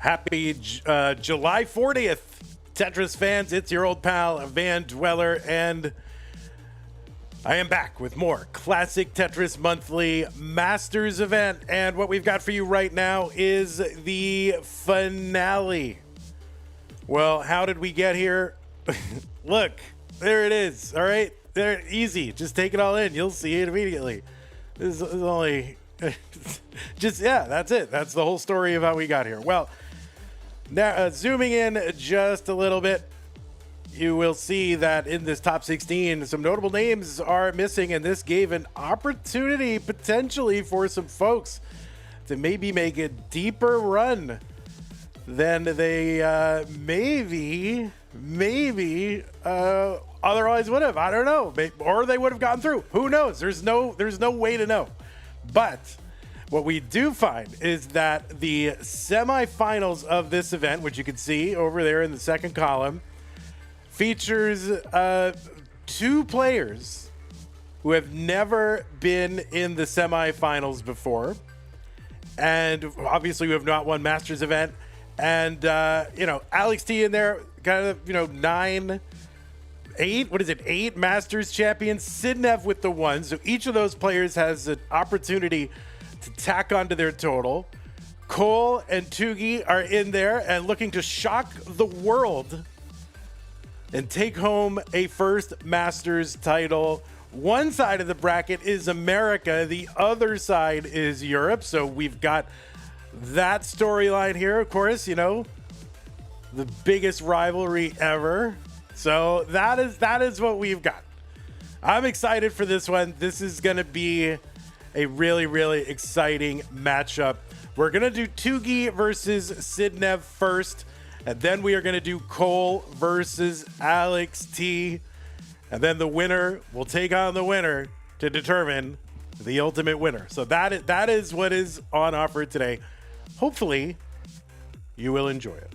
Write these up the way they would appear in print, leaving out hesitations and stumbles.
Happy July 40th, Tetris fans. It's your old pal, Van Dweller, and I am back with more Classic Tetris Monthly Masters event. And what we've got for you right now is the finale Well, how did we get here? Look, there it is. All right, there, easy. Just take it all in. You'll see it immediately. This is only just, yeah, that's it. That's the whole story of how we got here. Well, now zooming in just a little bit, you will see that in this top 16, some notable names are missing, and this gave an opportunity potentially for some folks to maybe make a deeper run than they maybe otherwise would have. I don't know, or they would have gotten through. Who knows? There's no way to know. But what we do find is that the semifinals of this event, which you can see over there in the second column, features two players who have never been in the semifinals before, and obviously we have not won Masters event. And Alext in there, kind of eight Masters champions. Sidnev with the one, so each of those players has an opportunity to tack onto their total. Cole and Tugi are in there and looking to shock the world and take home a first Masters title. One side of the bracket is America, the other side is Europe. So we've got that storyline here, of course, the biggest rivalry ever. So that is what we've got. I'm excited for this one. This is going to be a really, really exciting matchup. We're going to do Tugi versus Sidnev first, and then we are going to do Cole versus Alext. And then the winner will take on the winner to determine the ultimate winner. So that is what is on offer today. Hopefully, you will enjoy it.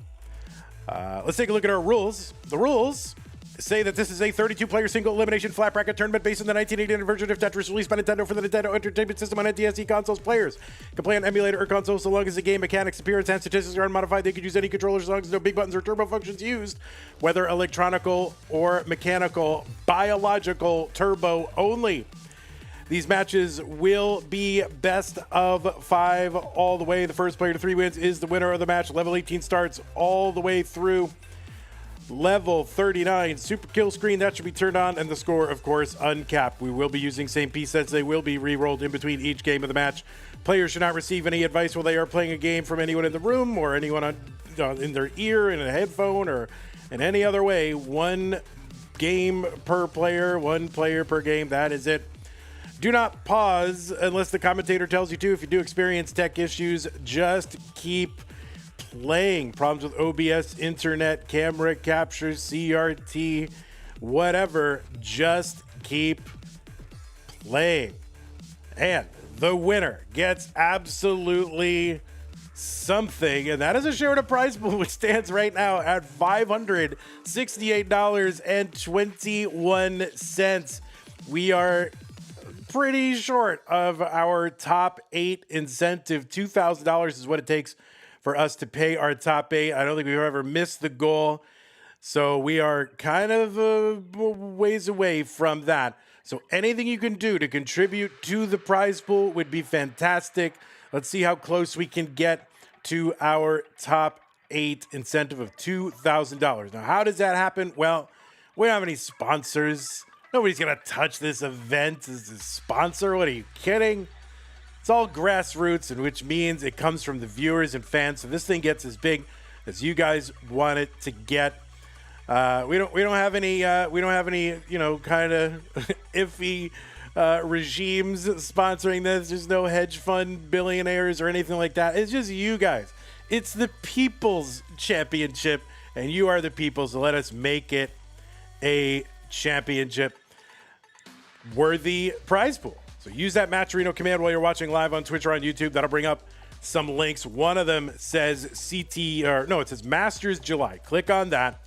Let's take a look at our rules. The rules say that this is a 32-player single elimination flat bracket tournament based on the 1989 version of Tetris released by Nintendo for the Nintendo Entertainment System on NTSC consoles. Players can play on emulator or console so long as the game mechanics, appearance, and statistics are unmodified. They can use any controller as long as no big buttons or turbo functions used, whether electronical or mechanical, biological, turbo only. These matches will be best of 5 all the way. The first player to 3 wins is the winner of the match. Level 18 starts all the way through level 39. Super kill screen, that should be turned on, and the score, of course, uncapped. We will be using same piece sets. They will be re-rolled in between each game of the match. Players should not receive any advice while they are playing a game from anyone in the room or anyone in their ear, in a headphone, or in any other way. One game per player, one player per game. That is it. Do not pause unless the commentator tells you to. If you do experience tech issues, just keep playing. Problems with OBS, internet, camera capture, CRT, whatever, just keep playing. And the winner gets absolutely something, and that is a share of the prize pool, which stands right now at $568.21. We are pretty short of our top 8 incentive. $2,000 is what it takes for us to pay our top 8. I don't think we've ever missed the goal, so we are kind of ways away from that. So anything you can do to contribute to the prize pool would be fantastic. Let's see how close we can get to our top 8 incentive of $2,000. Now, how does that happen? Well, we don't have any sponsors. Nobody's going to touch this event as a sponsor. What, are you kidding? It's all grassroots, and which means it comes from the viewers and fans. So this thing gets as big as you guys want it to get. We don't have any kind of iffy regimes sponsoring this. There's no hedge fund billionaires or anything like that. It's just you guys. It's the People's Championship, and you are the people. So let us make it a championship worthy prize pool. So use that Matcherino command while you're watching live on Twitch or on YouTube. That'll bring up some links. One of them says it says Masters July. Click on that.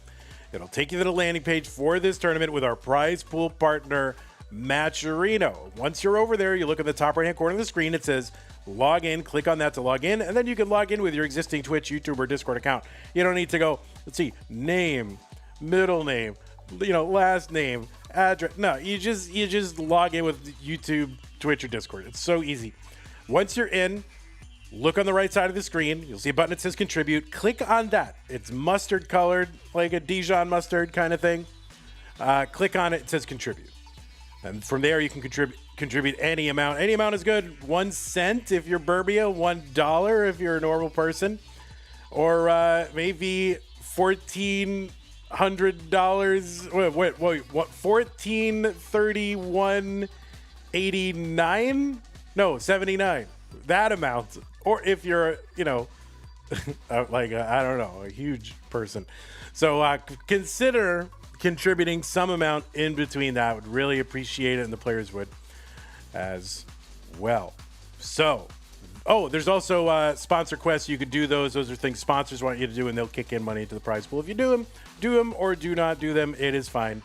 It'll take you to the landing page for this tournament with our prize pool partner, Matcherino. Once you're over there, you look at the top right-hand corner of the screen. It says log in. Click on that to log in, and then you can log in with your existing Twitch, YouTube, or Discord account. You don't need to go, let's see, name, middle name, last name, address. No, you just log in with YouTube, Twitch, or Discord. It's so easy. Once you're in, look on the right side of the screen. You'll see a button that says contribute. Click on that. It's mustard colored, like a Dijon mustard kind of thing. Click on it. It says contribute. And from there, you can contribute any amount. Any amount is good. 1 cent if you're Burbia, $1 if you're a normal person, or maybe $1,400. Wait, what? 1431.89? No, 79. That amount. Or if you're, I don't know, a huge person. So consider contributing some amount in between that. Would really appreciate it, and the players would as well. So, there's also sponsor quests. You could do those. Those are things sponsors want you to do, and they'll kick in money into the prize pool. If you do them, or do not do them, it is fine.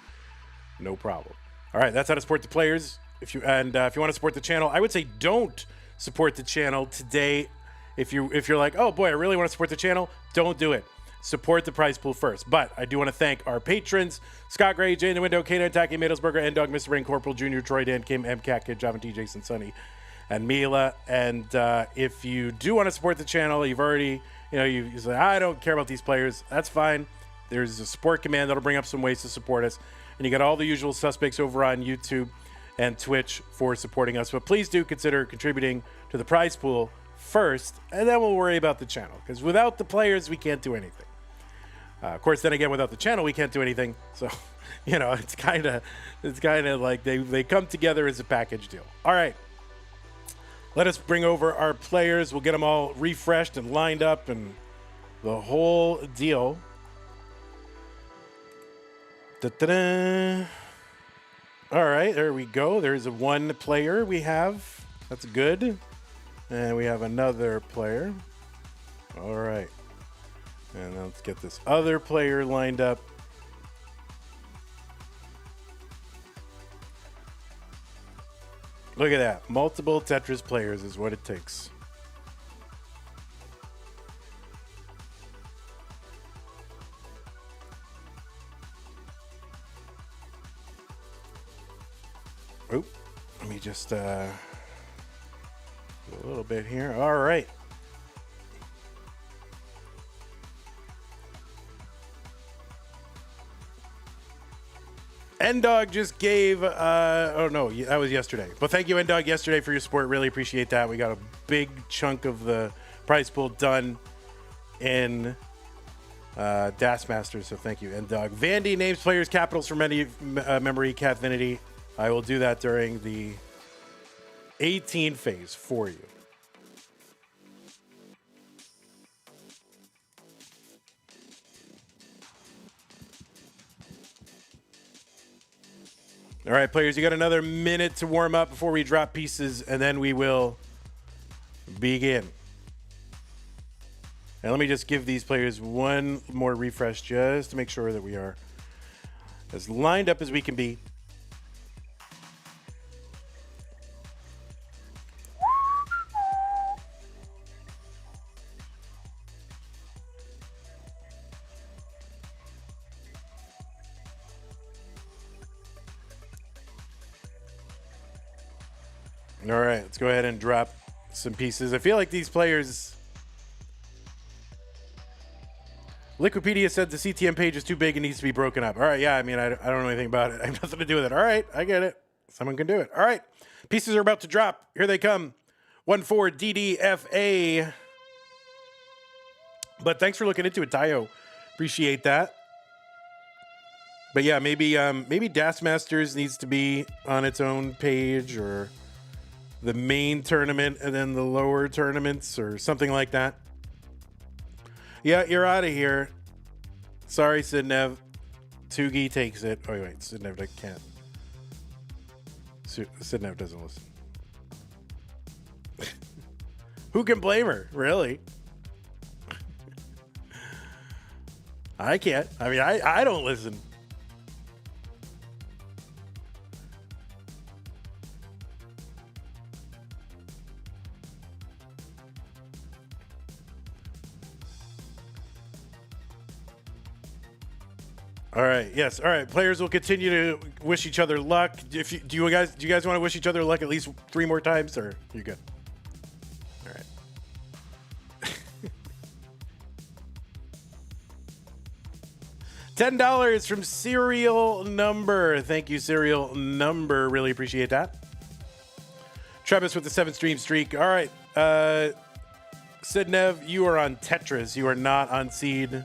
No problem. All right, that's how to support the players. If you want to support the channel, I would say don't support the channel today. If you're like, oh boy, I really want to support the channel, don't do it. Support the prize pool first. But I do want to thank our patrons: Scott Gray, Jay in the Window, K9 Tacky, Madelsberger, N-Dog, Mr. Rain, Corporal Jr., Troy, Dan, Kim, MCAT, Kid, Java T, Jason, Sonny, and Mila. And if you do want to support the channel, you've already, you say, I don't care about these players. That's fine. There's a support command that'll bring up some ways to support us. And you got all the usual suspects over on YouTube and Twitch for supporting us. But please do consider contributing to the prize pool first, and then we'll worry about the channel. Because without the players, we can't do anything. Of course, then again, without the channel, we can't do anything. So, it's kind of like they come together as a package deal. All right. Let us bring over our players. We'll get them all refreshed and lined up and the whole deal. Da-da-da. All right, there we go. There's one player we have. That's good. And we have another player. All right. And let's get this other player lined up. Look at that. Multiple Tetris players is what it takes. Oop. Let me just do a little bit here. All right. N-Dog just gave, oh no, that was yesterday. But thank you, N-Dog, yesterday for your support. Really appreciate that. We got a big chunk of the prize pool done in Das Masters, so thank you, N-Dog. Vandy names players capitals for memory, Catfinity. I will do that during the 18 phase for you. All right, players, you got another minute to warm up before we drop pieces, and then we will begin. And let me just give these players one more refresh just to make sure that we are as lined up as we can be. All right, let's go ahead and drop some pieces. I feel like these players... Liquipedia said the CTM page is too big and needs to be broken up. All right, yeah, I mean, I don't know anything about it. I have nothing to do with it. All right, I get it. Someone can do it. All right, pieces are about to drop. Here they come. 1-4 DDFA. But thanks for looking into it, Tayo. Appreciate that. But yeah, maybe Das Masters needs to be on its own page, or the main tournament and then the lower tournaments or something like that. Yeah, you're out of here. Sorry, Sidnev. Tugi takes it. Oh, wait, Sidnev can't. Sidnev doesn't listen. Who can blame her, really? I can't. I mean, I don't listen. All right. Yes. All right. Players will continue to wish each other luck. Do you guys want to wish each other luck at least 3 more times, or you good? All right. $10 from Serial Number. Thank you, Serial Number. Really appreciate that. Travis with the 7-stream streak. All right. Sidnev, you are on Tetris. You are not on Seed.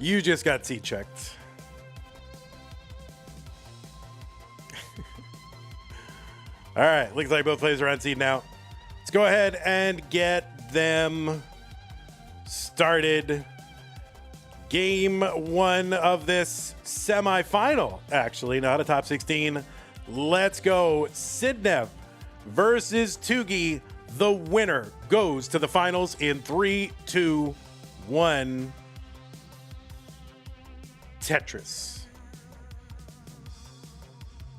You just got Seed checked. All right. Looks like both players are on Seed now. Let's go ahead and get them started. Game 1 of this semifinal, actually, not a top 16. Let's go. Sidnev versus Tugi. The winner goes to the finals in 3, 2, 1. Tetris.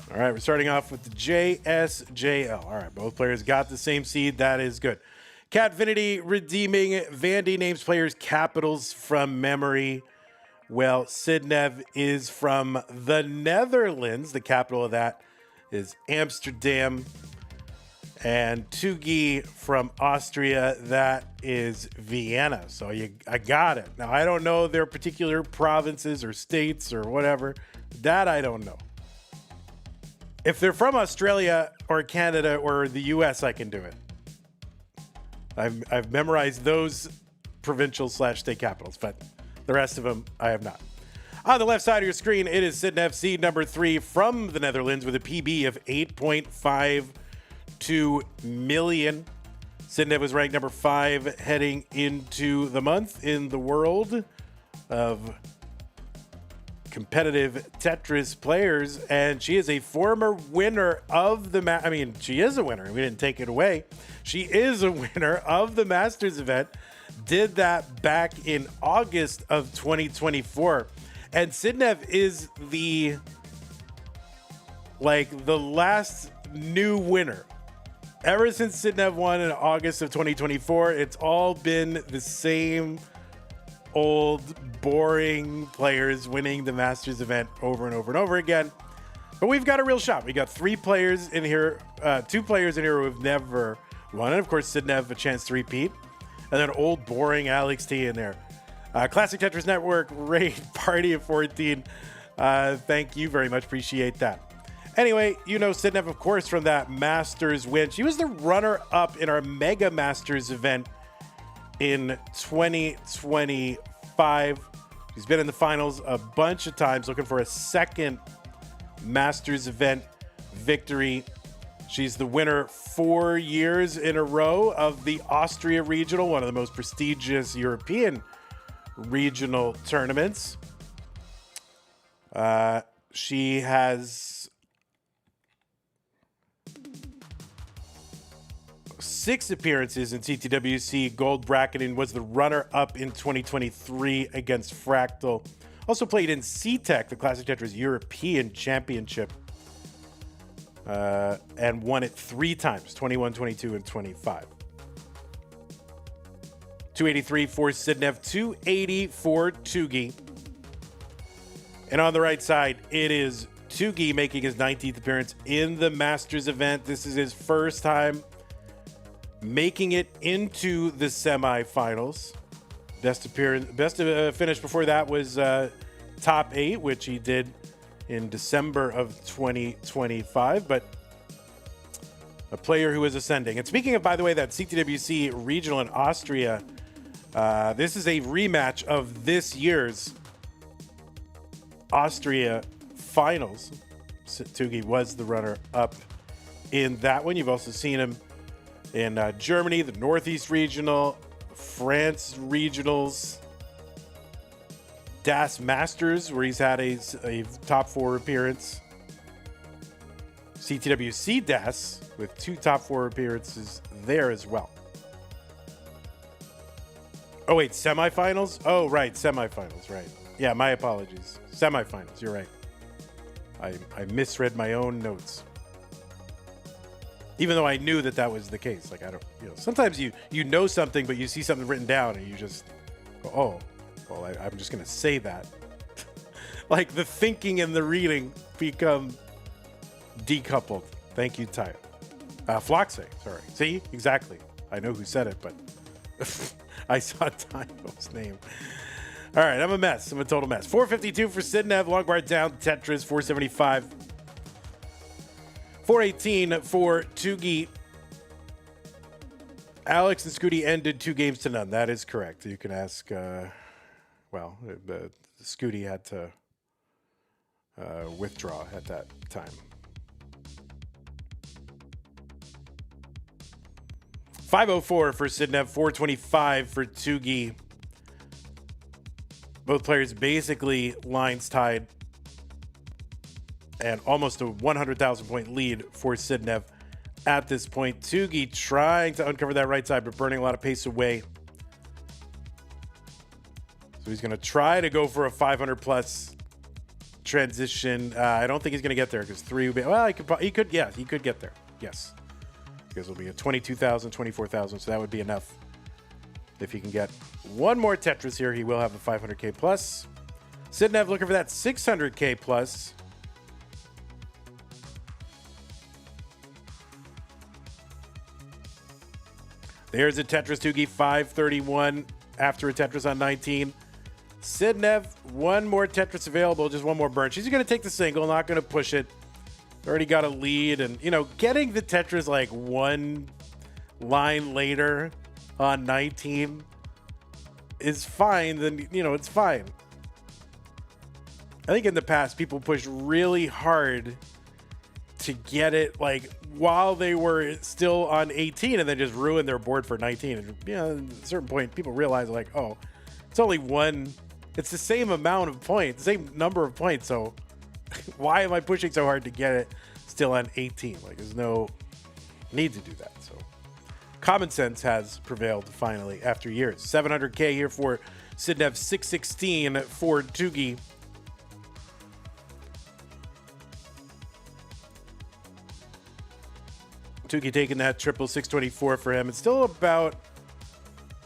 All right, we're starting off with the JSJL. All right, both players got the same seed. That is good. Catfinity redeeming. Vandy names players capitals from memory. Well, Sidnev is from the Netherlands. The capital of that is Amsterdam. And Tugi from Austria, that is Vienna. So I got it. Now, I don't know their particular provinces or states or whatever. That I don't know. If they're from Australia or Canada or the US, I can do it. I've memorized those provincial/state capitals, but the rest of them I have not. On the left side of your screen, it is Sidnev, seed number 3 from the Netherlands with a PB of 8.52 million. Sidnev was ranked number 5 heading into the month in the world of competitive Tetris players, and she is a former winner of the she is a winner. We didn't take it away. She is a winner of the Masters event. Did that back in August of 2024. And Sidnev is the last new winner. Ever since Sidnev won in August of 2024, it's all been the same old, boring players winning the Masters event over and over and over again. But we've got a real shot. We got 3 players in here, 2 players in here who have never won. And of course, Sidnev, a chance to repeat. And then old, boring Alext in there. Classic Tetris Network raid party of 14. Thank you very much. Appreciate that. Anyway, you know Sidnev, of course, from that Masters win. She was the runner-up in our Mega Masters event in 2025. She's been in the finals a bunch of times, looking for a second Masters event victory. She's the winner 4 years in a row of the Austria Regional, one of the most prestigious European regional tournaments. She has 6 appearances in CTWC Gold Bracketing, was the runner-up in 2023 against Fractal. Also played in CTEC, the Classic Tetris European Championship, and won it 3 times, 21, 22, and 25. 283 for Sidnev, 280 for Tugi. And on the right side, it is Tugi making his 19th appearance in the Masters event. This is his first time making it into the semifinals. Best finish before that was top 8, which he did in December of 2025. But a player who is ascending. And speaking of, by the way, that CTWC regional in Austria, this is a rematch of this year's Austria finals. Tugi was the runner-up in that one. You've also seen him in Germany, the Northeast Regional, France Regionals, DAS Masters, where he's had a top 4 appearance. CTWC DAS with 2 top 4 appearances there as well. Oh, wait, semifinals? Oh, right, semifinals, right. Yeah, my apologies. Semifinals, you're right. I misread my own notes. Even though I knew that was the case. Like, I don't, sometimes you know something, but you see something written down and you just go, oh, well, I'm just going to say that. like the thinking and the reading become decoupled. Thank you, Ty. Floxe, sorry. See, exactly. I know who said it, but I saw Typo's name. All right, I'm a mess. I'm a total mess. 452 for Sidnev. Long bar down. Tetris, 475. 418 for Tugi. Alex and Scooty ended 2 games to none. That is correct. You can ask, Scooty had to withdraw at that time. 504 for Sidnev, 425 for Tugi. Both players basically lines tied and almost a 100,000 point lead for Sidnev at this point. Tugi trying to uncover that right side, but burning a lot of pace away. So he's going to try to go for a 500 plus transition. I don't think he's going to get there because 3 would be, well, he could get there. Yes. Because it'll be a 22,000, 24,000. So that would be enough. If he can get one more Tetris here, he will have a 500K plus. Sidnev looking for that 600K plus. There's a Tetris Tugi, 531 after a Tetris on 19. Sidnev, one more Tetris available, just one more burn. She's going to take the single, not going to push it. Already got a lead, and, getting the Tetris like one line later on 19 is fine, then, it's fine. I think in the past, people pushed really hard to get it like while they were still on 18 and then just ruin their board for 19. And, at a certain point, people realize like, oh, it's only one. It's the same amount of points, the same number of points. So why am I pushing so hard to get it still on 18? Like, there's no need to do that. So common sense has prevailed finally after years. 700K here for Sidnev, 616 for Tugi. Tugi taking that triple 624 for him. It's still about,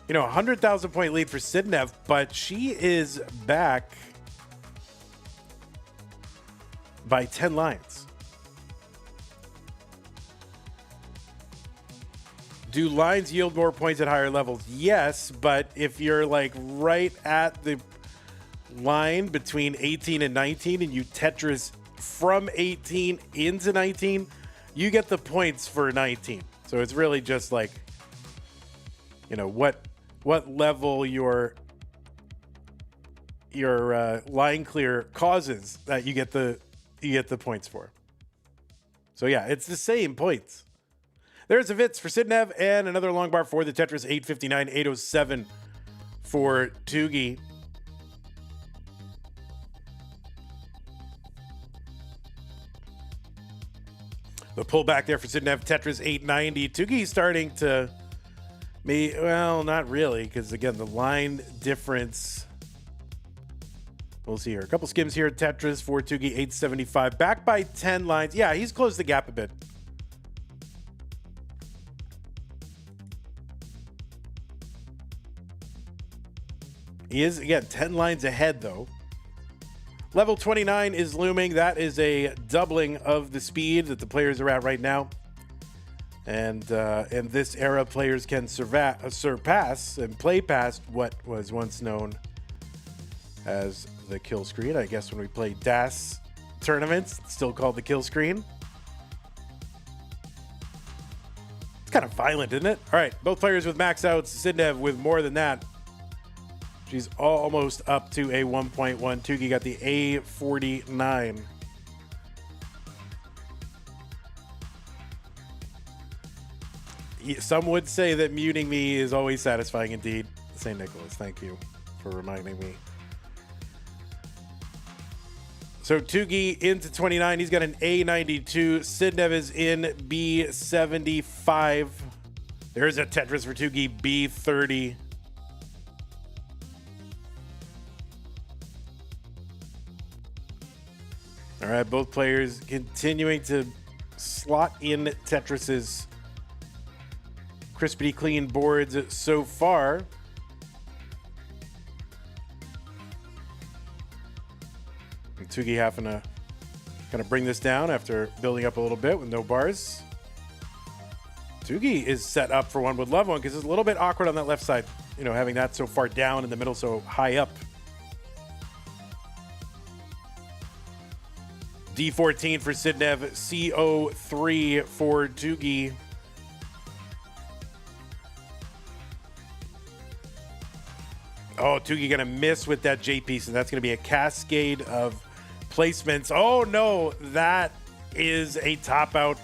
100,000 point lead for Sidnev, but she is back by 10 lines. Do lines yield more points at higher levels? Yes, but if you're like right at the line between 18 and 19 and you Tetris from 18 into 19, you get the points for 19. So it's really just like, what level your line clear causes that you get the points for. So yeah, it's the same points. There's a Vitz for Sidnev and another long bar for the Tetris, 859, 807 for Tugi. The pullback there for Sidnev, Tetris 890. Tugi starting to not really, because again, the line difference. We'll see here. A couple skims here. Tetris for Tugi, 875. Back by 10 lines. Yeah, he's closed the gap a bit. He is, again, 10 lines ahead, though. Level 29 is looming. That is a doubling of the speed that the players are at right now. And in this era, players can surpass and play past what was once known as the kill screen. I guess when we play DAS tournaments, it's still called the kill screen. It's kind of violent, isn't it? All right, both players with max outs. Sidnev with more than that. She's almost up to a 1.1. Tugi got the A49. Some would say that muting me is always satisfying indeed. St. Nicholas, thank you for reminding me. So Tugi into 29. He's got an A92. Sidnev is in B75. There's a Tetris for Tugi, B30. All right, both players continuing to slot in Tetris's crispity clean boards so far. Tugi having to kind of bring this down after building up a little bit with no bars. Tugi is set up for one. Would love one because it's a little bit awkward on that left side. You know, having that so far down in the middle, so high up. D14 for Sidnev, CO3 for Tugi. Oh, Tugi gonna miss with that J piece, and that's gonna be a cascade of placements. Oh no, that is a top out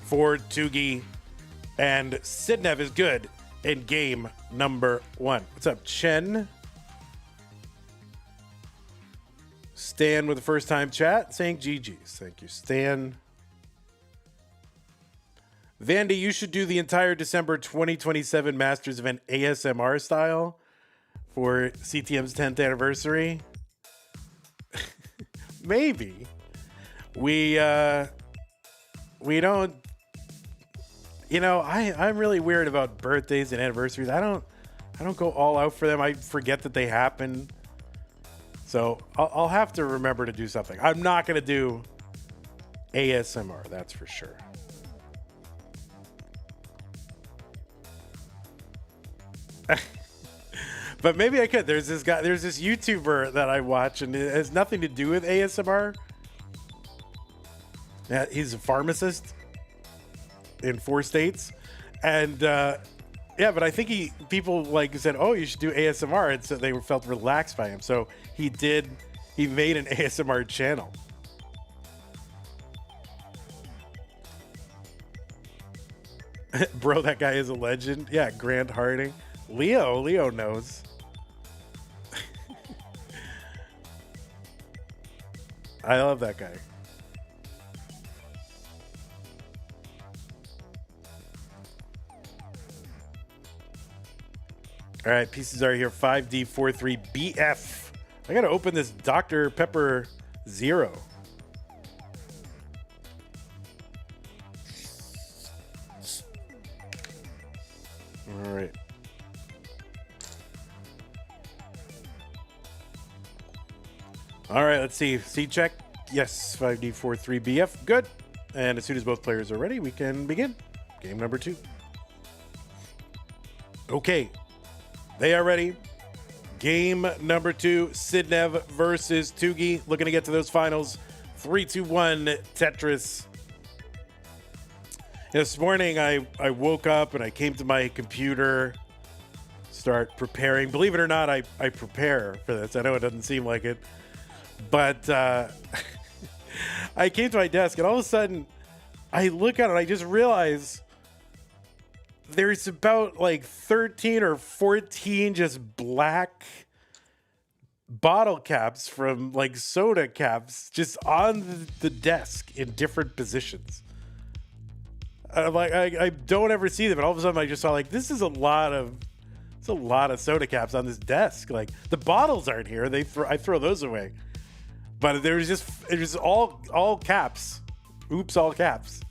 for Tugi. And Sidnev is good in game number 1. What's up, Chen? Stan with the first time chat saying GG's. Thank you, Stan. Vandy, you should do the entire December 2027 Masters event ASMR style for CTM's 10th anniversary. Maybe. We don't, you know, I'm really weird about birthdays and anniversaries. I don't go all out for them. I forget that they happen. So I'll have to remember to do something. I'm not going to do ASMR, that's for sure. But maybe I could. There's this YouTuber that I watch, and it has nothing to do with ASMR. Yeah, he's a pharmacist in 4 states, and yeah, but I think people like said, "Oh, you should do ASMR," and so they felt relaxed by him. So he made an ASMR channel. Bro, that guy is a legend. Yeah, Grant Harding. Leo knows. I love that guy. All right, pieces are here. 5D43BF. I gotta open this Dr. Pepper Zero. All right. All right, let's see. C check. Yes, 5D43BF. Good. And as soon as both players are ready, we can begin. Game number 2. Okay. They are ready. Game number 2. Sidnev versus Tugi. Looking to get to those finals. 3-2-1 Tetris. This morning, I woke up and I came to my computer, start preparing. Believe it or not, I prepare for this. I know it doesn't seem like it. But I came to my desk, and all of a sudden, I look at it, and I just realize there's about like 13 or 14 just black bottle caps from like soda caps just on the desk in different positions. I'm like, I don't ever see them, and all of a sudden I just saw like this is a lot of soda caps on this desk. Like the bottles aren't here; I throw those away. But it was all caps. Oops, all caps.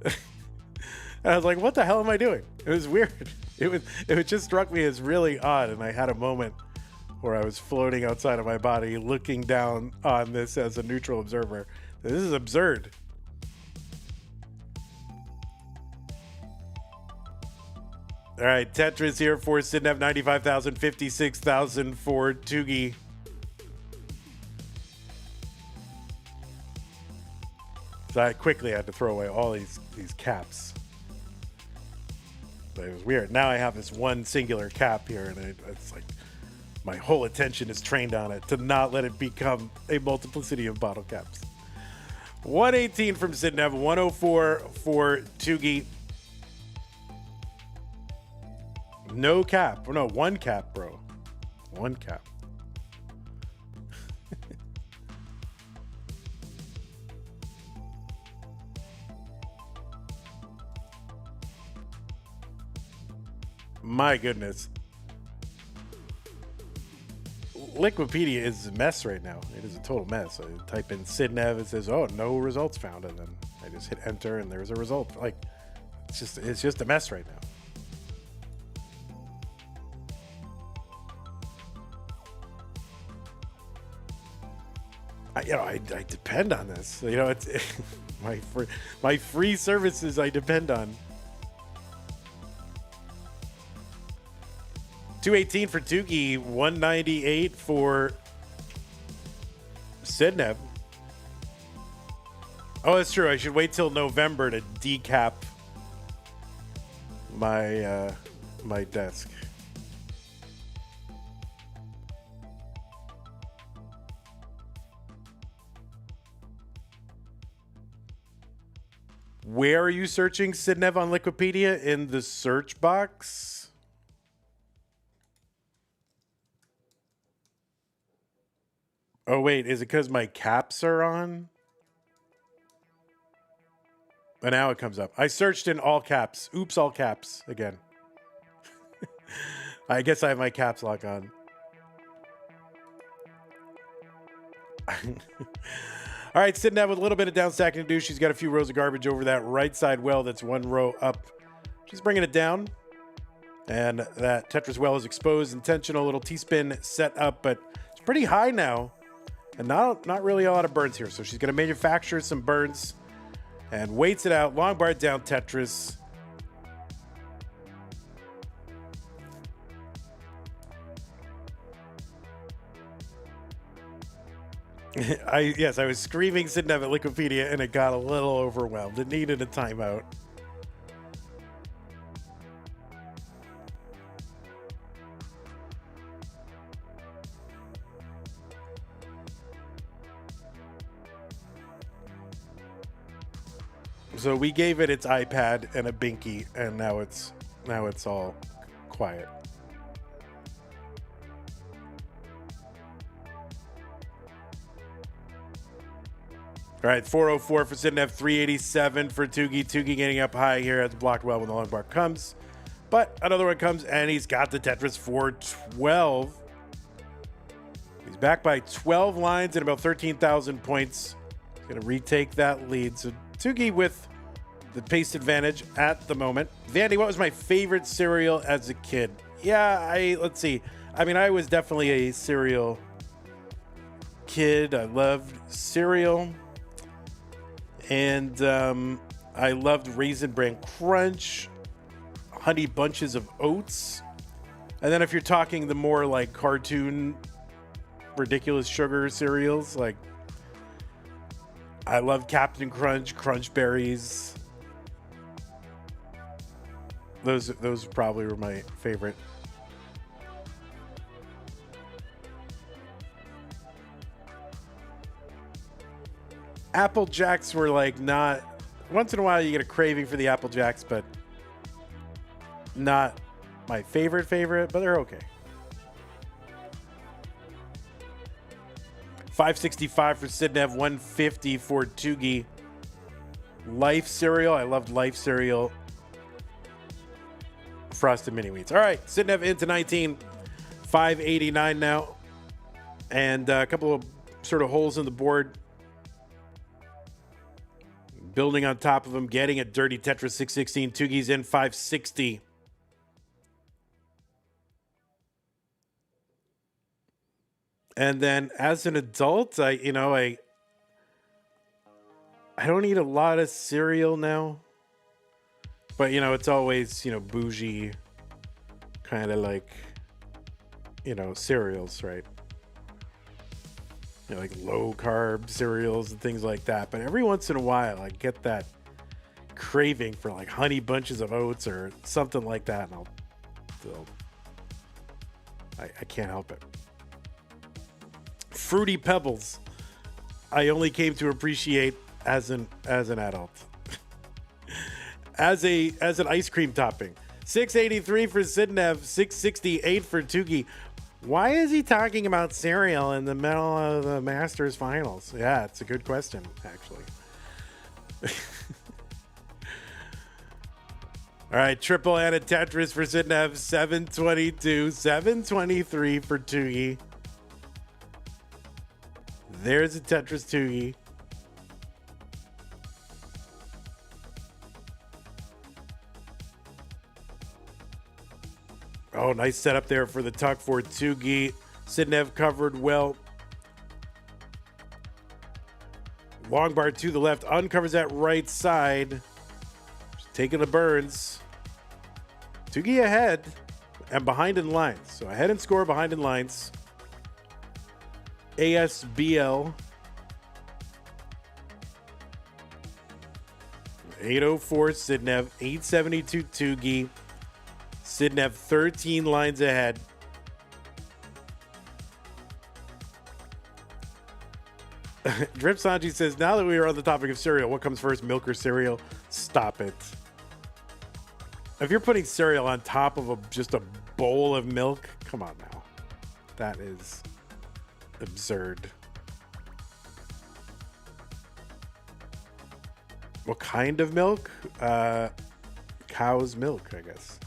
And I was like, what the hell am I doing? It was weird. It just struck me as really odd, and I had a moment where I was floating outside of my body, looking down on this as a neutral observer. This is absurd. All right, Tetris here for Sidnev, 95,000, 56,000 for Tugi. So I quickly had to throw away all these caps. But it was weird. Now I have this one singular cap here, and it's like my whole attention is trained on it to not let it become a multiplicity of bottle caps. 118 from Sidnev, 104 for Tugi. No cap. No, one cap, bro. One cap. My goodness. Liquipedia is a mess right now. It is a total mess. I type in Sidnev, it says, oh, no results found. And then I just hit enter and there's a result. Like, it's just a mess right now. I depend on this. It's my free services I depend on. 218 for Tugi, 198 for Sidnev. Oh, that's true. I should wait till November to decap my my desk. Where are you searching, Sidnev, on Wikipedia? In the search box? Oh, wait. Is it because my caps are on? And now it comes up. I searched in all caps. Oops, all caps again. I guess I have my caps lock on. All right, Sidnev with a little bit of down stacking to do. She's got a few rows of garbage over that right side well that's one row up. She's bringing it down. And that Tetris well is exposed. Intentional little T-spin set up, but it's pretty high now. And not really a lot of burns here. So she's going to manufacture some burns and waits it out. Long bar down Tetris. I was screaming Sidnev at Wikipedia and it got a little overwhelmed. It needed a timeout. So we gave it its iPad and a binky, and now it's all quiet. All right, 404 for Sidnev, 387 for Tugi. Tugi getting up high here as blocked well when the long bar comes. But another one comes, and he's got the Tetris for 12. He's back by 12 lines and about 13,000 points. He's going to retake that lead. So Tugi with the pace advantage at the moment. Vandy, what was my favorite cereal as a kid? Yeah, let's see. I mean, I was definitely a cereal kid. I loved cereal. And I loved Raisin Bran Crunch, Honey Bunches of Oats. And then if you're talking the more like cartoon, ridiculous sugar cereals, like I loved Captain Crunch, Crunch Berries. Those probably were my favorite. Apple Jacks were like not, once in a while you get a craving for the Apple Jacks, but not my favorite, but they're okay. 565 for Sidnev, 150 for Tugi. Life cereal, I loved Life cereal. Frosted Mini Wheats. All right, Sidnev into 19, 589 now. And a couple of sort of holes in the board. Building on top of him, getting a dirty Tetris 616. Tugi's in 560. And then as an adult, I don't eat a lot of cereal now. But, it's always, bougie kind of like, cereals, right? Like low carb cereals and things like that. But every once in a while, I get that craving for like Honey Bunches of Oats or something like that. And I can't help it. Fruity Pebbles, I only came to appreciate as an adult. as an ice cream topping. 683 for Sidnev, 668 for Tugi. Why is he talking about cereal in the middle of the Masters finals? Yeah, it's a good question, actually. All right, triple and a Tetris for Sidnev, 722, 723 for Tugi. There's a Tetris Tugi. Oh, nice setup there for the tuck for Tugi. Sidnev covered well. Long bar to the left, uncovers that right side. Just taking the burns. Tugi ahead and behind in lines. So ahead in score, behind in lines. ASBL. 804 Sidnev, 872 Tugi. Sidnev 13 lines ahead. Drip Sanji says, now that we are on the topic of cereal, what comes first, milk or cereal? Stop it. If you're putting cereal on top of just a bowl of milk, come on now. That is absurd. What kind of milk? Cow's milk, I guess.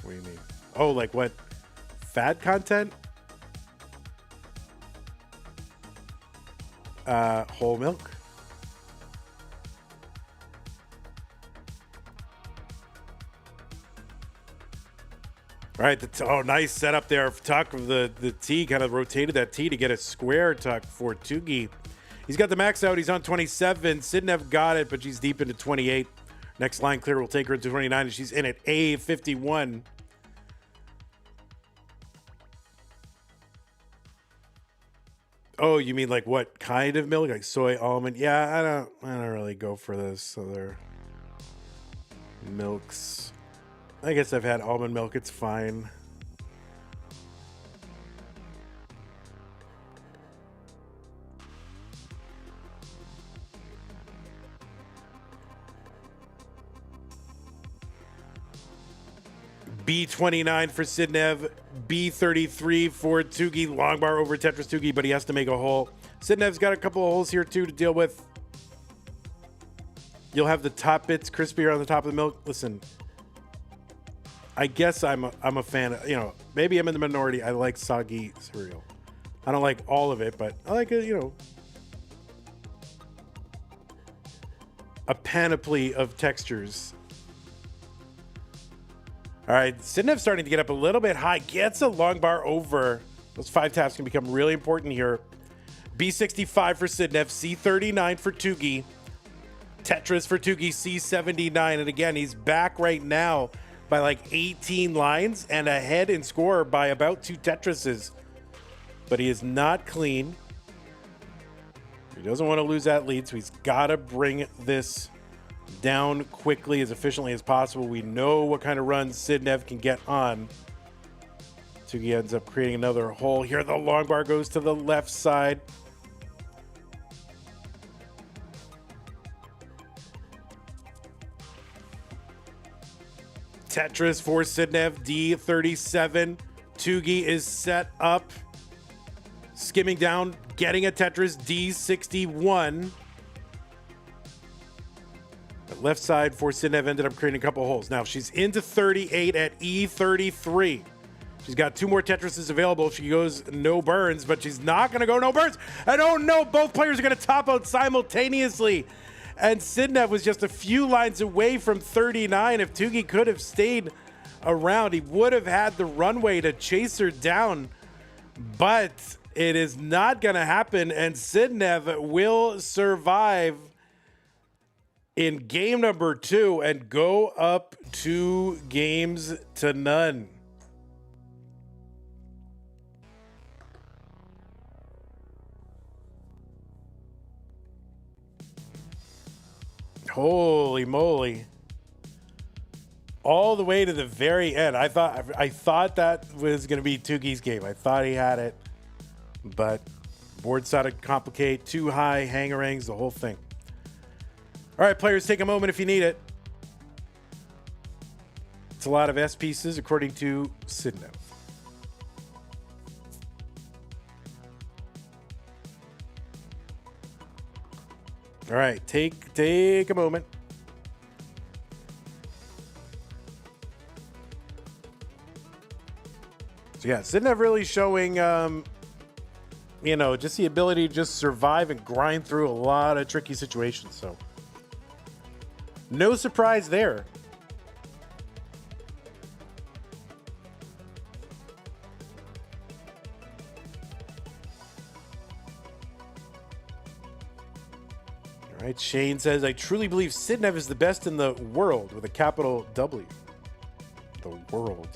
What do you mean? Oh, like what? Fat content? Whole milk. All right, oh, nice setup there. Tuck of the T, kind of rotated that T to get a square tuck for Tugi. He's got the max out. He's on 27. Sidnev got it, but she's deep into 28. Next line clear will take her to 29, and she's in at A51. Oh, you mean like what kind of milk? Like soy, almond? Yeah, I don't really go for this other milks. I guess I've had almond milk. It's fine. B29 for Sidnev, B33 for Tugi. Long bar over Tetris Tugi, but he has to make a hole. Sidnev's got a couple of holes here too to deal with. You'll have the top bits crispier on the top of the milk. Listen, I guess I'm a fan of, maybe I'm in the minority. I like soggy cereal. I don't like all of it, but I like it, a panoply of textures. All right, Sidnev's starting to get up a little bit high. Gets a long bar over. Those 5 taps can become really important here. B65 for Sidnev, C39 for Tugi. Tetris for Tugi, C79. And again, he's back right now by like 18 lines and ahead in score by about 2 Tetrises. But he is not clean. He doesn't want to lose that lead, so he's got to bring this down quickly, as efficiently as possible. We know what kind of runs Sidnev can get on. Tugi ends up creating another hole here. The long bar goes to the left side. Tetris for Sidnev, D37. Tugi is set up. Skimming down, getting a Tetris, D61. The left side for Sidnev ended up creating a couple holes. Now she's into 38 at E33. She's got 2 more Tetrises available if she goes no burns, but she's not going to go no burns. And oh no, both players are going to top out simultaneously. And Sidnev was just a few lines away from 39. If Tugi could have stayed around, he would have had the runway to chase her down. But it is not going to happen, and Sidnev will survive in game number 2 and go up 2 games to none. Holy moly. All the way to the very end. I thought that was going to be Tugi's game. I thought he had it, but board started to complicate. Too high, hangerangs, the whole thing. All right, players, take a moment if you need it. It's a lot of S pieces, according to Sidnev. All right, take a moment. So yeah, Sidnev really showing, just the ability to just survive and grind through a lot of tricky situations. So no surprise there. All right, Shane says, I truly believe Sidnev is the best in the world with a capital W. The world.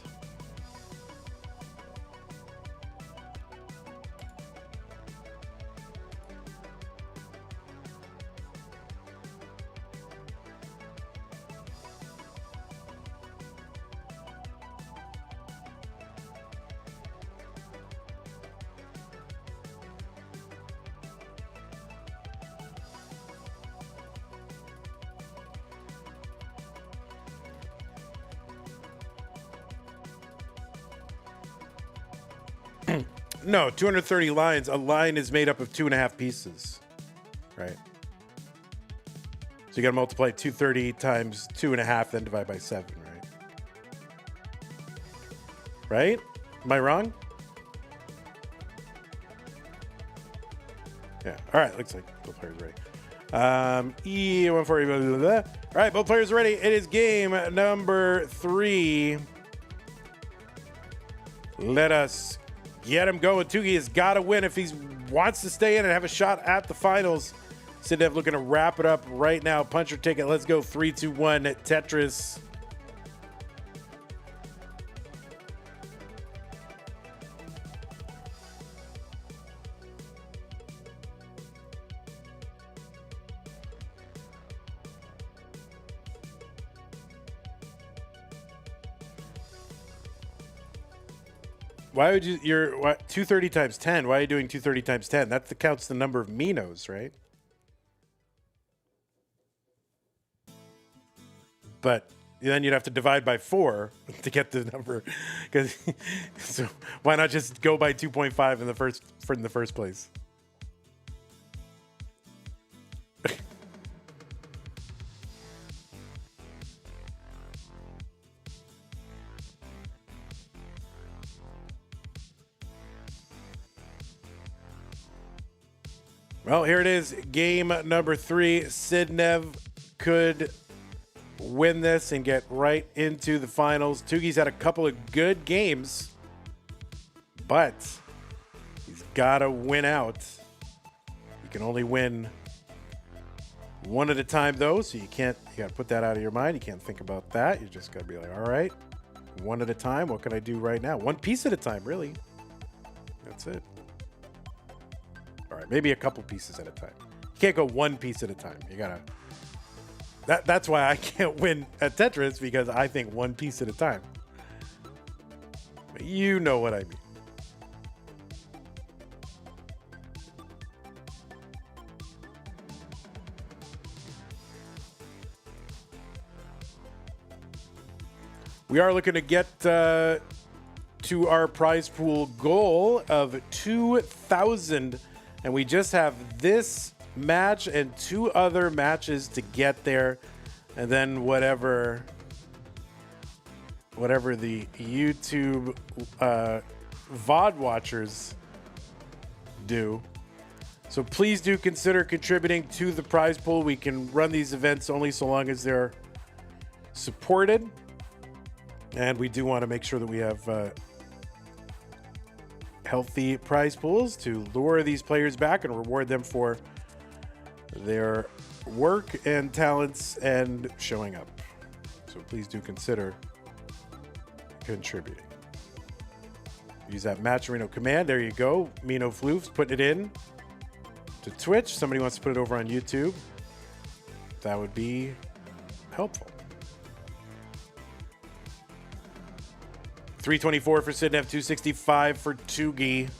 No, 230 lines. A line is made up of 2.5 pieces, right? So you got to multiply 230 times 2.5, then divide by 7, right? Right? Am I wrong? Yeah. All right. Looks like both players are ready. E140. Blah, blah, blah. All right. Both players are ready. It is game number 3. Let us get him going. Tugi has got to win if he wants to stay in and have a shot at the finals. Sidnev looking to wrap it up right now. Punch or ticket. Let's go. 3, 2, 1. Tetris. Why would you're 230 times 10? Why are you doing 230 times 10? That counts the number of Minos, right? But then you'd have to divide by 4 to get the number. So why not just go by 2.5 in the first place? Well, here it is. Game number 3. Sidnev could win this and get right into the finals. Tugi's had a couple of good games, but he's got to win out. You can only win one at a time, though, so you got to put that out of your mind. You can't think about that. You just got to be like, all right, one at a time. What can I do right now? One piece at a time, really. That's it. All right, maybe a couple pieces at a time. You can't go one piece at a time. You gotta. That's why I can't win at Tetris, because I think one piece at a time. You know what I mean. We are looking to get to our prize pool goal of 2,000. And we just have this match and 2 other matches to get there. And then whatever the YouTube VOD watchers do. So please do consider contributing to the prize pool. We can run these events only so long as they're supported. And we do want to make sure that we have healthy prize pools to lure these players back and reward them for their work and talents and showing up. So please do consider contributing. Use that Matcherino command. There you go. Mino Floofs putting it in to Twitch. Somebody wants to put it over on YouTube. That would be helpful. 324 for Sidnev, 265 for Tugi.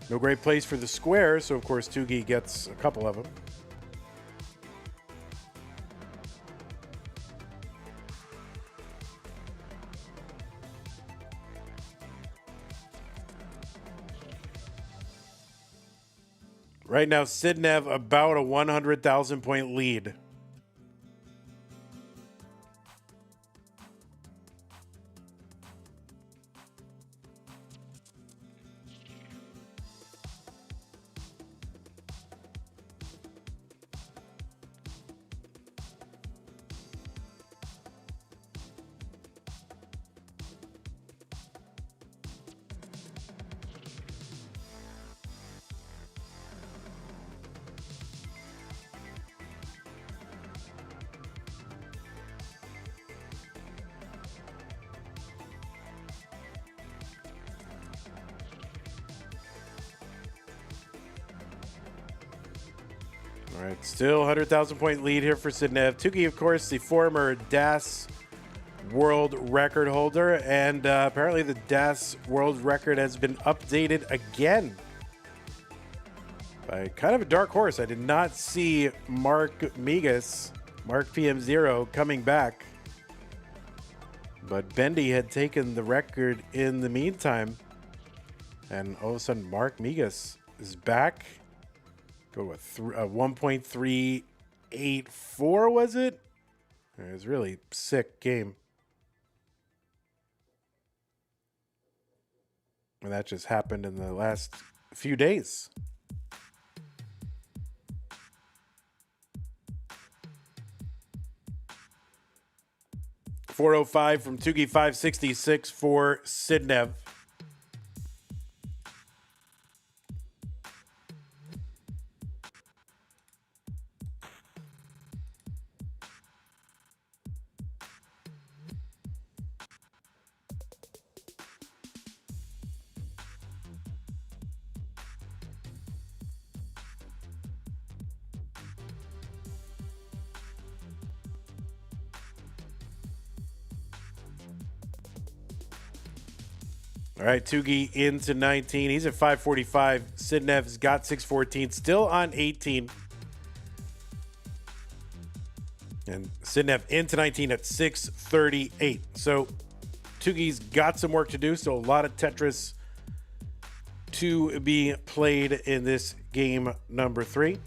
No great place for the square, so of course Tugi gets a couple of them. Right now, Sidnev about a 100,000 point lead. All right, still 100,000 point lead here for Sidnev. Tugi, of course, the former DAS world record holder, and apparently the DAS world record has been updated again by kind of a dark horse. I did not see Mark Migas, Mark PM0, coming back, but Bendy had taken the record in the meantime, and all of a sudden Mark Migas is back. Go with 1.384, was it? It was a really sick game. And that just happened in the last few days. .405 from Tugi, 566 for Sidnev. All right, Tugi into 19. He's at 545. Sidnev's got 614. Still on 18. And Sidnev into 19 at 638. So Tugi's got some work to do. So a lot of Tetris to be played in this game number 3.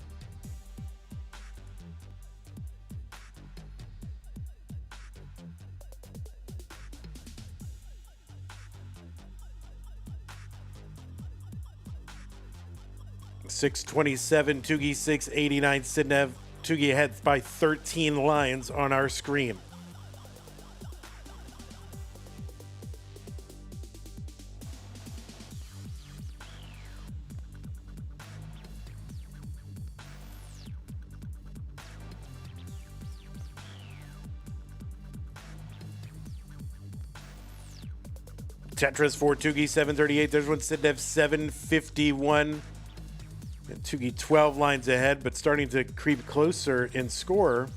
.627, Tugi 689, Sidnev. Tugi ahead by 13 lines on our screen. Tetris for Tugi 738. There's one Sidnev 751. And Tugi 12 lines ahead, but starting to creep closer in score.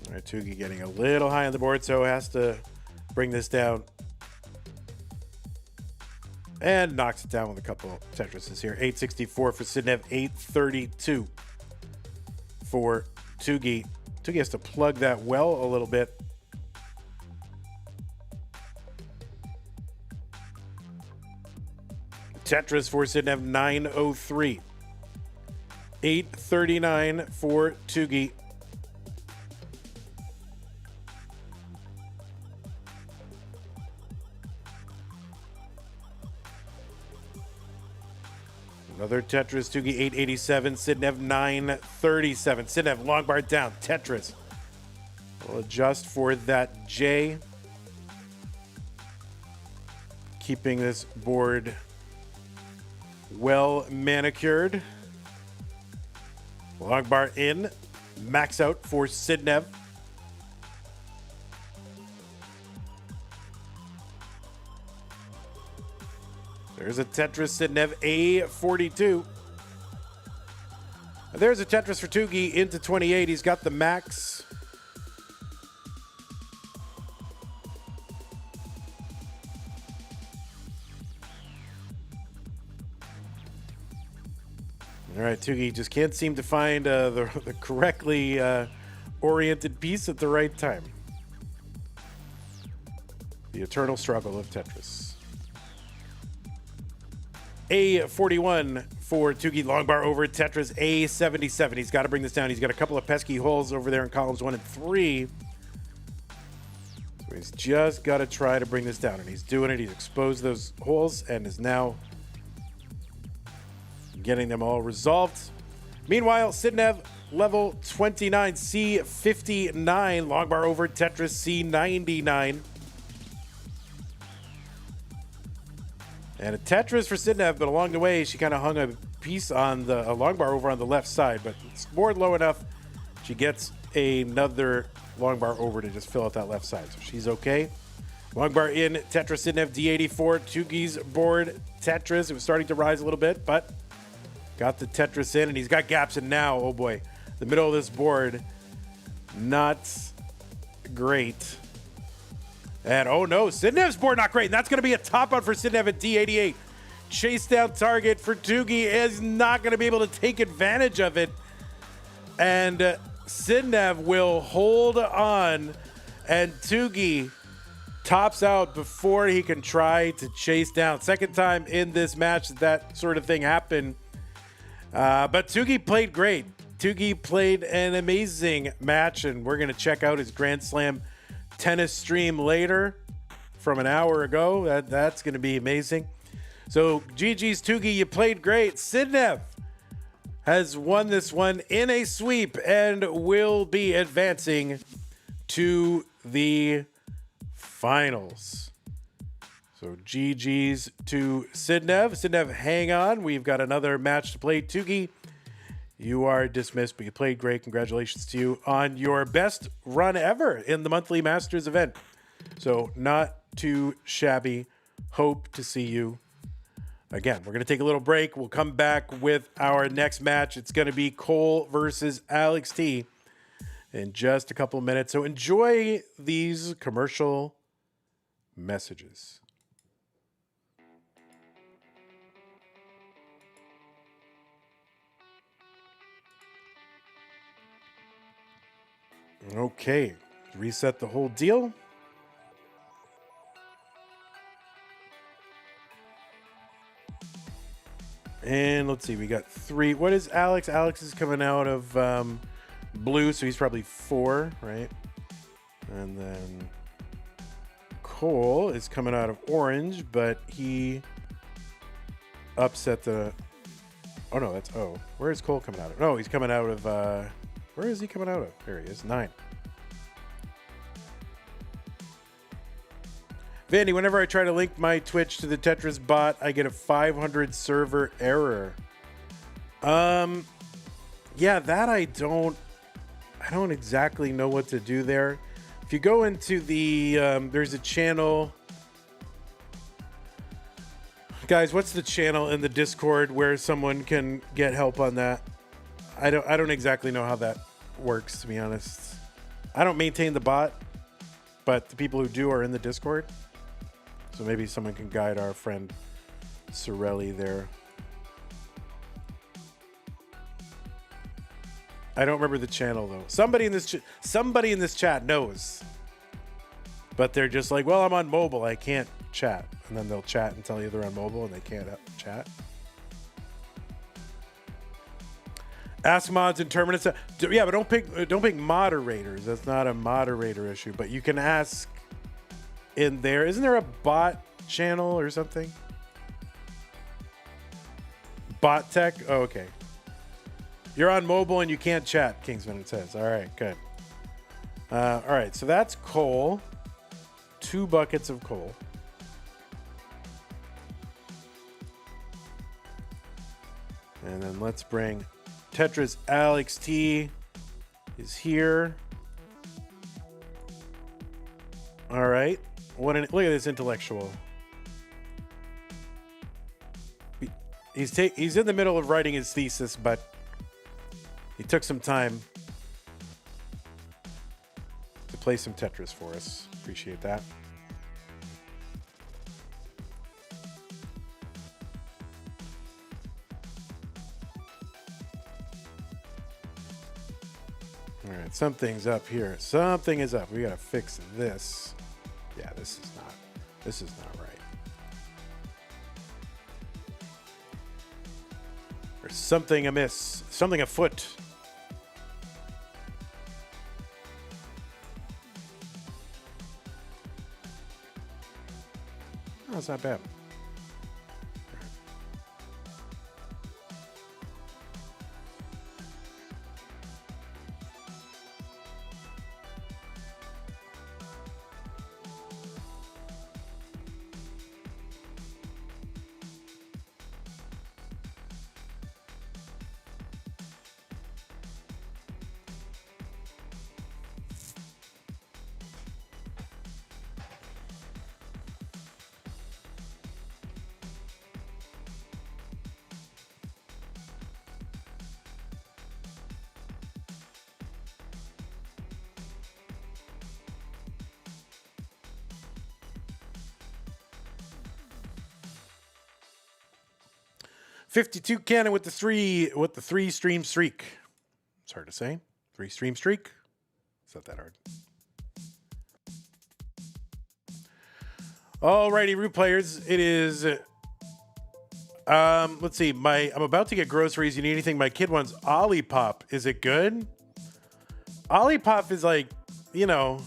All right, Tugi getting a little high on the board, so has to bring this down. And knocks it down with a couple of Tetrises here. 864 for Sidnev, 832 for Tugi. Tugi has to plug that well a little bit. Tetris for Sidnev, 903. 839 for Tugi. Another Tetris, Tugi 887, Sidnev 937. Sidnev, long bar down, Tetris. We'll adjust for that J. Keeping this board well manicured. Long bar in, max out for Sidnev. There's a Tetris, Sidnev, A42. There's a Tetris for Tugi into 28. He's got the max. All right, Tugi just can't seem to find the correctly oriented piece at the right time. The eternal struggle of Tetris. A41 for Tugi, long bar over Tetris, A77. He's got to bring this down. He's got a couple of pesky holes over there in columns 1 and 3. So he's just got to try to bring this down, and he's doing it. He's exposed those holes and is now getting them all resolved. Meanwhile, Sidnev, level 29, C59, long bar over Tetris, C99. And a Tetris for Sidnev, but along the way, she kind of hung a piece on a long bar over on the left side, but it's board low enough. She gets another long bar over to just fill out that left side, so she's okay. Long bar in, Tetris Sidnev, D84, Tugi's board, Tetris. It was starting to rise a little bit, but got the Tetris in, and he's got gaps in now. Oh boy, the middle of this board, not great. And oh no, Sidnev's board not great. And that's going to be a top out for Sidnev at D88. Chase down target for Tugi is not going to be able to take advantage of it. And Sidnev will hold on, and Tugi tops out before he can try to chase down. Second time in this match that sort of thing happened. But Tugi played great. Tugi played an amazing match, and we're going to check out his Grand Slam tennis stream later from an hour ago. That's going to be amazing. So GG's Tugi, you played great. Sidnev has won this one in a sweep and will be advancing to the finals. So GG's to Sidnev. Sidnev, hang on. We've got another match to play. Tugi, you are dismissed, but you played great. Congratulations to you on your best run ever in the monthly Masters event. So not too shabby. Hope to see you again. We're going to take a little break. We'll come back with our next match. It's going to be Cole versus Alext in just a couple of minutes. So enjoy these commercial messages. Okay, reset the whole deal. And let's see, we got 3. What is Alex? Alex is coming out of blue, so he's probably 4, right? And then Cole is coming out of orange, but he upset the... Oh, no, that's O. Where is Cole coming out of? No, he's coming out of... Where is he coming out of? There he is, 9. Vandy, whenever I try to link my Twitch to the Tetris bot, I get a 500 server error. Yeah, that I don't exactly know what to do there. If you go into the, there's a channel. Guys, what's the channel in the Discord where someone can get help on that? I don't exactly know how that works, to be honest. I don't maintain the bot, but the people who do are in the Discord. So maybe someone can guide our friend Sorelli there. I don't remember the channel though. Somebody in this chat knows. But they're just like, well, I'm on mobile, I can't chat. And then they'll chat and tell you they're on mobile and they can't chat. Ask mods and terminus. Yeah, but don't pick moderators. That's not a moderator issue. But you can ask in there. Isn't there a bot channel or something? Bot tech? Oh, okay. You're on mobile and you can't chat, Kingsman, it says. All right, good. All right, so that's coal. 2 buckets of coal. And then let's bring Tetris Alext is here. All right. Look at this intellectual. He's in the middle of writing his thesis, but he took some time to play some Tetris for us. Appreciate that. All right, something's up here. Something is up. We gotta fix this. Yeah, this is not right. There's something amiss. Something afoot. Oh, it's not bad. 52 Cannon with the three stream streak. It's hard to say. 3 stream streak. It's not that hard. Alrighty, Root players. It is. Let's see. I'm about to get groceries. You need anything? My kid wants Olipop. Is it good? Olipop is like, you know,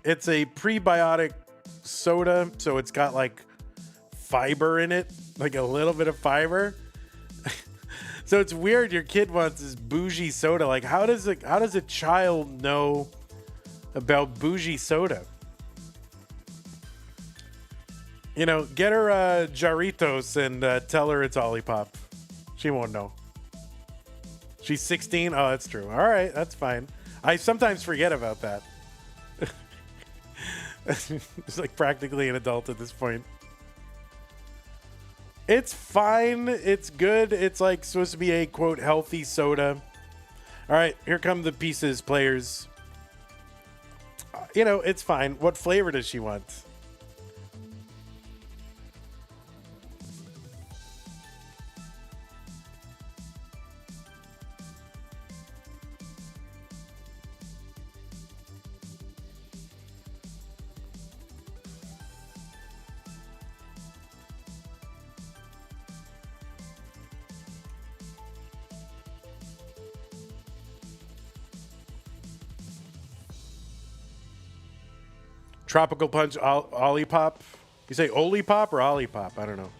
it's a prebiotic soda, so it's got like fiber in it, like a little bit of fiber. So it's weird. Your kid wants this bougie soda. Like, how does a child know about bougie soda? You know, get her Jarritos and tell her it's Olipop. She won't know. She's 16. Oh, that's true. All right, that's fine. I sometimes forget about that. It's like practically an adult at this point. It's fine. It's good. It's like supposed to be a, quote, healthy soda. All right, here come the pieces, players. You know, it's fine. What flavor does she want? Tropical Punch Olipop. You say Olipop or Olipop? I don't know.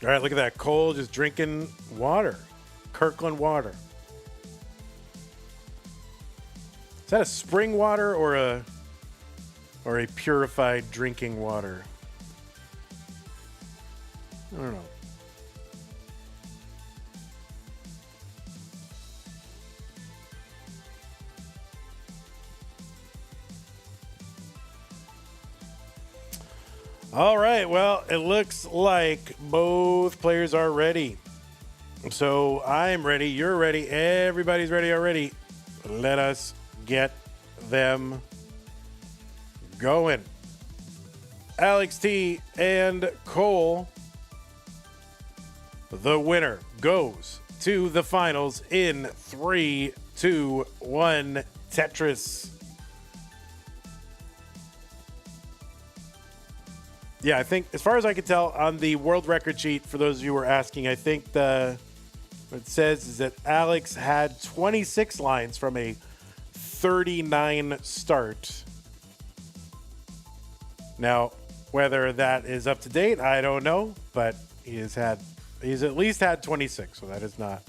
All right, look at that. Cole just drinking water. Kirkland water. Is that a spring water or a purified drinking water? I don't know. All right, well, it looks like both players are ready. So I'm ready, you're ready, everybody's ready already. Let us get them going. Alex T and Cole, the winner goes to the finals in 3, 2, 1, Tetris. Yeah, I think, as far as I can tell, on the world record sheet, for those of you who are asking, I think what it says is that Alex had 26 lines from a 39 start. Now, whether that is up to date, I don't know, but he's at least had 26, so that is not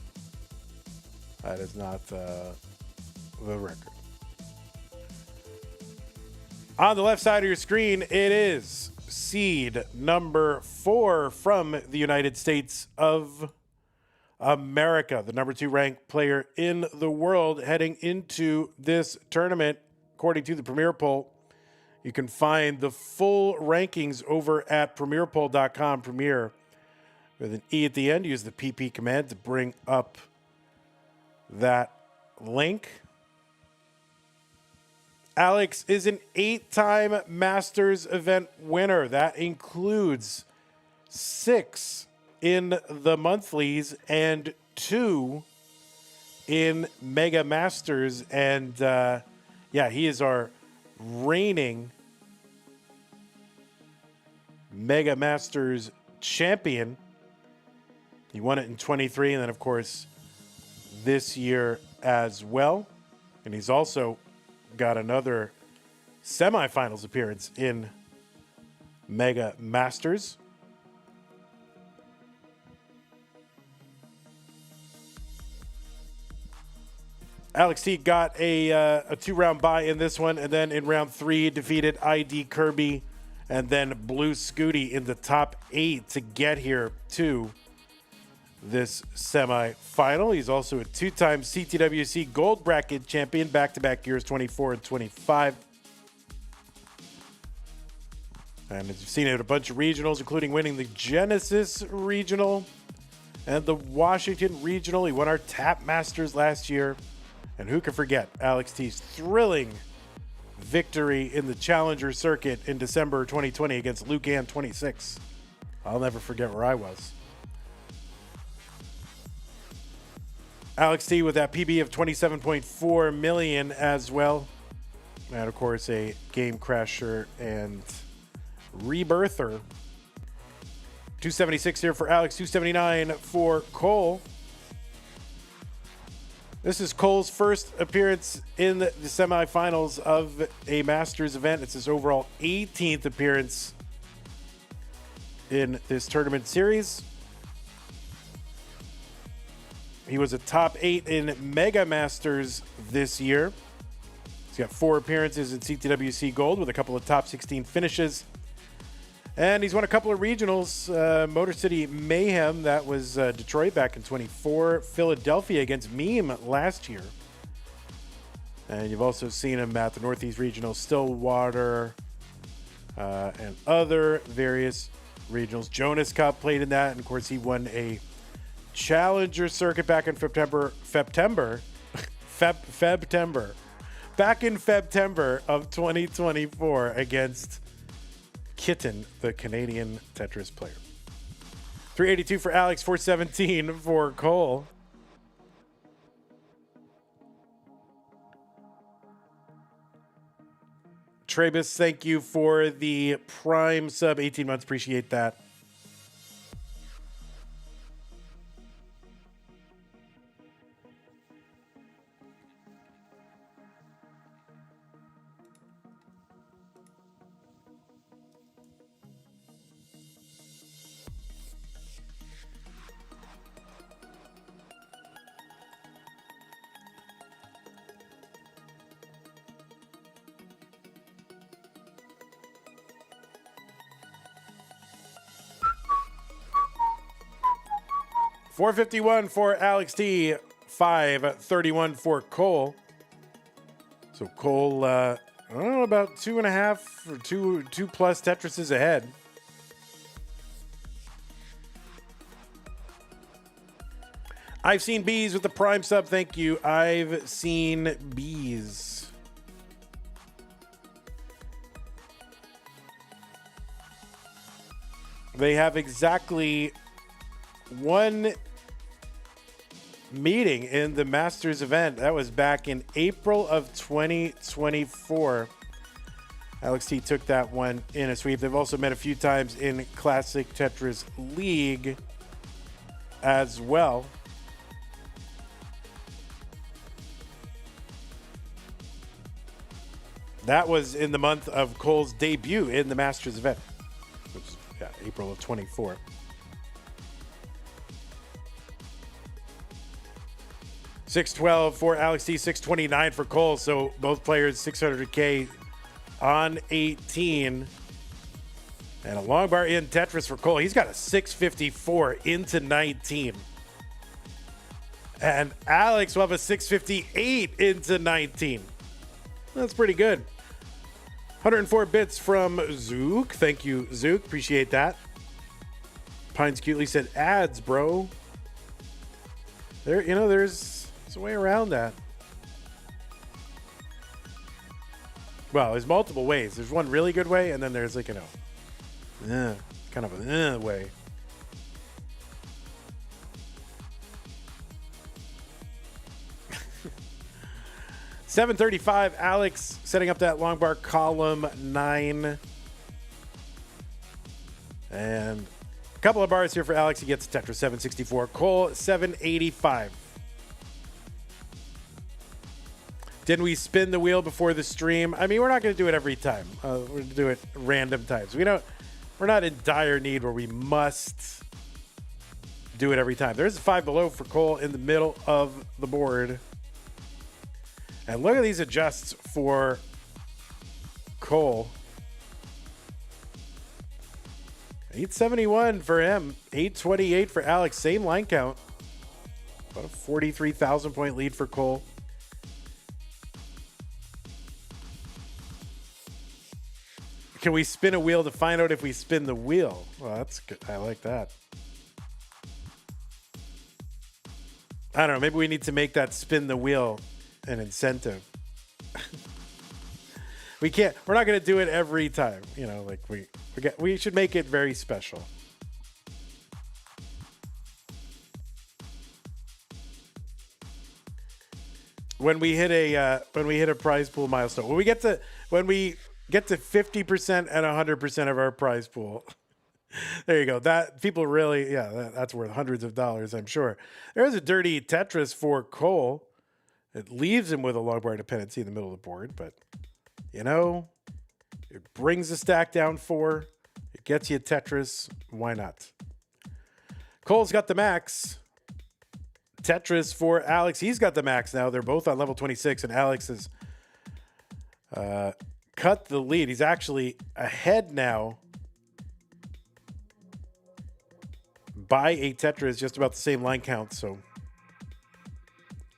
the record. On the left side of your screen, it is seed number 4 from the United States of America, the number 2 ranked player in the world heading into this tournament. According to the Premier Poll, you can find the full rankings over at premierpoll.com. Premier with an E at the end. Use the PP command to bring up that link. Alex is an 8-time Masters event winner. That includes 6 in the monthlies and 2 in Mega Masters. And yeah, he is our reigning Mega Masters champion. He won it in 23, and then, of course, this year as well. And he's also got another semifinals appearance in Mega Masters. Alext got a 2-round bye in this one, and then in round 3 defeated ID Kirby and then Blue Scooty in the top 8 to get here to this semi-final. He's also a 2-time CTWC Gold Bracket champion, back-to-back years 24 and 25. And as you've seen at a bunch of regionals, including winning the Genesis Regional and the Washington Regional. He won our Tap Masters last year. And who can forget Alext's thrilling victory in the Challenger Circuit in December 2020 against Lucan 26. I'll never forget where I was. Alext with that PB of 27.4 million as well. And of course, a Game Crasher and Rebirther. 276 here for Alext, 279 for Cole. This is Cole's first appearance in the semifinals of a Masters event. It's his overall 18th appearance in this tournament series. He was a top 8 in Mega Masters this year. He's got 4 appearances in CTWC Gold with a couple of top 16 finishes. And he's won a couple of regionals. Motor City Mayhem, that was Detroit back in 24. Philadelphia against Meme last year. And you've also seen him at the Northeast Regional, Stillwater, and other various regionals. Jonas Cup played in that, and of course he won a Challenger Circuit back in Febtember back in Febtember of 2024 against Kitten, the Canadian Tetris player. 382 for Alext, 417 for Cole. Trebus, thank you for the Prime sub, 18 months. Appreciate that. $451 for Alext, $531 for Cole. So Cole, I don't know, about 2.5 or two plus Tetrises ahead. I've seen bees with the Prime sub. Thank you. I've seen bees. They have exactly one meeting in the Masters event. That was back in April of 2024. Alext took that one in a sweep. They've also met a few times in Classic Tetris League as well. That was in the month of Cole's debut in the Masters event, which is April of 24. $612 for Alext, $629 for Cole. So both players 600K on 18. And a long bar in Tetris for Cole. He's got a 654 into 19. And Alext will have a 658 into 19. That's pretty good. 104 bits from Zook. Thank you, Zook. Appreciate that. Pines Cutely said ads, bro. There, there's a way around that. Well, there's multiple ways. There's one really good way, and then there's like, kind of a way. $735, Alext setting up that long bar, column 9. And a couple of bars here for Alext. He gets Tetris 764. Cole 785. Didn't we spin the wheel before the stream? I mean, we're not going to do it every time. We're going to do it random times. We're not in dire need where we must do it every time. There's a 5 below for Cole in the middle of the board. And look at these adjusts for Cole. 871 for him, 828 for Alex. Same line count. About a 43,000 point lead for Cole. Can we spin a wheel to find out if we spin the wheel? Well, that's good. I like that. I don't know. Maybe we need to make that spin the wheel an incentive. We're not going to do it every time. You know, like we should make it very special. When we hit a prize pool milestone, when we get to 50% and 100% of our prize pool. There you go. That people really, that's worth hundreds of dollars, I'm sure. There's a dirty Tetris for Cole. It leaves him with a long bar dependency in the middle of the board, but you know, it brings the stack down 4. It gets you Tetris. Why not? Cole's got the max. Tetris for Alex. He's got the max now. They're both on level 26, and Alex has cut the lead. He's actually ahead now by a Tetris, just about the same line count. So,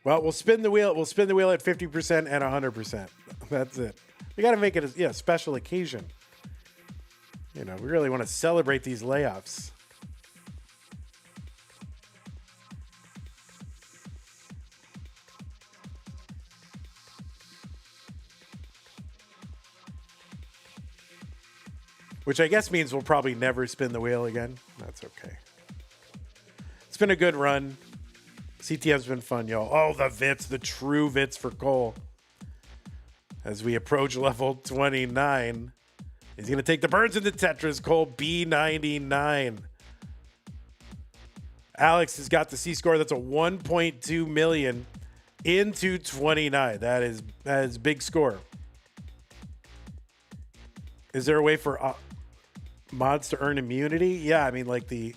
well, we'll spin the wheel. We'll spin the wheel at 50% and 100%. That's it. We got to make it a special occasion. You know, we really want to celebrate these layoffs. Which I guess means we'll probably never spin the wheel again. That's okay. It's been a good run. CTM's been fun, y'all. Oh, the Vits, the true Vits for Cole. As we approach level 29, he's going to take the birds into Tetris. Cole, B99. Alex has got the C score. That's a 1.2 million into 29. That is big score. Is there a way for mods to earn immunity? Yeah, I mean, like the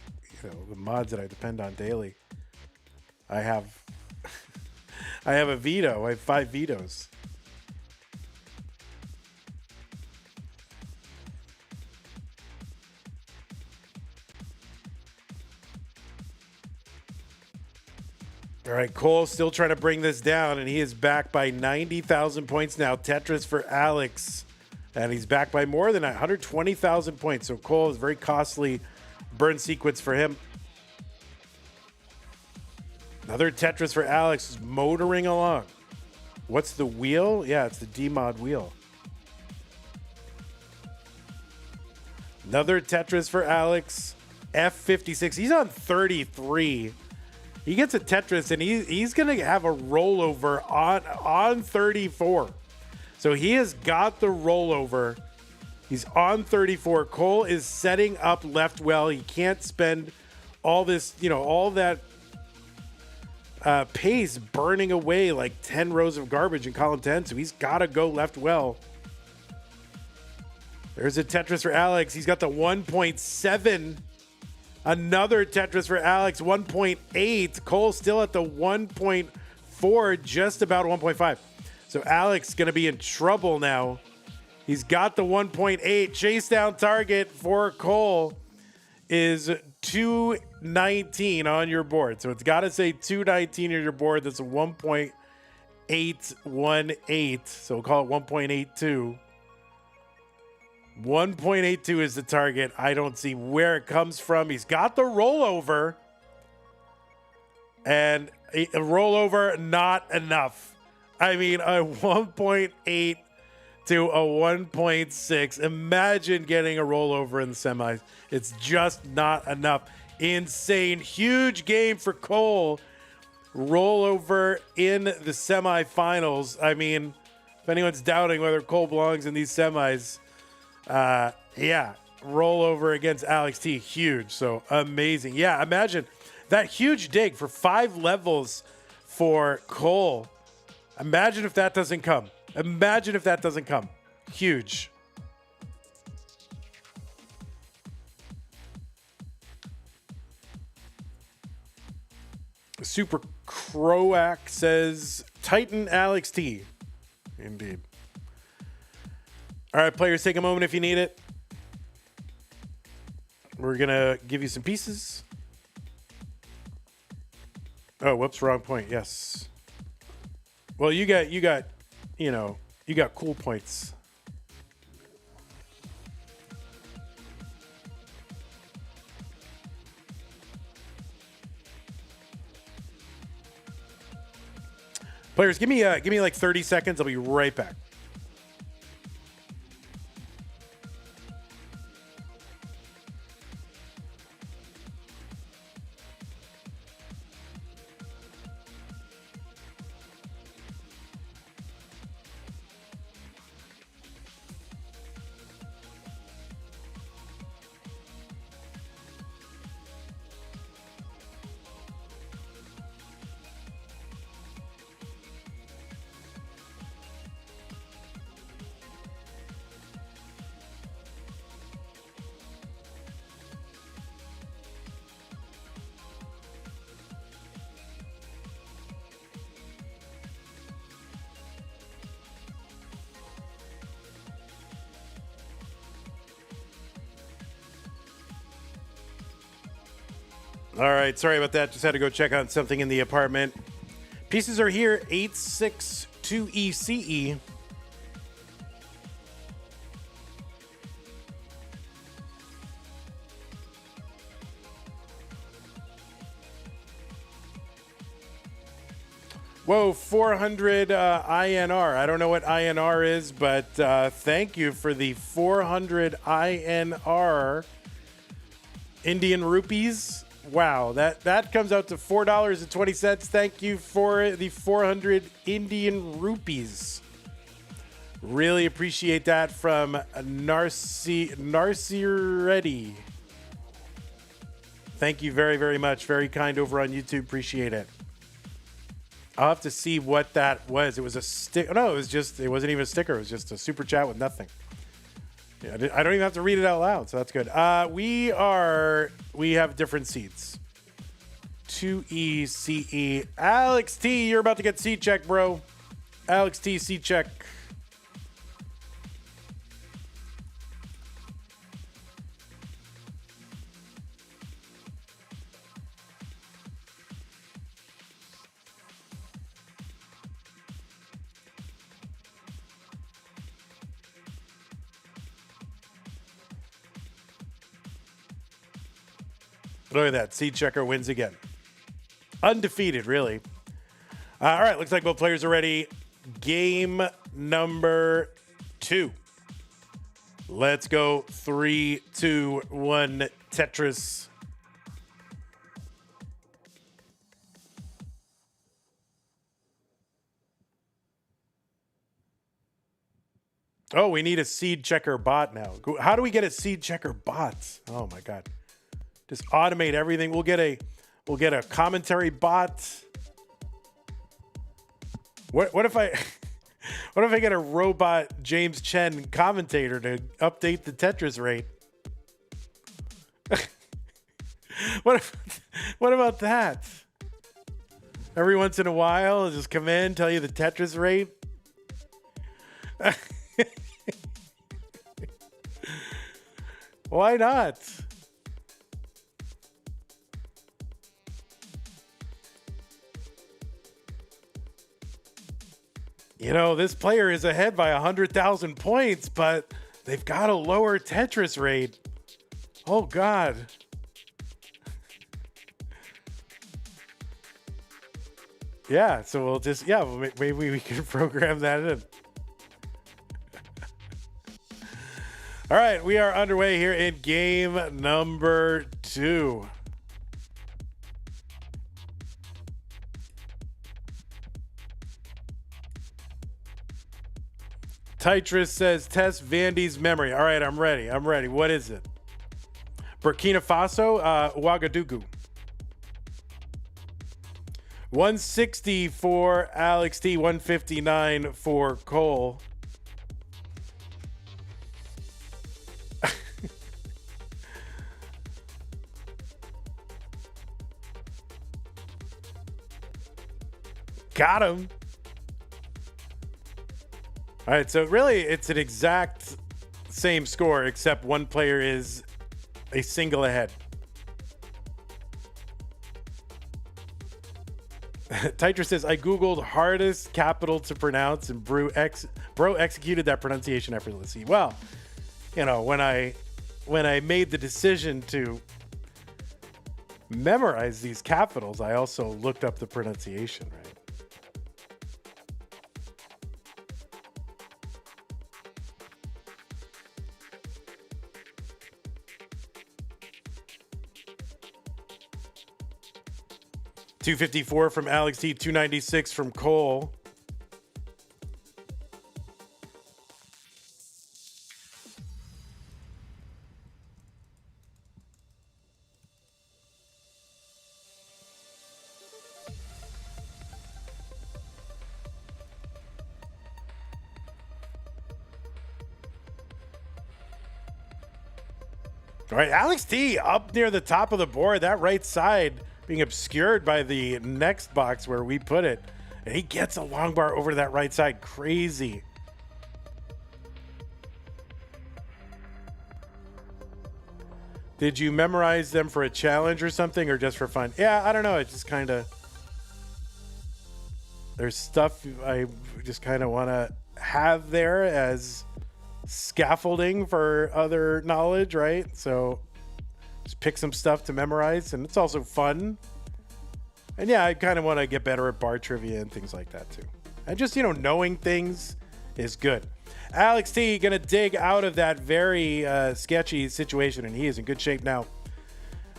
mods that I depend on daily. I have a veto. I have 5 vetoes. All right, Cole still trying to bring this down, and he is back by 90,000 points now. Tetris for Alex. And he's back by more than 120,000 points. So Cole is very costly burn sequence for him. Another Tetris for Alex is motoring along. What's the wheel? Yeah, it's the D-mod wheel. Another Tetris for Alex. F56. He's on 33. He gets a Tetris, and he's going to have a rollover on 34. So he has got the rollover. He's on 34. Cole is setting up left well. He can't spend all this, all that pace burning away like 10 rows of garbage in column 10. So he's got to go left well. There's a Tetris for Alex. He's got the 1.7. Another Tetris for Alex, 1.8. Cole still at the 1.4, just about 1.5. So Alex going to be in trouble now. He's got the 1.8. Chase down target for Cole is 219 on your board. So it's got to say 219 on your board. That's a 1.818. So we'll call it 1.82. 1.82 is the target. I don't see where it comes from. He's got the rollover. And a rollover, not enough. I mean, a 1.8 to a 1.6. Imagine getting a rollover in the semis. It's just not enough. Insane. Huge game for Cole. Rollover in the semifinals. I mean, if anyone's doubting whether Cole belongs in these semis, rollover against Alex T. Huge. So amazing. Yeah, imagine that huge dig for 5 levels for Cole. Imagine if that doesn't come. Imagine if that doesn't come. Huge. Super Croak says, Titan Alex T. Indeed. All right, players, take a moment if you need it. We're going to give you some pieces. Oh, whoops, wrong point. Yes. Well, you got, you got cool points. Players, give me like 30 seconds. I'll be right back. All right, sorry about that. Just had to go check on something in the apartment. Pieces are here, 862ECE. Whoa, 400 INR. I don't know what INR is, but thank you for the 400 INR Indian rupees. Wow, that comes out to $4.20. Thank you for the 400 Indian rupees. Really appreciate that from Narsi Reddy. Thank you very, very much. Very kind over on YouTube. Appreciate it. I'll have to see what that was. It was a stick. No, it wasn't even a sticker. It was just a super chat with nothing. Yeah, I don't even have to read it out loud, so that's good. We have different seeds. 2ECE. Alex T, you're about to get seed check, bro. Alex T, seed check. Look at that. Seed checker wins again. Undefeated, really. All right. Looks like both players are ready. Game number 2. Let's go. 3, 2, 1. Tetris. Oh, we need a seed checker bot now. How do we get a seed checker bot? Oh, my God. Just automate everything. We'll get a commentary bot. What if I get a robot James Chen commentator to update the Tetris rate? What about that? Every once in a while, I'll just come in, tell you the Tetris rate. Why not? You know, this player is ahead by 100,000 points, but they've got a lower Tetris rate. Oh, God. Yeah, so we'll just, maybe we can program that in. All right, we are underway here in game number 2. Tetris says, test Vandy's memory. All right, I'm ready. What is it? Burkina Faso, Ouagadougou. 160 for Alex T, 159 for Cole. Got him. All right, so really it's an exact same score, except one player is a single ahead. Tetris says, I Googled hardest capital to pronounce, and bro executed that pronunciation effortlessly. Well, you know, when I made the decision to memorize these capitals, I also looked up the pronunciation, right? $254 from Alex T, $296 from Cole. All right, Alex T up near the top of the board, that right side being obscured by the next box where we put it. And he gets a long bar over to that right side. Crazy. Did you memorize them for a challenge or something, or just for fun? Yeah, I don't know. It's just kind of... There's stuff I just kind of want to have there as scaffolding for other knowledge, right? So just pick some stuff to memorize, and it's also fun. And yeah, I kind of want to get better at bar trivia and things like that too. And just, you know, knowing things is good. Alex T gonna dig out of that very sketchy situation, and he is in good shape now.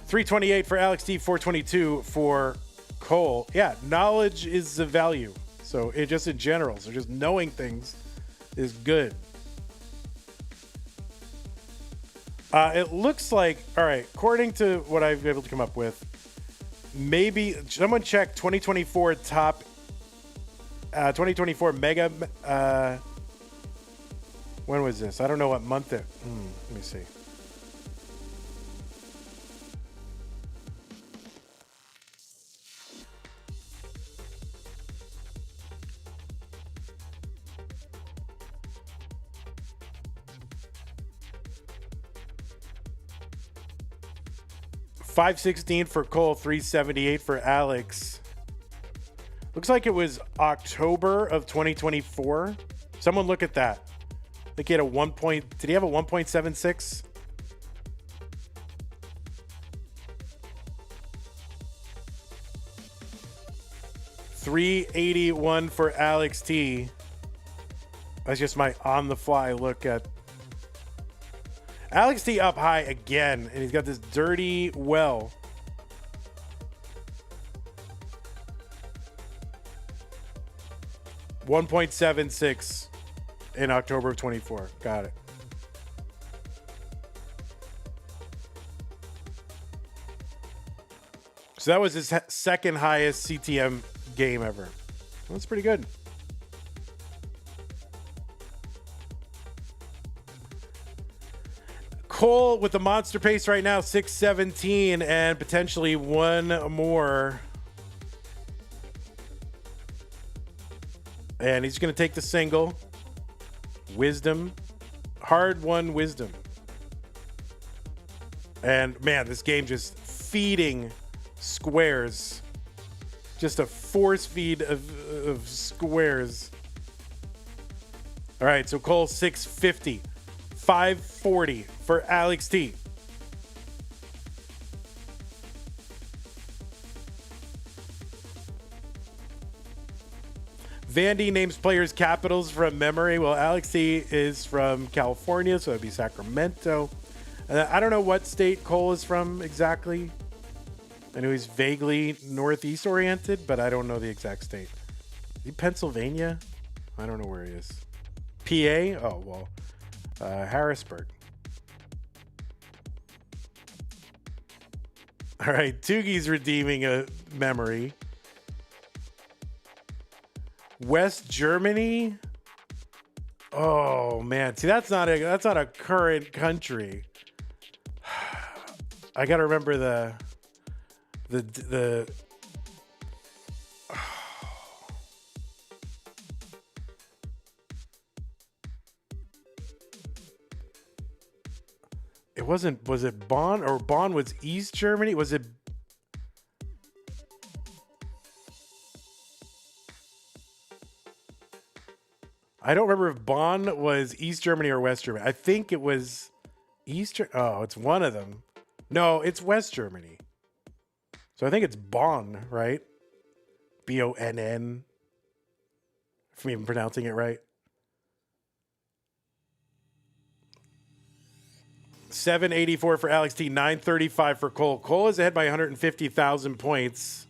328 for Alex T, 422 for Cole. Yeah, knowledge is the value. So it just in general, so just knowing things is good. It looks like, all right, according to what I've been able to come up with, maybe someone check 2024 top 2024 mega when was this? I don't know what month it. Let me see. $516 for Cole, $378 for Alex. Looks like it was October of 2024. Someone look at that. I think he had a 1 point. Did he have a 1.76? $381 for Alex T. That's just my on the fly look at Alex T up high again, and he's got this dirty well. $1.76 in October of 24. Got it. So that was his second highest CTM game ever. That's pretty good. Cole with the monster pace right now, 617, and potentially one more. And he's going to take the single. Wisdom. Hard won wisdom. And man, this game just feeding squares. Just a force feed of squares. All right, so Cole 650. 540 for Alex T. Vandy names players' capitals from memory. Well, Alex T is from California, so it'd be Sacramento. I don't know what state Cole is from exactly. I know he's vaguely northeast oriented, but I don't know the exact state. Is he Pennsylvania? I don't know where he is. PA? Oh, well. Harrisburg. All right, Tugi's redeeming a memory. West Germany. Oh man, see that's not a current country. I gotta remember the It wasn't. Was it Bonn or Bonn was East Germany? Was it? I don't remember if Bonn was East Germany or West Germany. I think it was East. Oh, it's one of them. No, it's West Germany. So I think it's Bonn, right? Bonn. If I'm even pronouncing it right. 784 for Alex T, 935 for Cole. Cole is ahead by 150,000 points.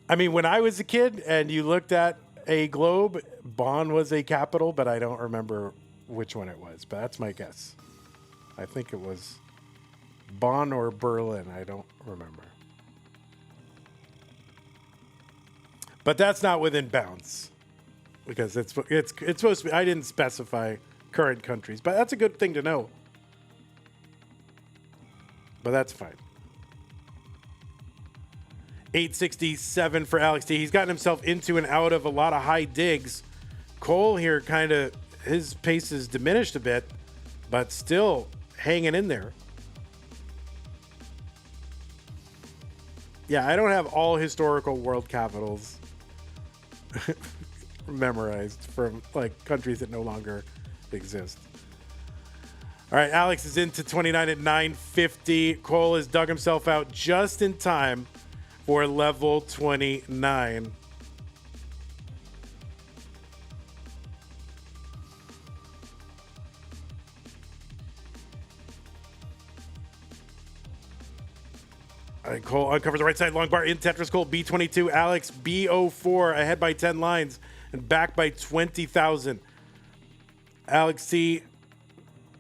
I mean, when I was a kid and you looked at a globe, Bonn was a capital, but I don't remember which one it was. But that's my guess. I think it was Bonn or Berlin. I don't remember. But that's not within bounds because it's supposed to be. I didn't specify current countries, but that's a good thing to know. But that's fine. 867 for Alex T. He's gotten himself into and out of a lot of high digs. Cole here kind of, his pace is diminished a bit, but still hanging in there. Yeah, I don't have all historical world capitals memorized from like countries that no longer exist. All right, Alex is into 29 at 950. Cole has dug himself out just in time for level 29. All right, Cole uncovers the right side long bar in Tetris. Cole B22. Alex B04 ahead by 10 lines and back by 20,000. Alex C,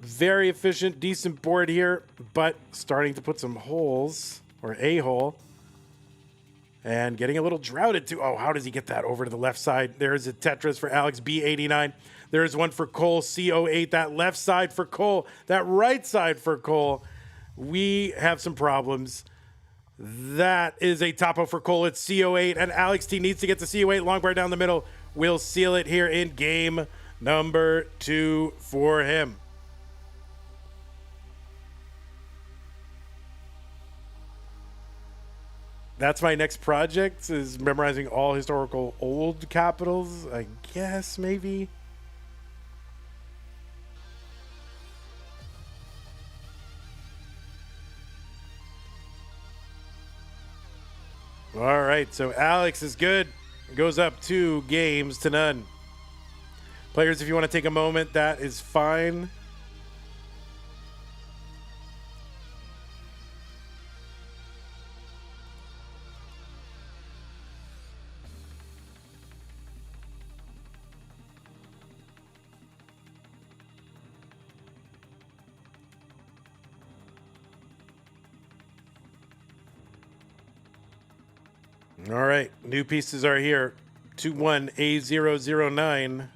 very efficient, decent board here, but starting to put some holes, or a hole, and getting a little droughted too. Oh, how does he get that over to the left side? There's a Tetris for Alex B89. There's one for Cole C08. That left side for Cole, that right side for Cole. We have some problems. That is a topo for Cole. It's C08, and Alex T needs to get to C08. Long bar down the middle will seal it here in game number 2 for him. That's my next project, is memorizing all historical old capitals, I guess, maybe. All right, so Alex is good. Goes up 2 games to none. Players, if you want to take a moment, that is fine. All right, new pieces are here. 21A009.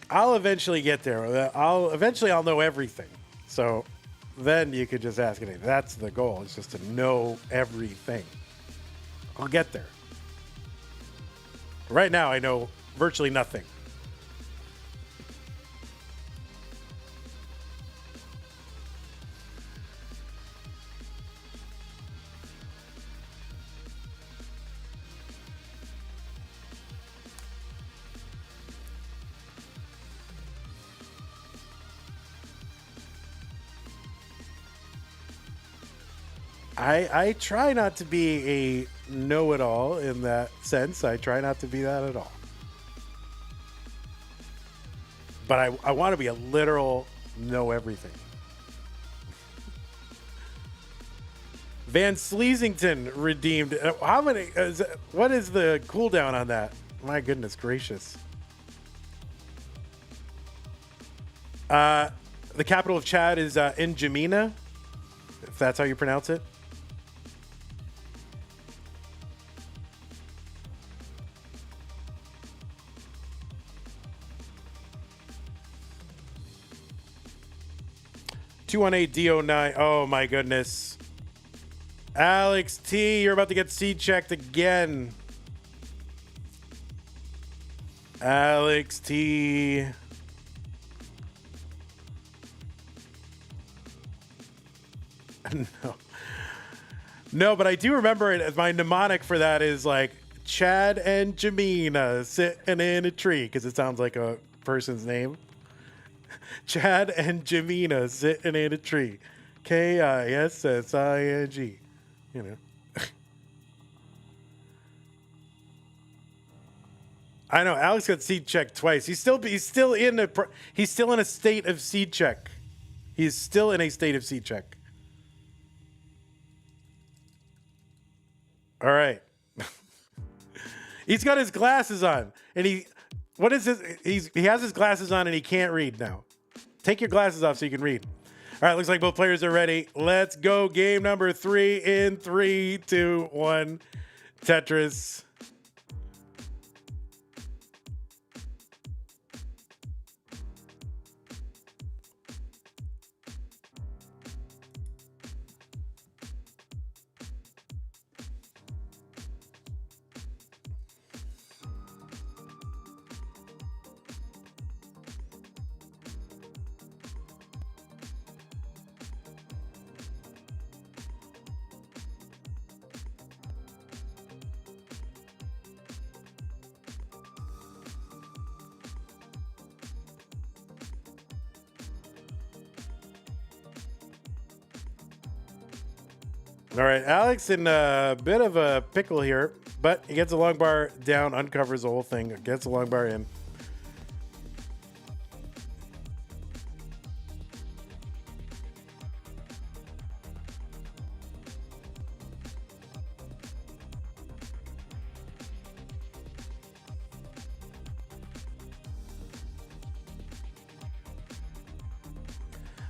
I'll eventually get there. I'll know everything. So then you could just ask anything. That's the goal. It's just to know everything. I'll get there. Right now, I know virtually nothing. I try not to be a know-it-all in that sense. I try not to be that at all. But I want to be a literal know-everything. Van Sleesington redeemed. How many? What is the cooldown on that? My goodness gracious. The capital of Chad is N'Djamena, if that's how you pronounce it. 218 D09. Oh my goodness. Alex T, you're about to get seed checked again. Alex T. No. No, but I do remember it as my mnemonic for that is like Chad and Jamina sitting in a tree, because it sounds like a person's name. Chad and Jamina sitting in a tree. Kissing. You know. I know Alex got seed checked twice. He's still in a state of seed check. He's still in a state of seed check. All right. He's got his glasses on, and he has his glasses on and he can't read now. Take your glasses off so you can read. All right, looks like both players are ready. Let's go. Game number 3 in 3, 2, 1. Tetris. All right, Alex in a bit of a pickle here, but he gets a long bar down, uncovers the whole thing, gets a long bar in.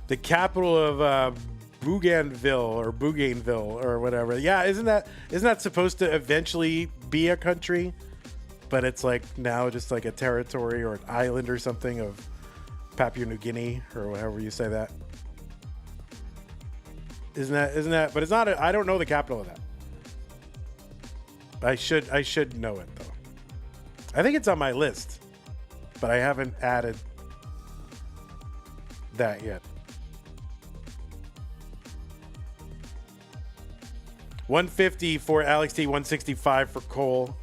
The capital of Bougainville or whatever. Yeah, isn't that supposed to eventually be a country? But it's like now just like a territory or an island or something of Papua New Guinea or however you say that. Isn't that? But it's not. I don't know the capital of that. I should know it though. I think it's on my list, but I haven't added that yet. 150 for Alex T, 165 for Cole.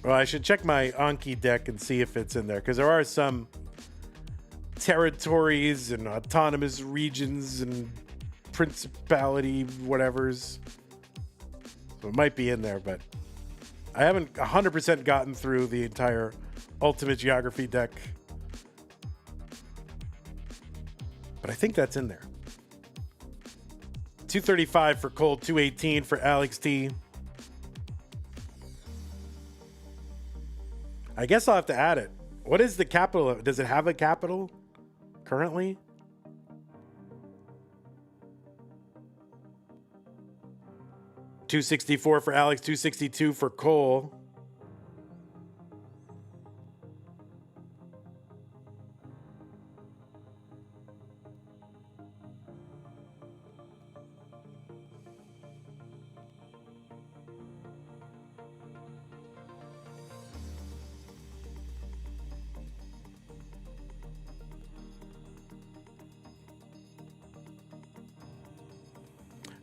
Well, I should check my Anki deck and see if it's in there, because there are some territories and autonomous regions and principality whatevers. So it might be in there, but I haven't 100% gotten through the entire Ultimate Geography deck. But I think that's in there. 235 for Cole, 218 for Alex T. I guess I'll have to add it. What is the capital of it? Does it have a capital currently? $264 for Alex, $262 for Cole.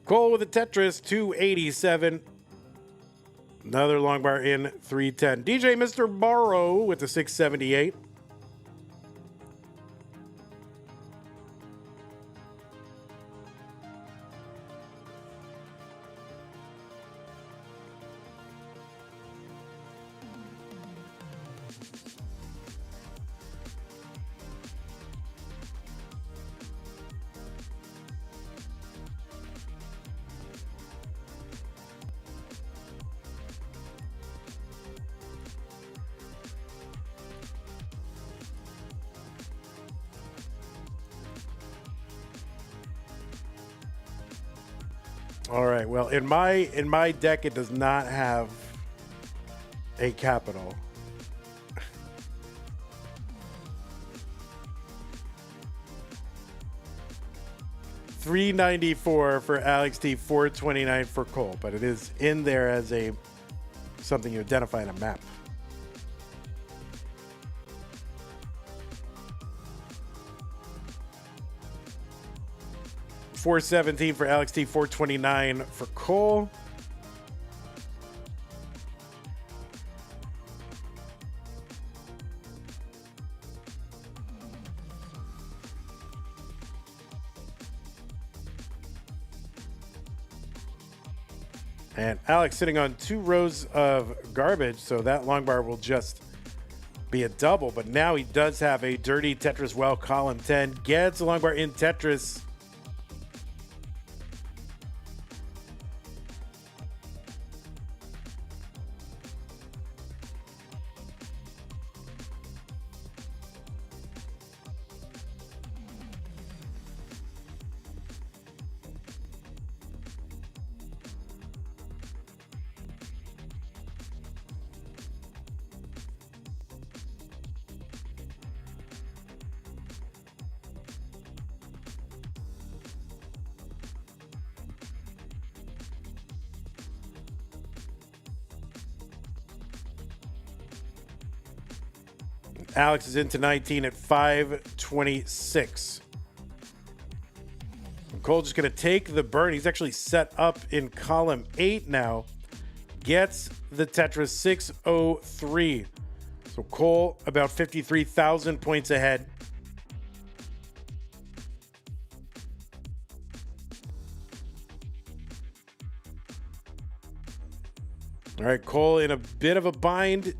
Cole with a Tetris, 287. Another long bar in, 310. DJ Mr. Barrow with the 678. All right. Well, in my deck, it does not have a capital. $394 for Alex T, $429 for Cole, but it is in there as a something you identify in a map. $417 for Alex T, $429 for Cole. And Alex sitting on 2 rows of garbage, so that long bar will just be a double. But now he does have a dirty Tetris well, column 10. Gets a long bar in Tetris. Alex is into 19 at 526. And Cole just going to take the burn. He's actually set up in column 8 now. Gets the Tetris 603. So Cole about 53,000 points ahead. All right, Cole in a bit of a bind.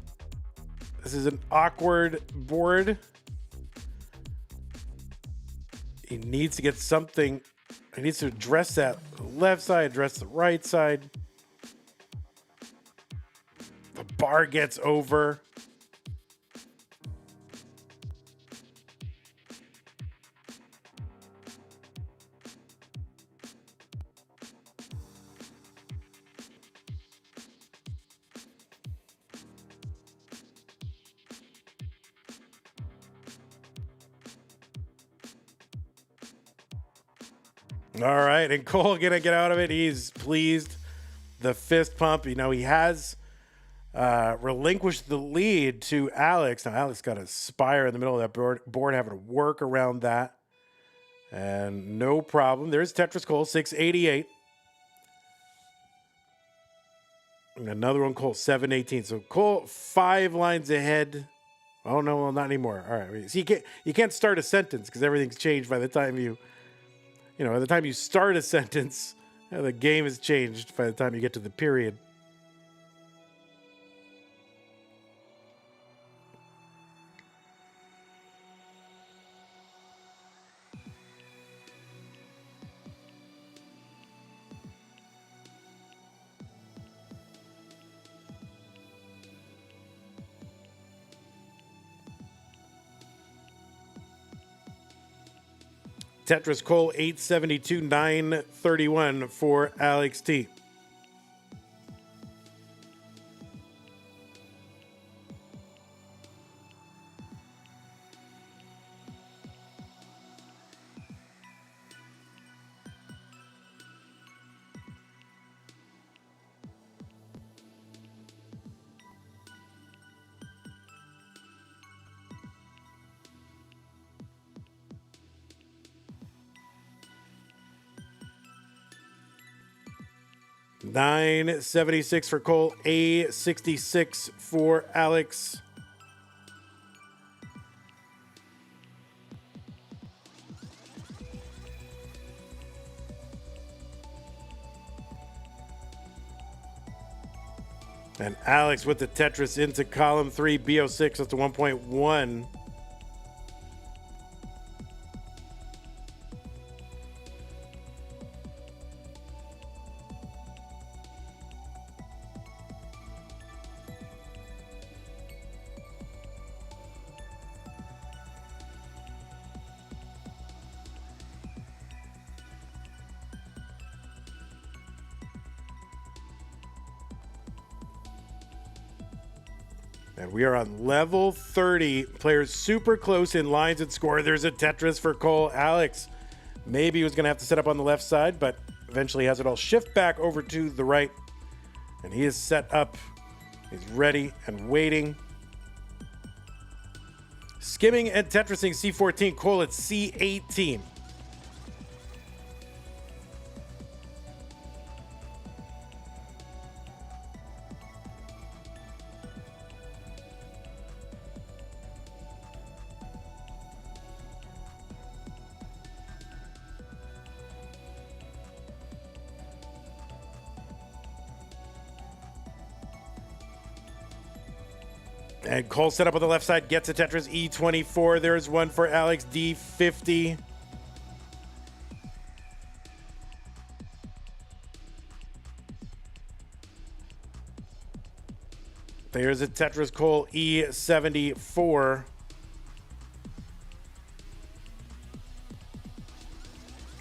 This is an awkward board. He needs to get something. He needs to address that left side, address the right side. The bar gets over. All right, and Cole gonna get out of it. He's pleased. The fist pump. You know, he has relinquished the lead to Alex. Now, Alex got a spire in the middle of that board having to work around that. And no problem. There's Tetris Cole, 688. And another one, Cole, 718. So Cole, 5 lines ahead. Oh, no, well, not anymore. All right. So you can't start a sentence because everything's changed by the time by the time you start a sentence, the game has changed by the time you get to the period. Tetris Cole 872, 931 for Alex T. $976 for Cole, $866 for Alex. And Alex with the Tetris into column 3, BO6 up to 1.1. And we are on level 30. Players super close in lines and score. There's a Tetris for Cole. Alex maybe he was going to have to set up on the left side, but eventually has it all shift back over to the right. And he is set up. He's ready and waiting. Skimming and Tetrising C14. Cole at C18. And Cole set up on the left side, gets a Tetris E24. There's one for Alex, D50. There's a Tetris Cole E74.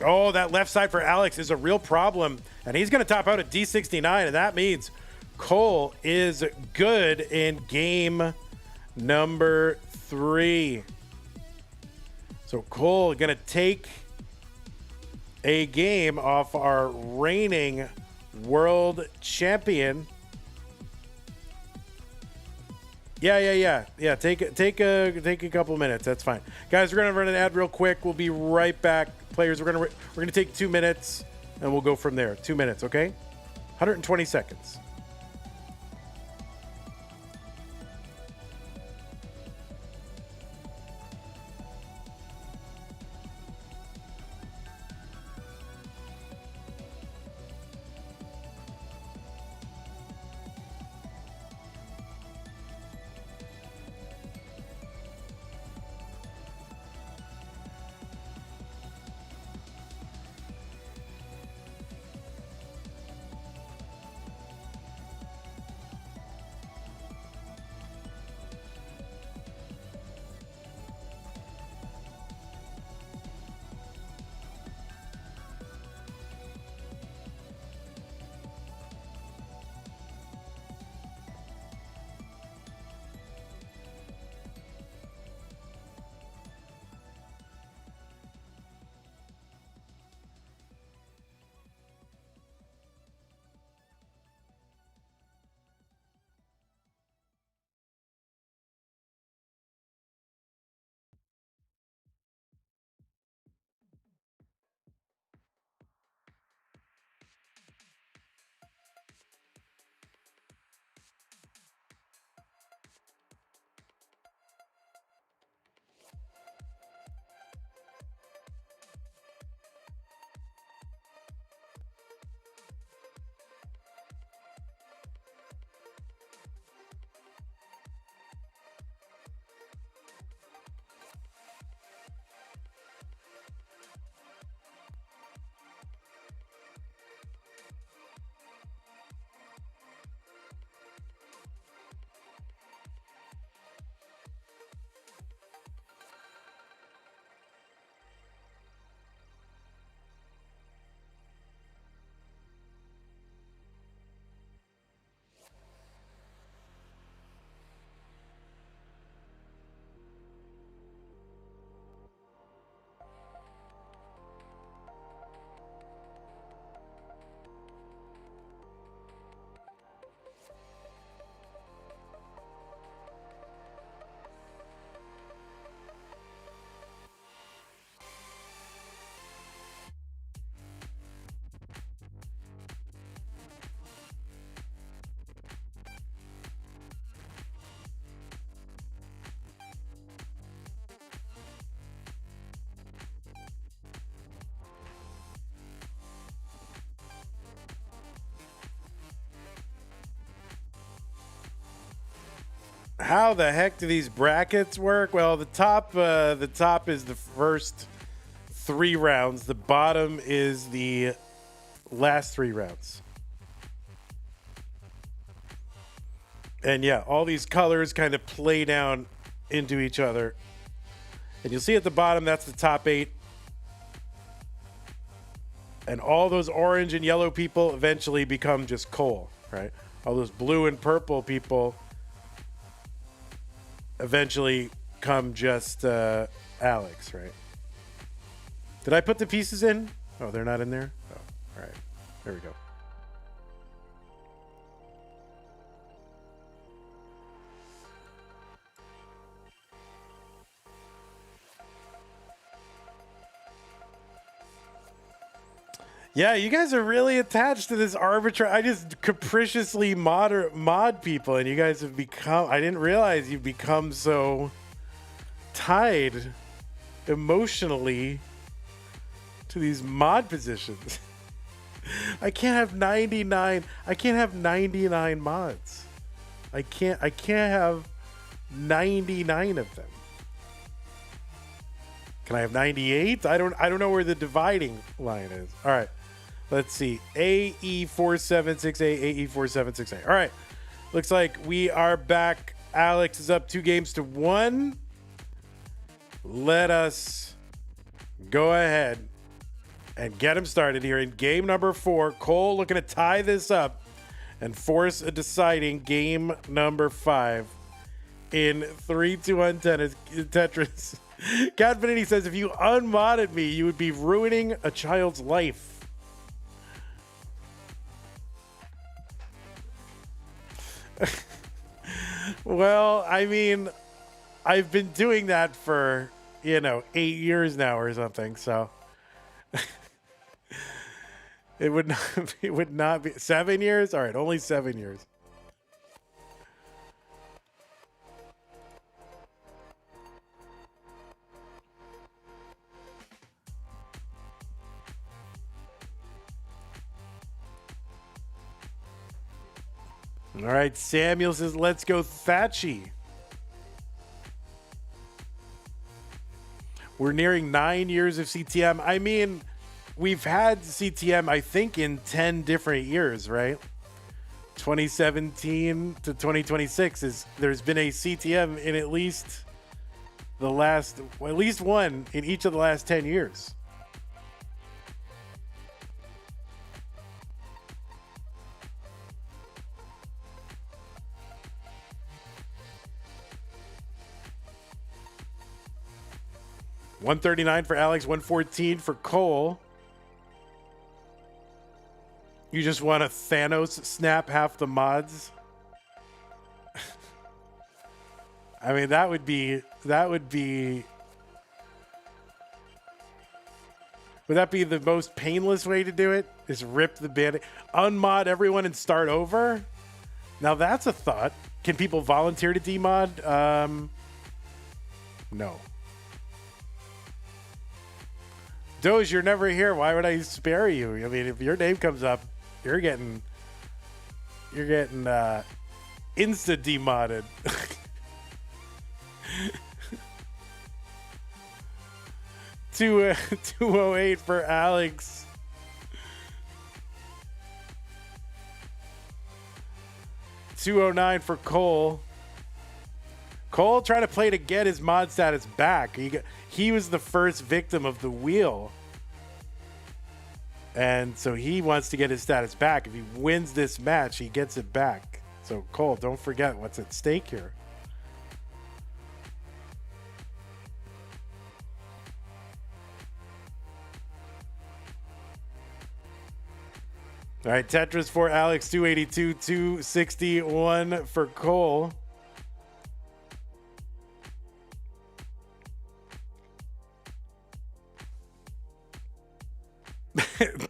Oh, that left side for Alex is a real problem. And he's going to top out at D69, and that means Cole is good in game number 3. So Cole going to take a game off our reigning world champion. Yeah. Take a couple minutes. That's fine, guys. We're gonna run an ad real quick. We'll be right back, players. We're gonna take 2 minutes, and we'll go from there. 2 minutes, okay? 120 seconds. How the heck do these brackets work? Well, the top is the first 3 rounds. The bottom is the last 3 rounds. And yeah, all these colors kind of play down into each other. And you'll see at the bottom, that's the top 8. And all those orange and yellow people eventually become just Cole, right? All those blue and purple people eventually come just Alex, right? Did I put the pieces in? Oh, they're not in there? Oh, all right. There we go. Yeah, you guys are really attached to this arbitrary. I just capriciously mod people, and you guys have become. I didn't realize you've become so tied emotionally to these mod positions. I can't have 99. I can't have 99 mods. I can't have 99 of them. Can I have 98? I don't know where the dividing line is. All right. Let's see. AE4768, AE4768. All right. Looks like we are back. Alex is up 2-1. Let us go ahead and get him started here in game number 4. Cole looking to tie this up and force a deciding game number 5 in 3-2-1 Tetris. Cat Vanity says, if you unmodded me, you would be ruining a child's life. Well, I mean, I've been doing that for, 8 years now or something, so it would not be 7 years. All right, only 7 years. All right, Samuel says, let's go Thatchy. We're nearing 9 years of CTM. I mean, we've had CTM, I think, in 10 different years, right? 2017 to 2026 there's been a CTM in at least one in each of the last 10 years. $139 for Alex, $114 for Cole. You just want to Thanos snap half the mods? I mean, that would be. Would that be the most painless way to do it? Is rip the band-aid, unmod everyone and start over? Now that's a thought. Can people volunteer to demod? No. Doge, you're never here. Why would I spare you? I mean, if your name comes up, you're getting insta demodded. Two 208 for Alex. $209 for Cole. Cole trying to play to get his mod status back. He was the first victim of the wheel. And so he wants to get his status back. If he wins this match, he gets it back. So Cole, don't forget what's at stake here. All right, Tetris for Alex, 282, 261 for Cole.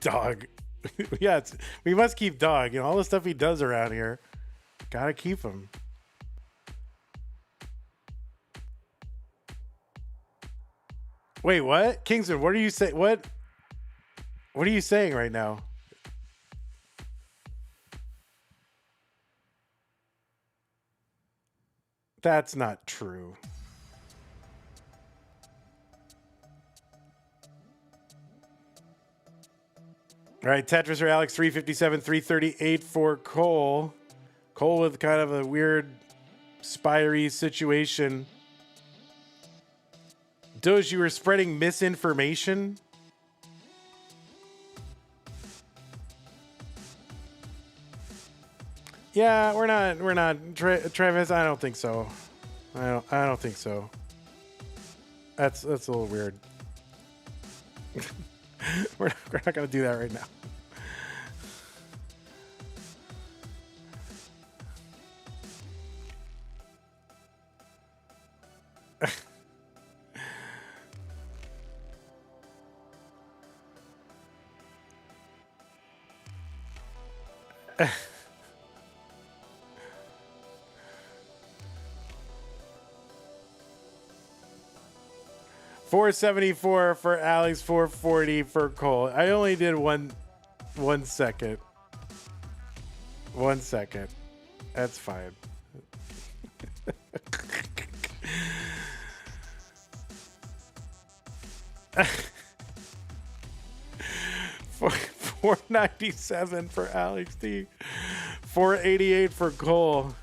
Dog. Yeah, we must keep Dog. All the stuff he does around here. Gotta keep him. Wait, what? Kingsman, what are you saying? What are you saying right now? That's not true. All right, Tetris for Alex, 357, 338 for Cole. Cole with kind of a weird, spiry situation. Doge, you were spreading misinformation? Yeah, we're not. Travis, I don't think so. I don't think so. That's a little weird. we're not gonna do that right now. $474 for Alex, $440 for Cole. I only did 1 second. 1 second. That's fine. $497 for Alex D. $488 for Cole.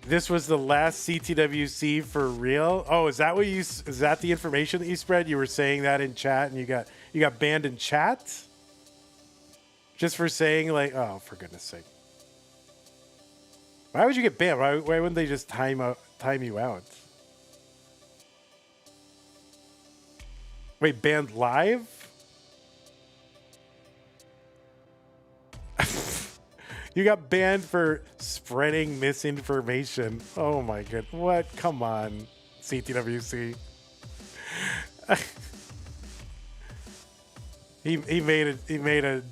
This was the last CTWC for real. Oh, is that the information that you spread? You were saying that in chat, and you got banned in chat just for saying, like, oh, for goodness sake. Why would you get banned? Why wouldn't they just time you out? Wait, banned live? You got banned for spreading misinformation. Oh my god. What? Come on, CTWC. he made a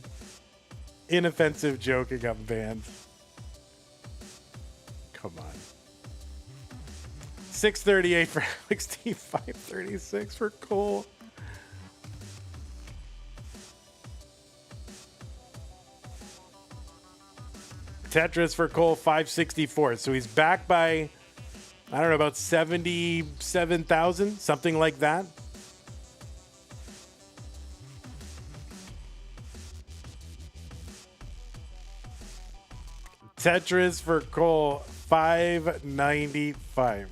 inoffensive joke and got banned. Come on. 638 for Alex T, 536 for Cole. Tetris for Cole, 564. So he's back by, I don't know, about 77,000, something like that. Tetris for Cole, 595.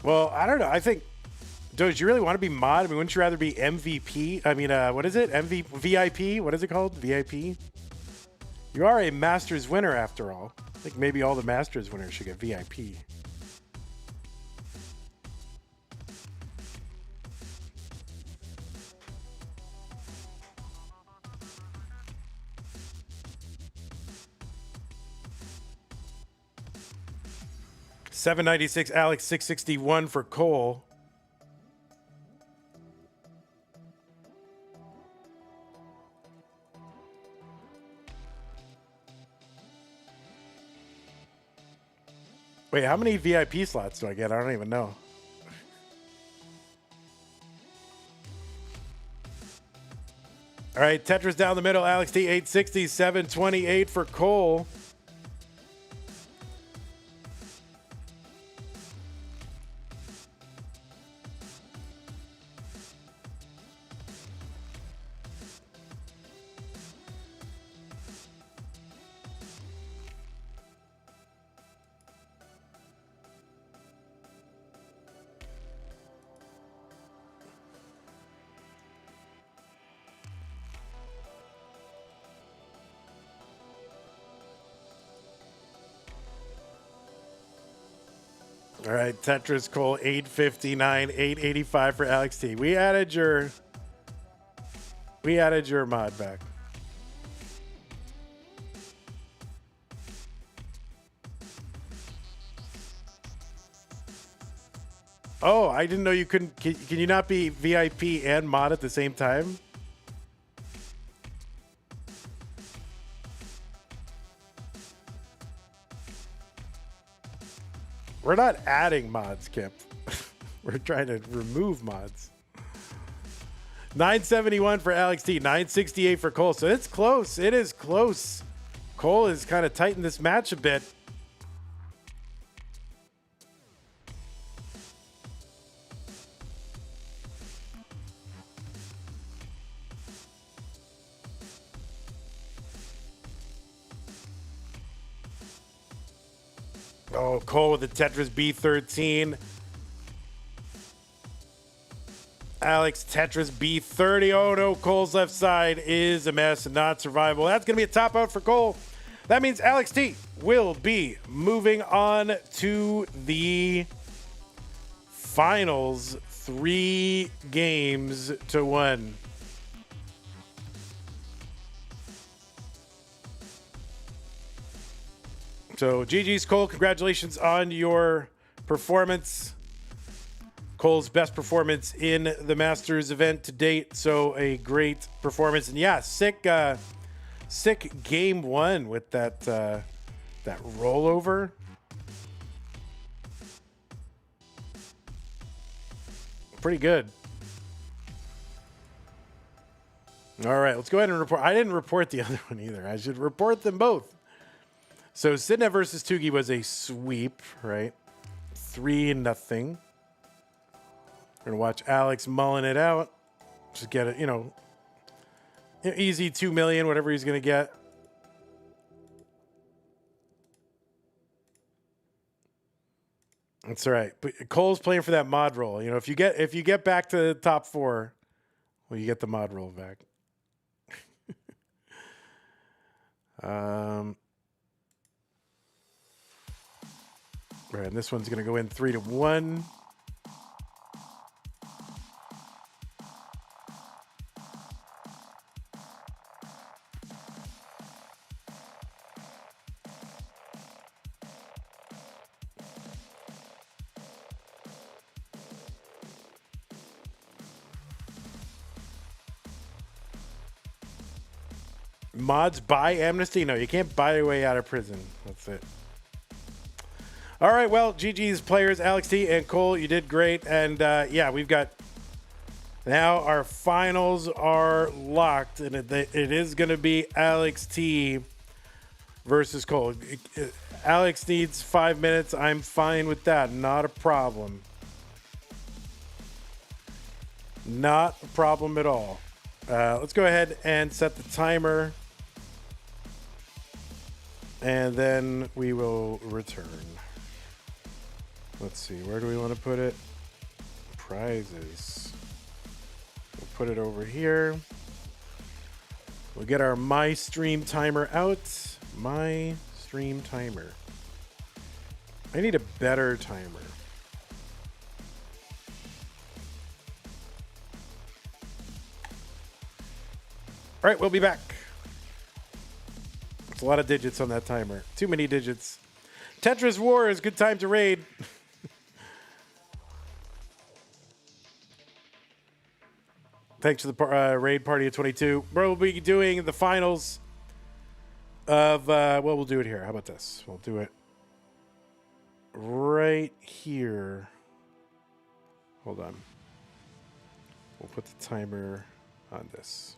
Well, I don't know. I think, Doge, you really want to be mod? I mean, wouldn't you rather be MVP? I mean, what is it? VIP? What is it called? VIP? You are a Masters winner after all. I think maybe all the Masters winners should get VIP. $796, Alex, $661 for Cole. Wait, how many VIP slots do I get? I don't even know. All right, Tetris down the middle. Alex T, 860, 728 for Cole. All right, Tetris Cole, 859, 885 for Alex T. We added your mod back. Oh, I didn't know you couldn't. Can you not be VIP and mod at the same time? We're not adding mods, Kip. We're trying to remove mods. 971 for Alex T, 968 for Cole. So it's close. It is close. Cole has kind of tightened this match a bit. Oh, Cole with the Tetris B13. Alex Tetris B30. Oh no, Cole's left side is a mess and not survivable. That's going to be a top out for Cole. That means Alex T will be moving on to the finals. 3 games to 1. So GG's Cole, congratulations on your performance. Cole's best performance in the Masters event to date. So a great performance. And yeah, sick game 1 with that rollover. Pretty good. All right, let's go ahead and report. I didn't report the other one either. I should report them both. So Sidnev versus Tugi was a sweep, right? 3-0. We're gonna watch Alex mulling it out. Just get it, easy 2 million, whatever he's gonna get. That's all right. But Cole's playing for that mod roll. If you get back to the top 4, well, you get the mod roll back. Right, and this one's gonna go in 3-1. Mods buy amnesty? No, you can't buy your way out of prison. That's it. All right, well, GG's players, Alex T and Cole, you did great. And yeah, we've got now our finals are locked, and it is going to be Alex T versus Cole. Alex needs 5 minutes. I'm fine with that. Not a problem. Not a problem at all. Let's go ahead and set the timer. And then we will return. Let's see, where do we want to put it? Prizes. We'll put it over here. We'll get our My Stream timer out. My Stream timer. I need a better timer. All right, we'll be back. It's a lot of digits on that timer. Too many digits. Tetris War is a good time to raid. Thanks to the raid party of 22. We'll be doing the finals of, well, we'll do it here. How about this? We'll do it right here. Hold on. We'll put the timer on this.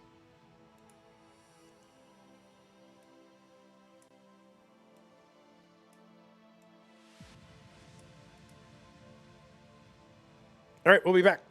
All right, we'll be back.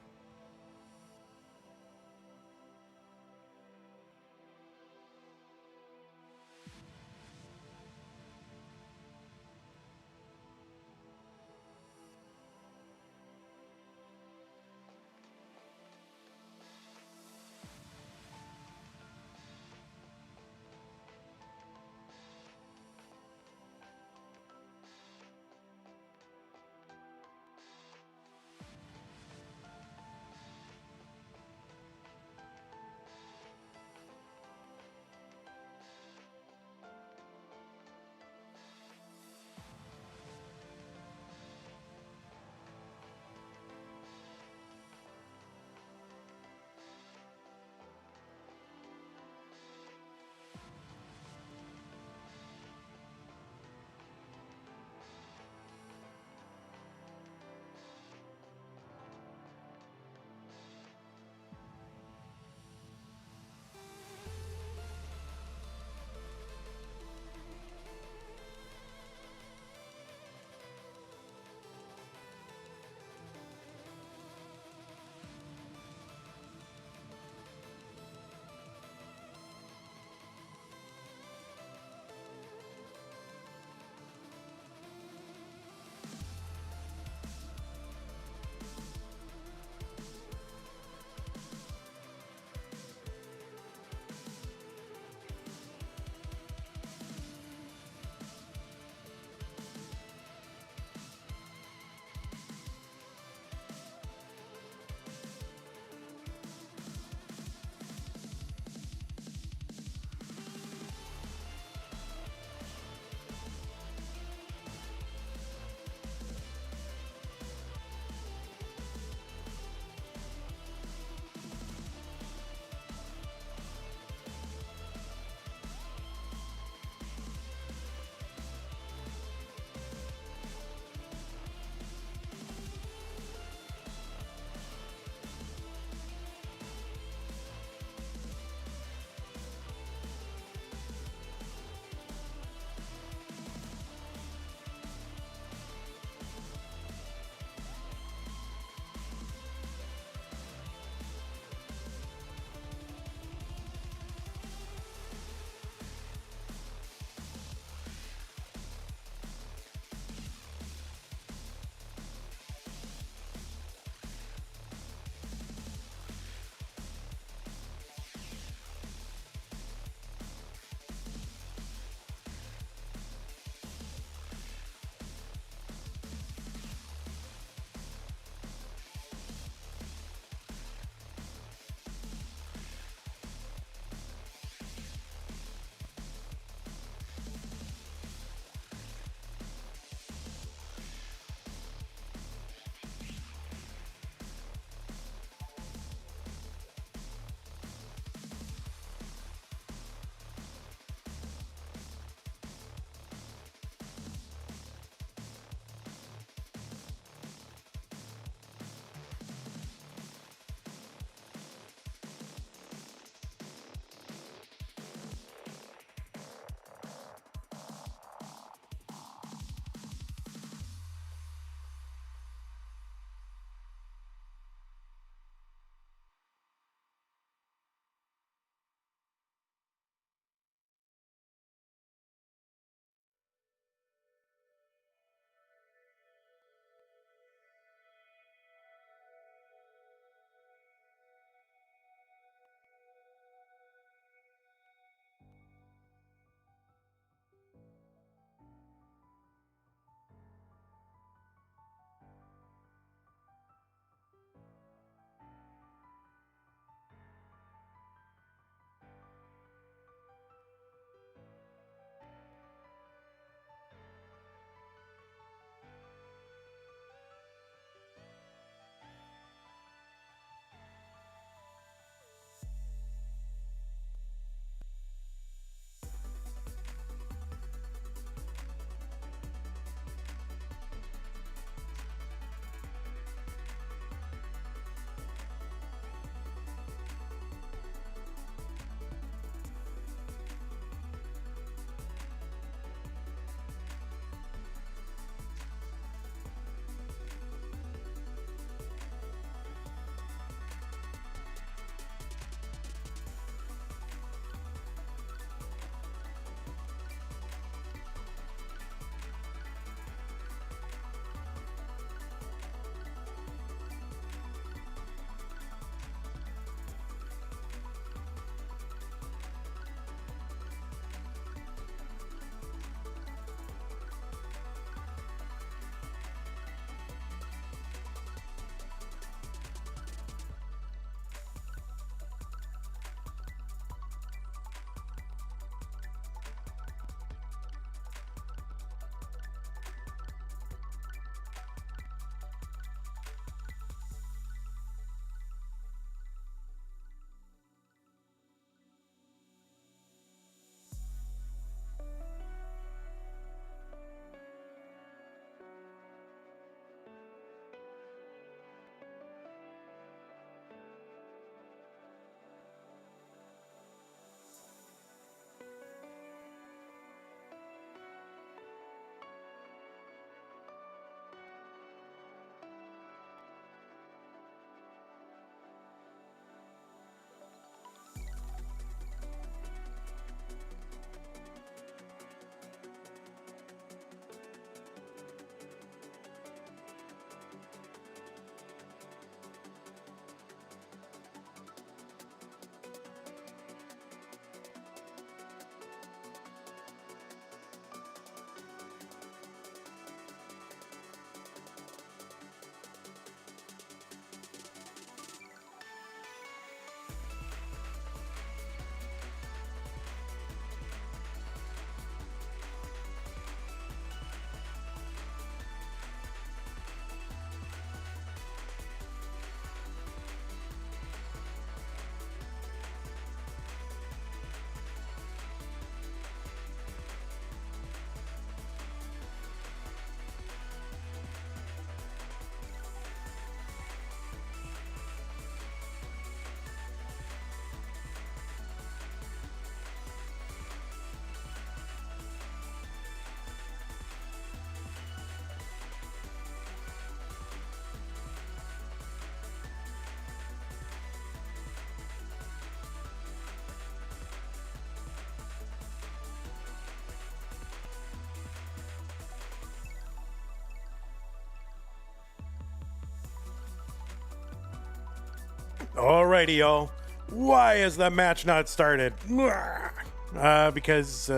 Alrighty, y'all. Why has the match not started? Because.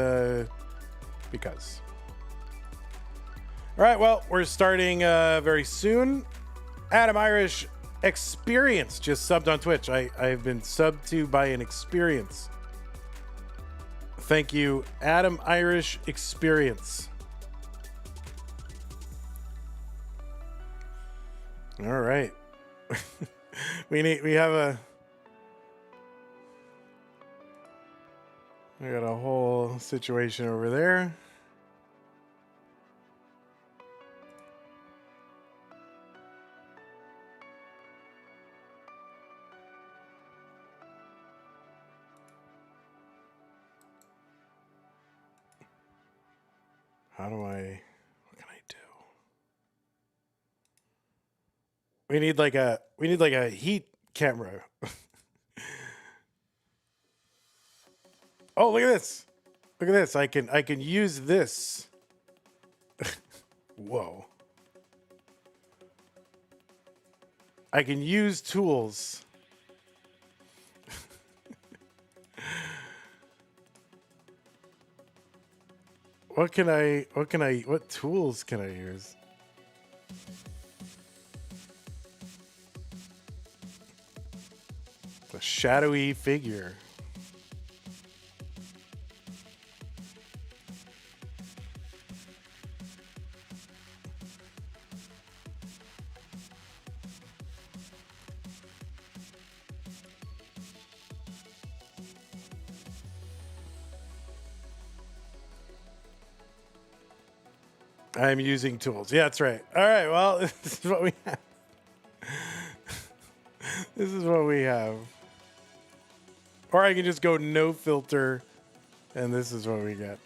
All right, well, we're starting very soon. Adam Irish Experience just subbed on Twitch. I've been subbed to by an Experience. Thank you, Adam Irish Experience. All right. we got a whole situation over there. What can I do? We need like a heat camera. Oh, look at this. Look at this. I can use this. Whoa. I can use tools. What tools can I use? A shadowy figure. I'm using tools. Yeah, that's right. All right, well, this is what we have. This is what we have. Or I can just go no filter, and this is what we get.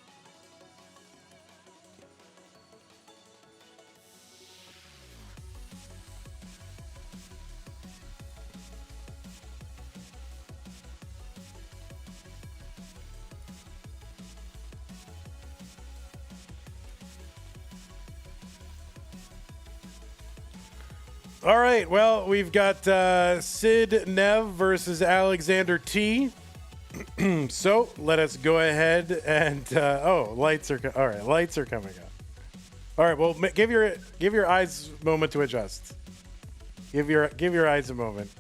All right, well, we've got Sidnev versus Alexander T. So let us go ahead and lights are all right. Lights are coming up. All right, well, give your eyes a moment to adjust. Give your eyes a moment.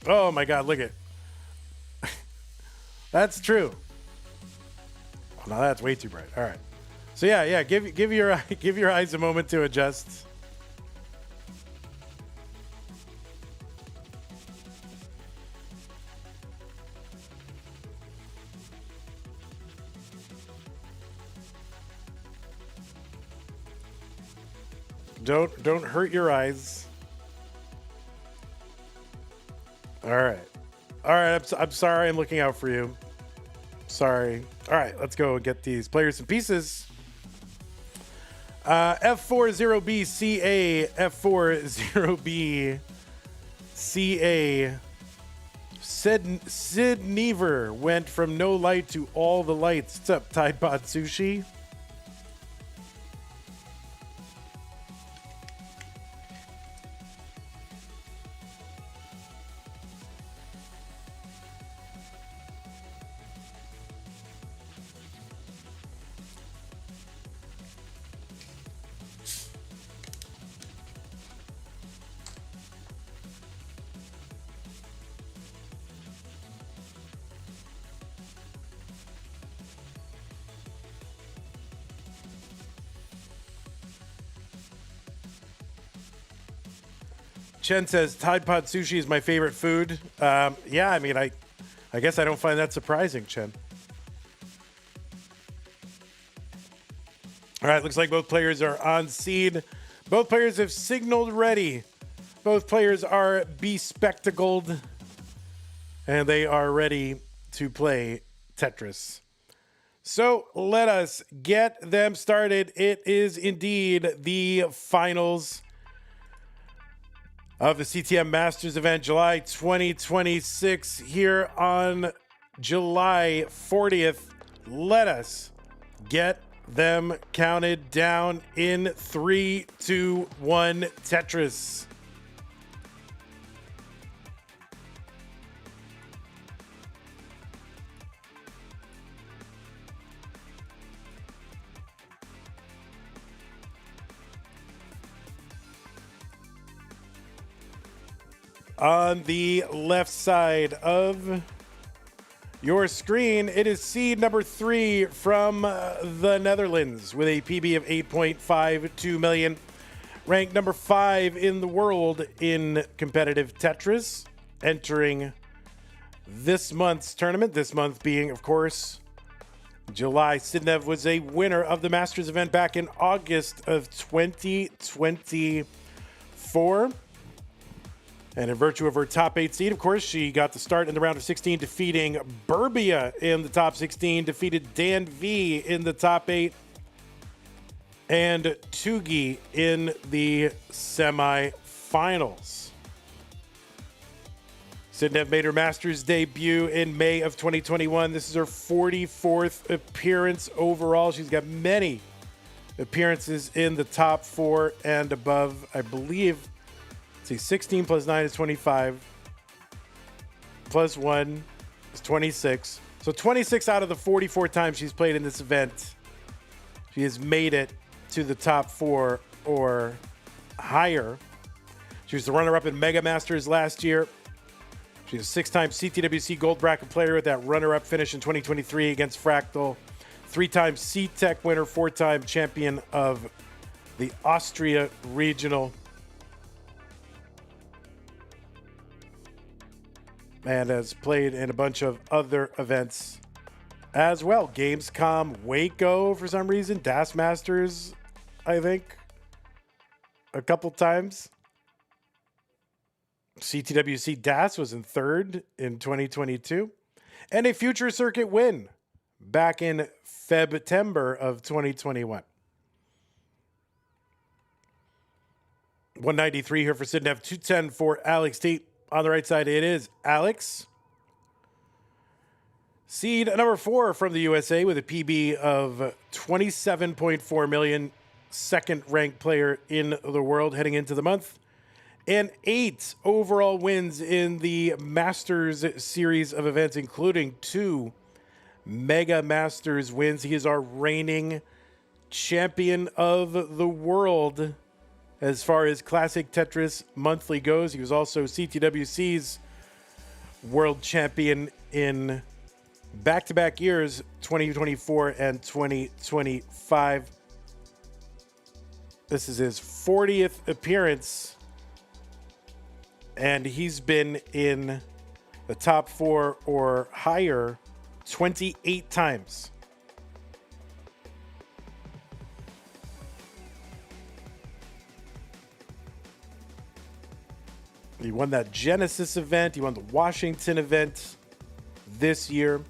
Oh my God! Look at. That's true. Oh, no, that's way too bright. All right. So yeah. Give your eyes a moment to adjust. Don't hurt your eyes. All right. I'm sorry. I'm looking out for you. Sorry. All right. Let's go and get these players and pieces. F40B CA F40B CA. Sidnever went from no light to all the lights. What's up, Tide Pod Sushi? Chen says Tide Pod Sushi is my favorite food. Yeah, I mean, I guess I don't find that surprising, Chen. All right, looks like both players are on seed. Both players have signaled ready. Both players are bespectacled, and they are ready to play Tetris. So let us get them started. It is indeed the finals of the CTM Masters event, July 2026, here on July 40th. Let us get them counted down in 3, 2, 1. Tetris. On the left side of your screen, it is seed number 3 from the Netherlands with a PB of 8.52 million. Ranked number 5 in the world in competitive Tetris, entering this month's tournament. This month being, of course, July. Sidnev was a winner of the Masters event back in August of 2024. And in virtue of her top 8 seed, of course, she got the start in the round of 16, defeating Burbia in the top 16, defeated Dan V in the top 8, and Tugi in the semifinals. Sidnev made her Masters debut in May of 2021. This is her 44th appearance overall. She's got many appearances in the top 4 and above, I believe. 16 plus 9 is 25. Plus 1 is 26. So 26 out of the 44 times she's played in this event, she has made it to the top 4 or higher. She was the runner-up in Mega Masters last year. She's a 6-time CTWC Gold Bracket player with that runner-up finish in 2023 against Fractal. 3-time C-Tech winner, 4-time champion of the Austria Regional. And has played in a bunch of other events as well. Gamescom, Waco for some reason, DAS Masters, I think, a couple times. CTWC DAS was in 3rd in 2022. And a Future Circuit win back in September of 2021. 193 here for Sidnev, 210 for Alext. On the right side, it is Alex. Seed number 4 from the USA with a PB of 27.4 million. Second ranked player in the world heading into the month. And 8 overall wins in the Masters series of events, including 2 Mega Masters wins. He is our reigning champion of the world as far as Classic Tetris Monthly goes. He was also CTWC's world champion in back-to-back years, 2024 and 2025. This is his 40th appearance, and he's been in the top 4 or higher 28 times. He won that Genesis event. He won the Washington event this year.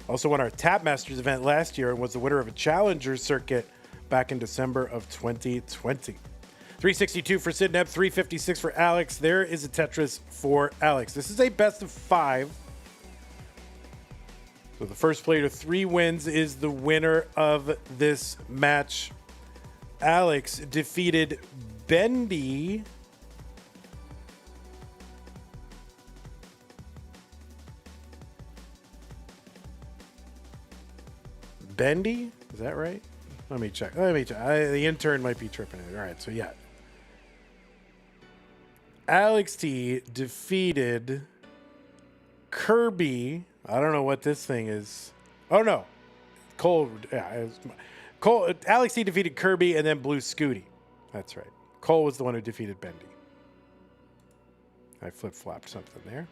Also won our Tap Masters event last year and was the winner of a Challenger circuit back in December of 2020. 362 for Sidnev, 356 for Alex. There is a Tetris for Alex. This is a best of 5. So the first player to 3 wins is the winner of this match. Alex defeated Bendy. Bendy? Is that right? Let me check. The intern might be tripping it. All right, so yeah. Alext defeated Kirby. I don't know what this thing is. Oh, no. Cole. Yeah, Cole. Alext defeated Kirby and then Blue Scooty. That's right. Cole was the one who defeated Bendy. I flip-flopped something there.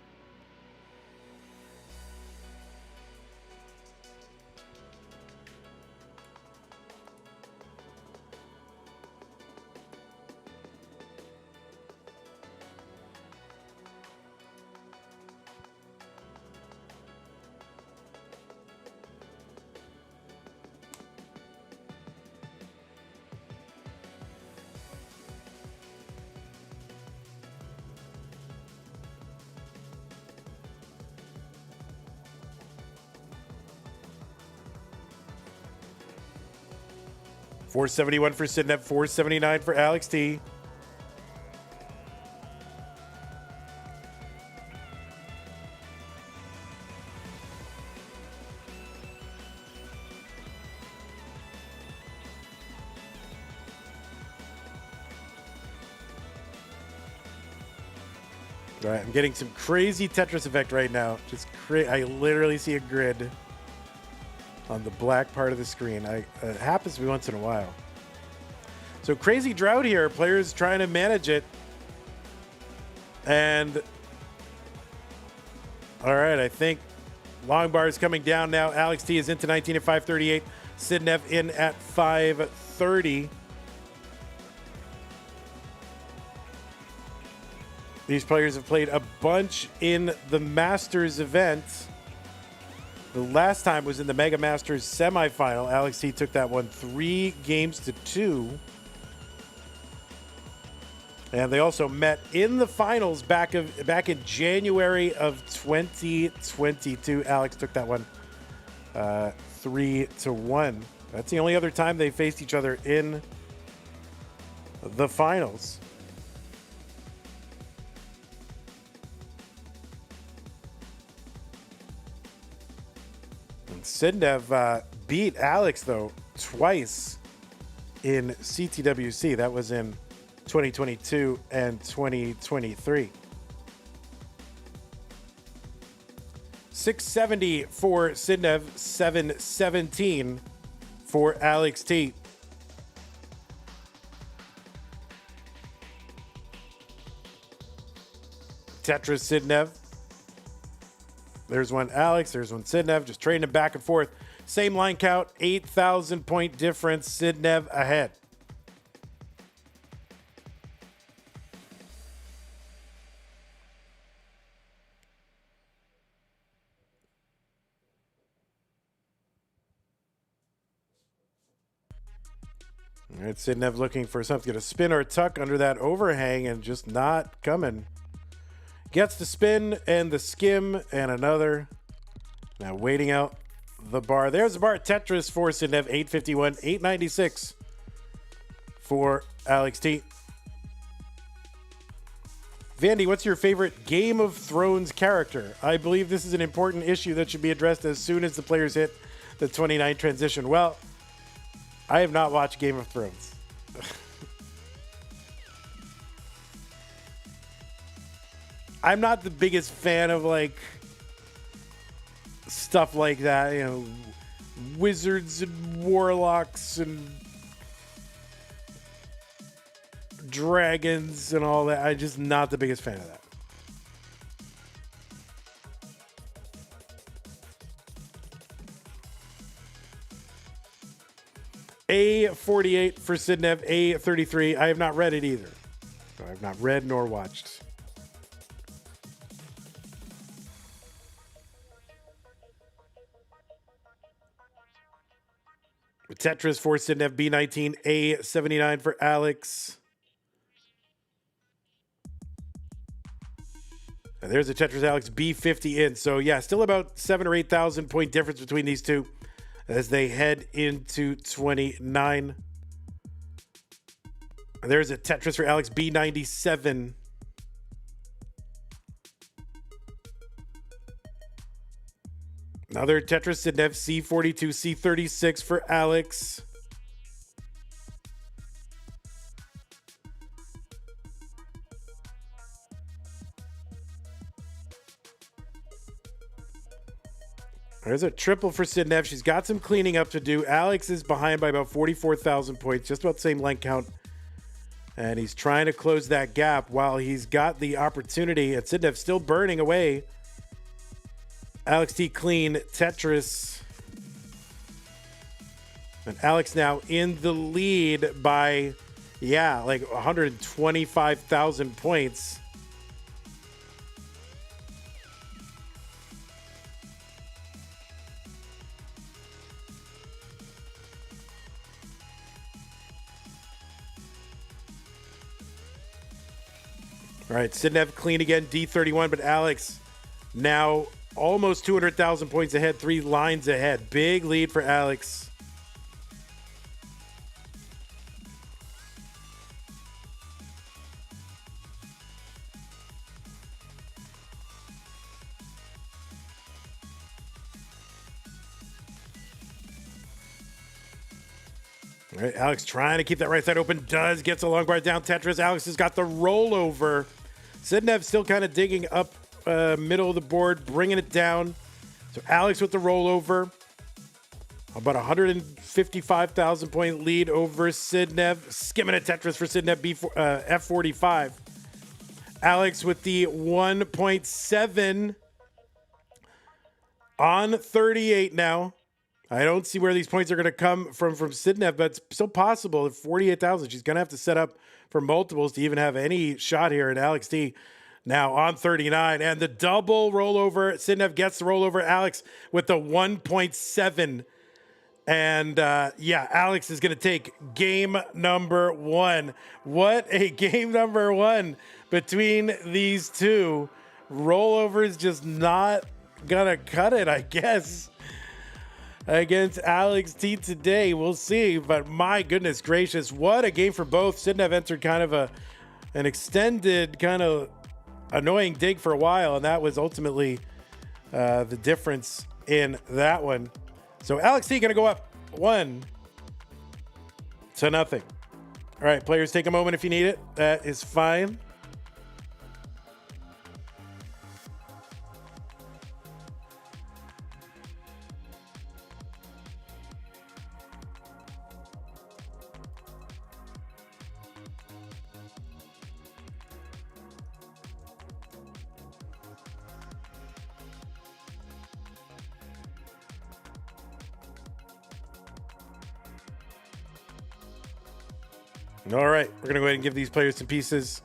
471 for Sidnev, 479 for Alext. All right, I'm getting some crazy Tetris effect right now. I literally see a grid on the black part of the screen. It happens to me once in a while. So crazy drought here. Players trying to manage it. And all right, I think long bar is coming down now. Alext is into 19 at 538. Sidnev in at 530. These players have played a bunch in the Masters event. The last time was in the Mega Masters semifinal. Alext took that one 3-2. And they also met in the finals back in January of 2022. Alext took that one 3-1. That's the only other time they faced each other in the finals. Sidnev beat Alext, though, twice in CTWC. That was in 2022 and 2023. 670 for Sidnev, 717 for Alext. Tetris Sidnev. There's one Alext, there's one Sidnev, just trading them back and forth. Same line count, 8,000 point difference, Sidnev ahead. All right, Sidnev looking for something to spin or tuck under that overhang and just not coming. Gets the spin and the skim and another. Now waiting out the bar. There's the bar. Tetris for Sidnev, 851, 896 for Alext. Vandy, what's your favorite Game of Thrones character? I believe this is an important issue that should be addressed as soon as the players hit the 29 transition. Well, I have not watched Game of Thrones. I'm not the biggest fan of like stuff like that, you know, wizards and warlocks and dragons and all that. I'm just not the biggest fan of that. A48 for Sidnev, A33. I have not read it either. So I have not read nor watched. Tetris for Sidnev, B19, A79 for Alext. And there's a Tetris Alext, B50 in. So yeah, still about 7,000 or 8,000 point difference between these two as they head into 29. And there's a Tetris for Alext, B97. Another Tetris Sidnev, C42, C36 for Alext. There's a triple for Sidnev. She's got some cleaning up to do. Alext is behind by about 44,000 points, just about the same line count. And he's trying to close that gap while he's got the opportunity. And Sidnev still burning away. Alext clean, Tetris. And Alext now in the lead by, yeah, like 125,000 points. All right, Sidnev clean again, D31, but Alext now almost 200,000 points ahead, 3 lines ahead. Big lead for Alext. All right, Alex trying to keep that right side open. Gets a long bar down. Tetris. Alex has got the rollover. Sidnev still kind of digging up middle of the board, bringing it down. So Alex with the rollover. About 155,000 point lead over Sidnev. Skimming a Tetris for Sidnev, F45. Alex with the 1.7 on 38 now. I don't see where these points are going to come from Sidnev, but it's still possible. At 48,000, she's going to have to set up for multiples to even have any shot here. And Alex T now on 39. And the double rollover. Sidnev gets the rollover. Alex with the 1.7. And Alex is going to take game number one. What a game number one between these two. Rollover's just not going to cut it, I guess, against Alex T today. We'll see. But my goodness gracious, what a game for both. Sidnev entered kind of an extended, kind of annoying dig for a while, and that was ultimately the difference in that one. So Alex T going to go up 1-0. All right, players, take a moment if you need it. That is fine. All right, we're going to go ahead and give these players some pieces.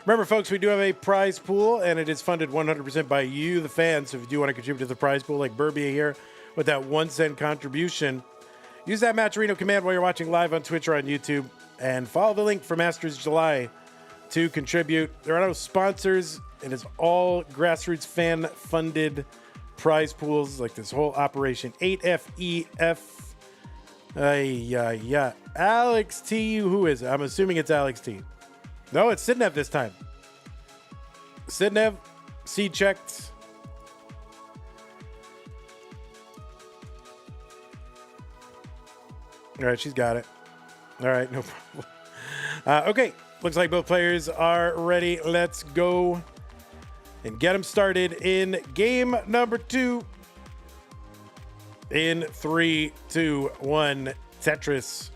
Remember, folks, we do have a prize pool, and it is funded 100% by you, the fans. So if you do want to contribute to the prize pool, like Burbia here, with that 1 cent contribution, use that Matcherino command while you're watching live on Twitch or on YouTube, and follow the link for Masters July to contribute. There are no sponsors. It is all grassroots fan-funded prize pools, like this whole Operation 8FEF. Alex T, who is it? I'm assuming it's Alex T. No, it's Sidnev this time. Sidnev, C checked. All right, she's got it. All right, no problem. Okay, looks like both players are ready. Let's go and get them started in game number 2. In 3, 2, 1, Tetris.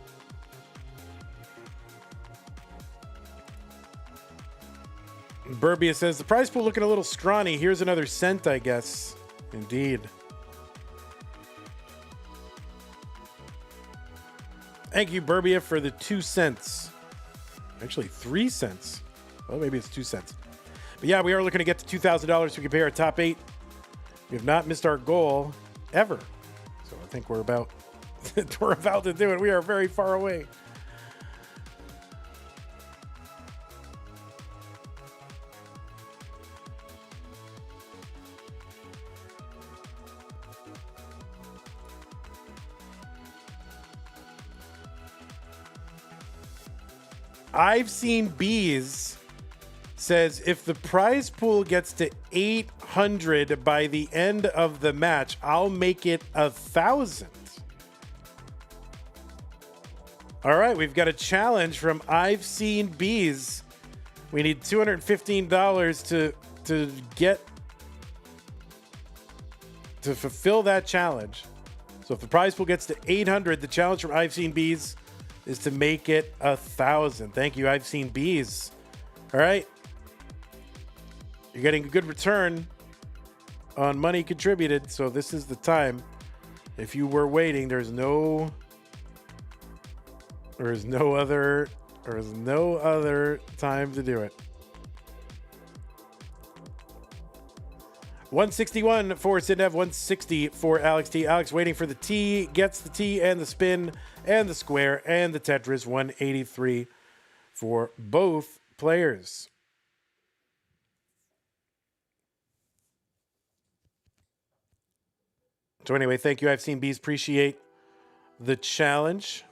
Burbia says, the prize pool looking a little scrawny. Here's another cent, I guess. Indeed. Thank you, Burbia, for the 2 cents. Actually, 3 cents. Well, maybe it's 2 cents. But yeah, we are looking to get to $2,000 so we can pay our top 8. We have not missed our goal ever. So I think we're about to do it. We are very far away. I've seen Bees says if the prize pool gets to 800 by the end of the match, I'll make it 1,000. All right, we've got a challenge from I've Seen Bees. We need $215 to fulfill that challenge. So if the prize pool gets to 800, the challenge from I've Seen Bees is to make it 1,000. Thank you, I've Seen Bees. All right. You're getting a good return on money contributed, so this is the time. If you were waiting, there's no other time to do it. 161 for Sidnev, 160 for Alex T. Alex waiting for the T, gets the T and the spin and the square and the Tetris, 183 for both players. So anyway, thank you. I've seen bees. Appreciate the challenge.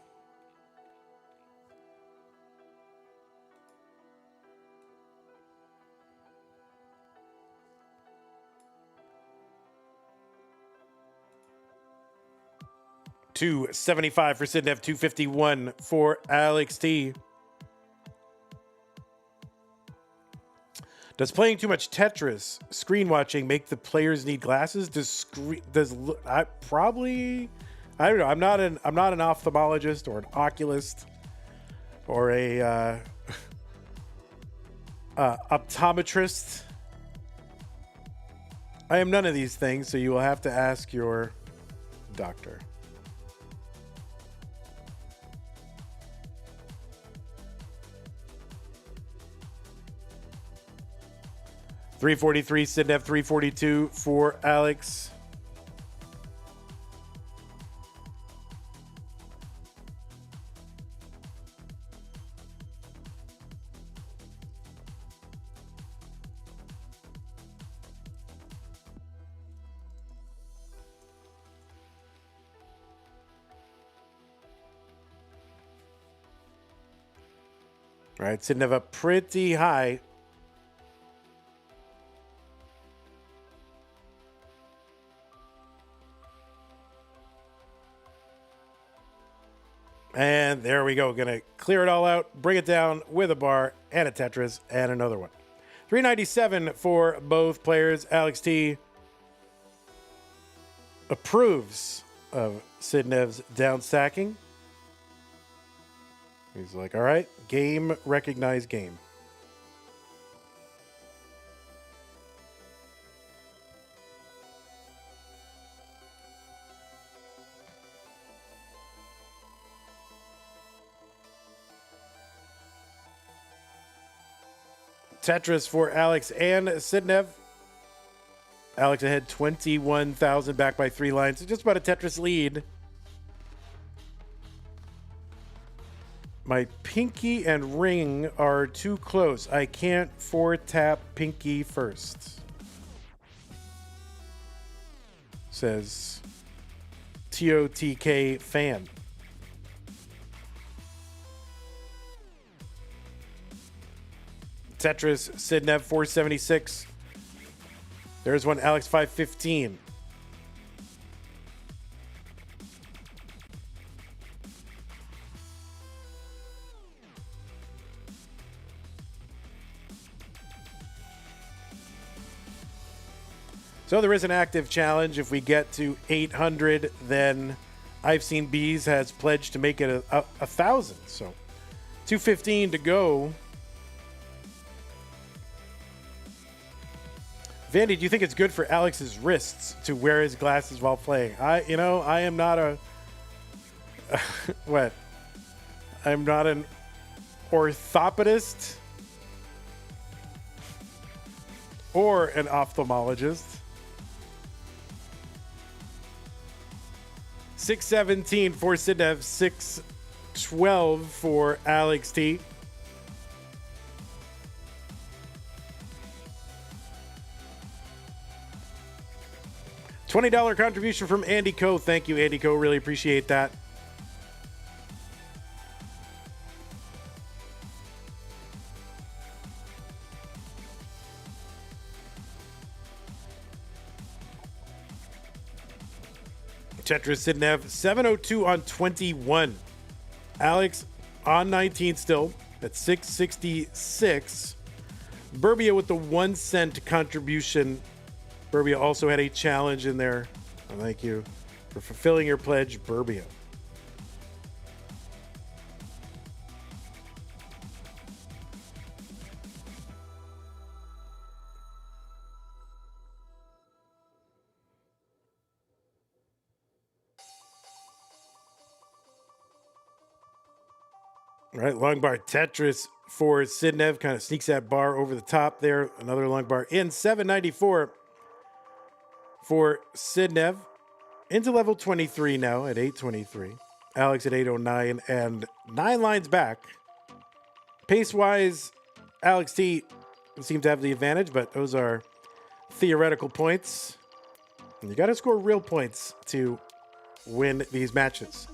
$275 for Sidnev, $251 for Alex T. Does playing too much Tetris screen watching make the players need glasses? I don't know. I'm not an ophthalmologist or an oculist or a optometrist. I am none of these things, so you will have to ask your doctor. $343, Sidnev, $342 for Alex. All right, Sidnev up pretty high. And there we go. Gonna clear it all out, bring it down with a bar and a Tetris and another one. $397 for both players. Alex T approves of Sidnev's down stacking. He's like, all right, game, recognize game. Tetris for Alex and Sidnev. Alex ahead 21,000, back by 3 lines. So just about a Tetris lead. My pinky and ring are too close. I can't 4-tap pinky first. Says TOTK fan. Tetris, Sidnev, 476. There's one, Alex, 515. So there is an active challenge. If we get to 800, then I've Seen Bees has pledged to make it a 1,000. So 215 to go. Vandy, do you think it's good for Alex's wrists to wear his glasses while playing? I am not a what? I'm not an orthopedist or an ophthalmologist. 617 for Sidnev, 612 for Alex T. $20 contribution from Andy Co. Thank you, Andy Co. Really appreciate that. Tetris Sidnev, 702 on 21. Alex on 19 still at 666. Burbia with the 1 cent contribution. Burbia also had a challenge in there. Thank you for fulfilling your pledge, Burbia. All right, long bar Tetris for Sidnev. Kind of sneaks that bar over the top there. Another long bar in, 794. for Sidnev. Into level 23 now at 823. Alex at 809 and 9 lines back. Pace-wise, Alex T seems to have the advantage, but those are theoretical points. And you got to score real points to win these matches.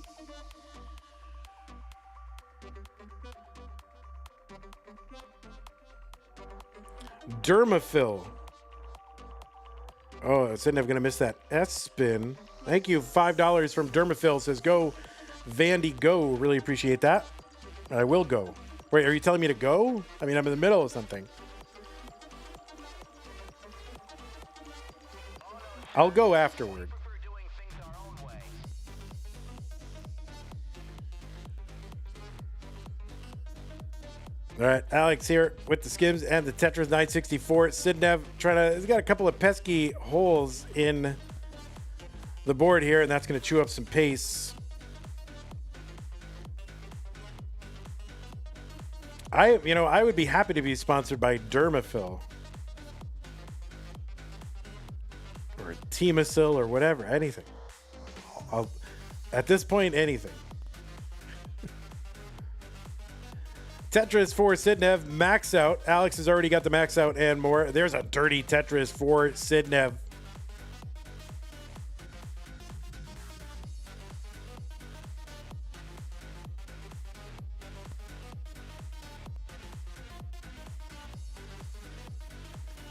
Dermaphil. Oh, Sidnev gonna miss that S spin. Thank you, $5 from Dermaphil. Says go, Vandy, go. Really appreciate that. I will go. Wait, are you telling me to go? I mean, I'm in the middle of something. I'll go afterward. All right, Alex here with the skims and the Tetris 964. Sidnev he's got a couple of pesky holes in the board here, and that's going to chew up some pace. I would be happy to be sponsored by Dermaphil or Teamacil or whatever, anything. At this point, anything. Tetris for Sidnev, max out. Alex has already got the max out and more. There's a dirty Tetris for Sidnev.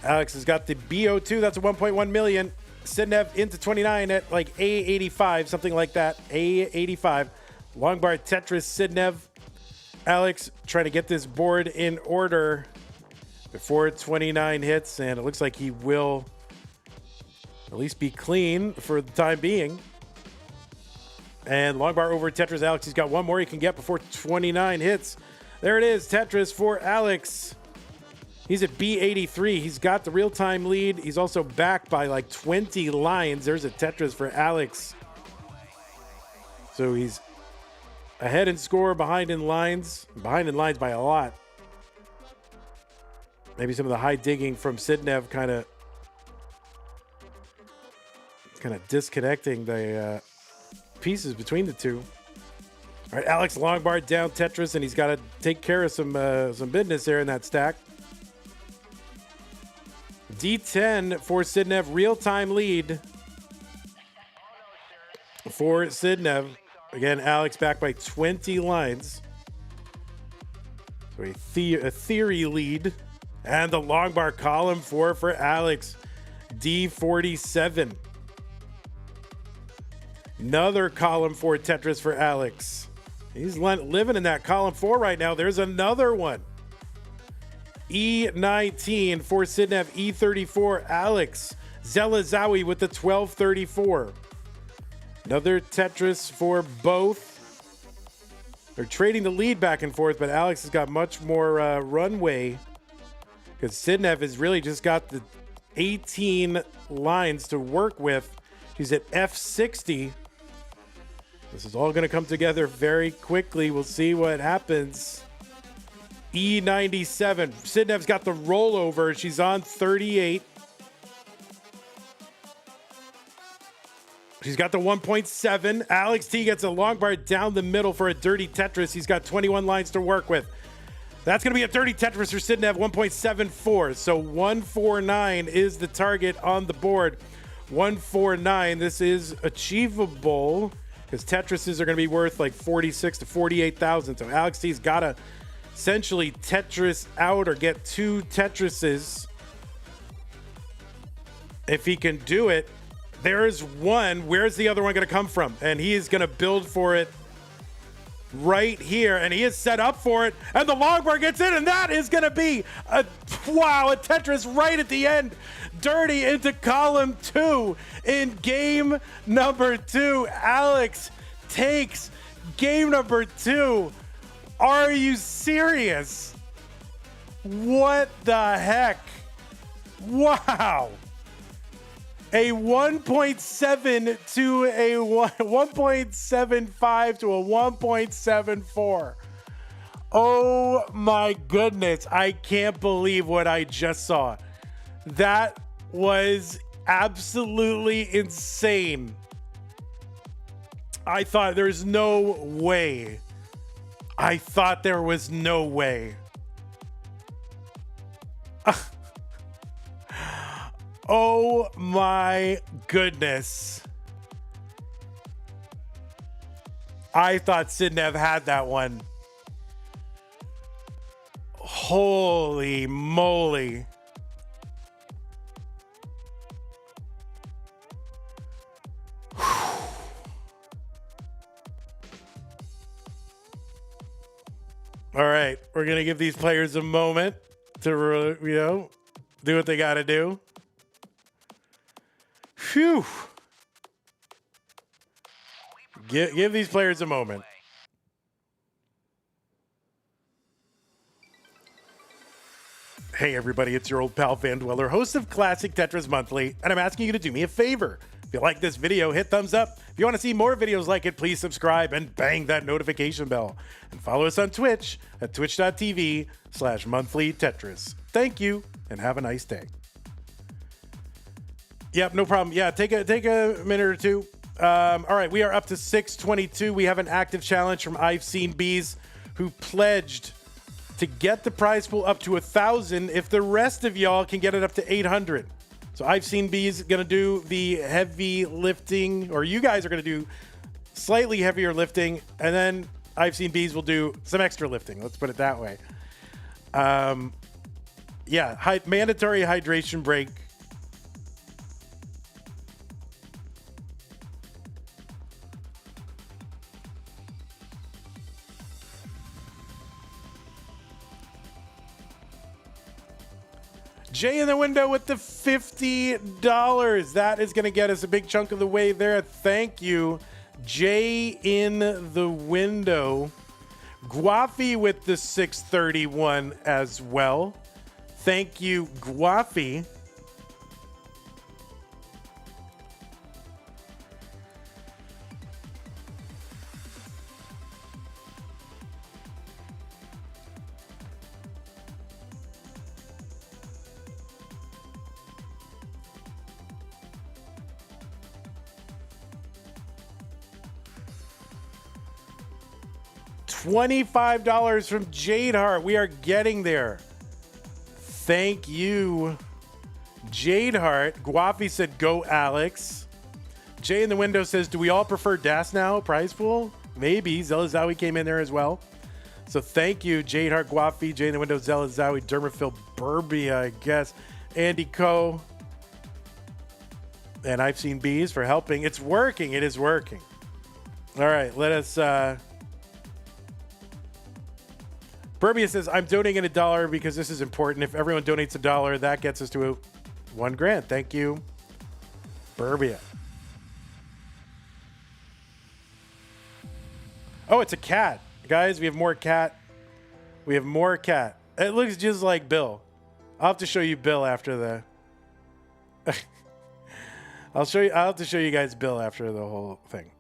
Alex has got the BO2. That's a 1.1 million. Sidnev into 29 at like A85, something like that. A85. Long bar Tetris, Sidnev. Alex trying to get this board in order before 29 hits, and it looks like he will at least be clean for the time being. And long bar over Tetris. Alex, he's got one more he can get before 29 hits. There it is, Tetris for Alex. He's at B83. He's got the real-time lead. He's also back by like 20 lines. There's a Tetris for Alex. So he's ahead in score, behind in lines by a lot. Maybe some of the high digging from Sidnev kind of disconnecting the pieces between the two. All right, Alex long bar down Tetris, and he's got to take care of some business there in that stack. D10 for Sidnev, real-time lead for Sidnev. Again, Alex back by 20 lines. So a theory lead. And the long bar column 4 for Alex. D47. Another column 4 Tetris for Alex. He's living in that column 4 right now. There's another one. E19 for Sidnev. E34, Alex. Zelazawi with the 1234. Another Tetris for both. They're trading the lead back and forth, but Alex has got much more runway because Sidnev has really just got the 18 lines to work with. She's at F60. This is all going to come together very quickly. We'll see what happens. E97. Sidnev's got the rollover. She's on 38. She's got the 1.7. Alex T gets a long bar down the middle for a dirty Tetris. He's got 21 lines to work with. That's going to be a dirty Tetris for Sidnev, 1.74. So 149 is the target on the board. 149. This is achievable because Tetrises are going to be worth like 46 to 48,000. So Alex T's got to essentially Tetris out or get 2 Tetrises. If he can do it, there's one. Where's the other one going to come from? And he is going to build for it right here. And he is set up for it. And the long bar gets in. And that is going to be a Tetris right at the end. Dirty into column 2 in game number 2. Alex takes game number 2. Are you serious? What the heck? Wow. A 1.7 to a 1.75 to a 1.74. Oh my goodness. I can't believe what I just saw. That was absolutely insane. I thought there's no way. I thought there was no way. Oh my goodness. I thought Sidnev had that one. Holy moly. All right, we're going to give these players a moment to, do what they got to do. Phew. Give these players a moment. Hey everybody, it's your old pal Van Dweller, host of Classic Tetris Monthly, and I'm asking you to do me a favor. If you like this video, hit thumbs up. If you want to see more videos like it, please subscribe and bang that notification bell. And follow us on Twitch at twitch.tv/monthlytetris. Thank you, and have a nice day. Yep, no problem. Yeah, take a minute or two. All right, we are up to 622. We have an active challenge from I've Seen Bees, who pledged to get the prize pool up to 1,000 if the rest of y'all can get it up to 800. So I've Seen Bees going to do the heavy lifting, or you guys are going to do slightly heavier lifting, and then I've Seen Bees will do some extra lifting. Let's put it that way. Yeah, mandatory hydration break. Jay in the window with the $50. That is going to get us a big chunk of the way there. Thank you, Jay in the window. Guafi with the 631 as well. Thank you, Guafi. $25 from Jadeheart. We are getting there. Thank you, Jadeheart. Guafi said, go Alex. Jay in the window says, do we all prefer Das now? Prize pool? Maybe. Zelazawi came in there as well. So thank you, Jadeheart, Guafi, Jay in the window, Zelazawi, Dermaphil, Burbia, I guess. Andy Co. And I've Seen Bees for helping. It's working. It is working. All right, let us... Burbia says, I'm donating $1 because this is important. If everyone donates $1, that gets us to $1,000. Thank you, Burbia. Oh, it's a cat. Guys, we have more cat. We have more cat. It looks just like Bill. I'll have to show you Bill after the... I'll have to show you guys Bill after the whole thing.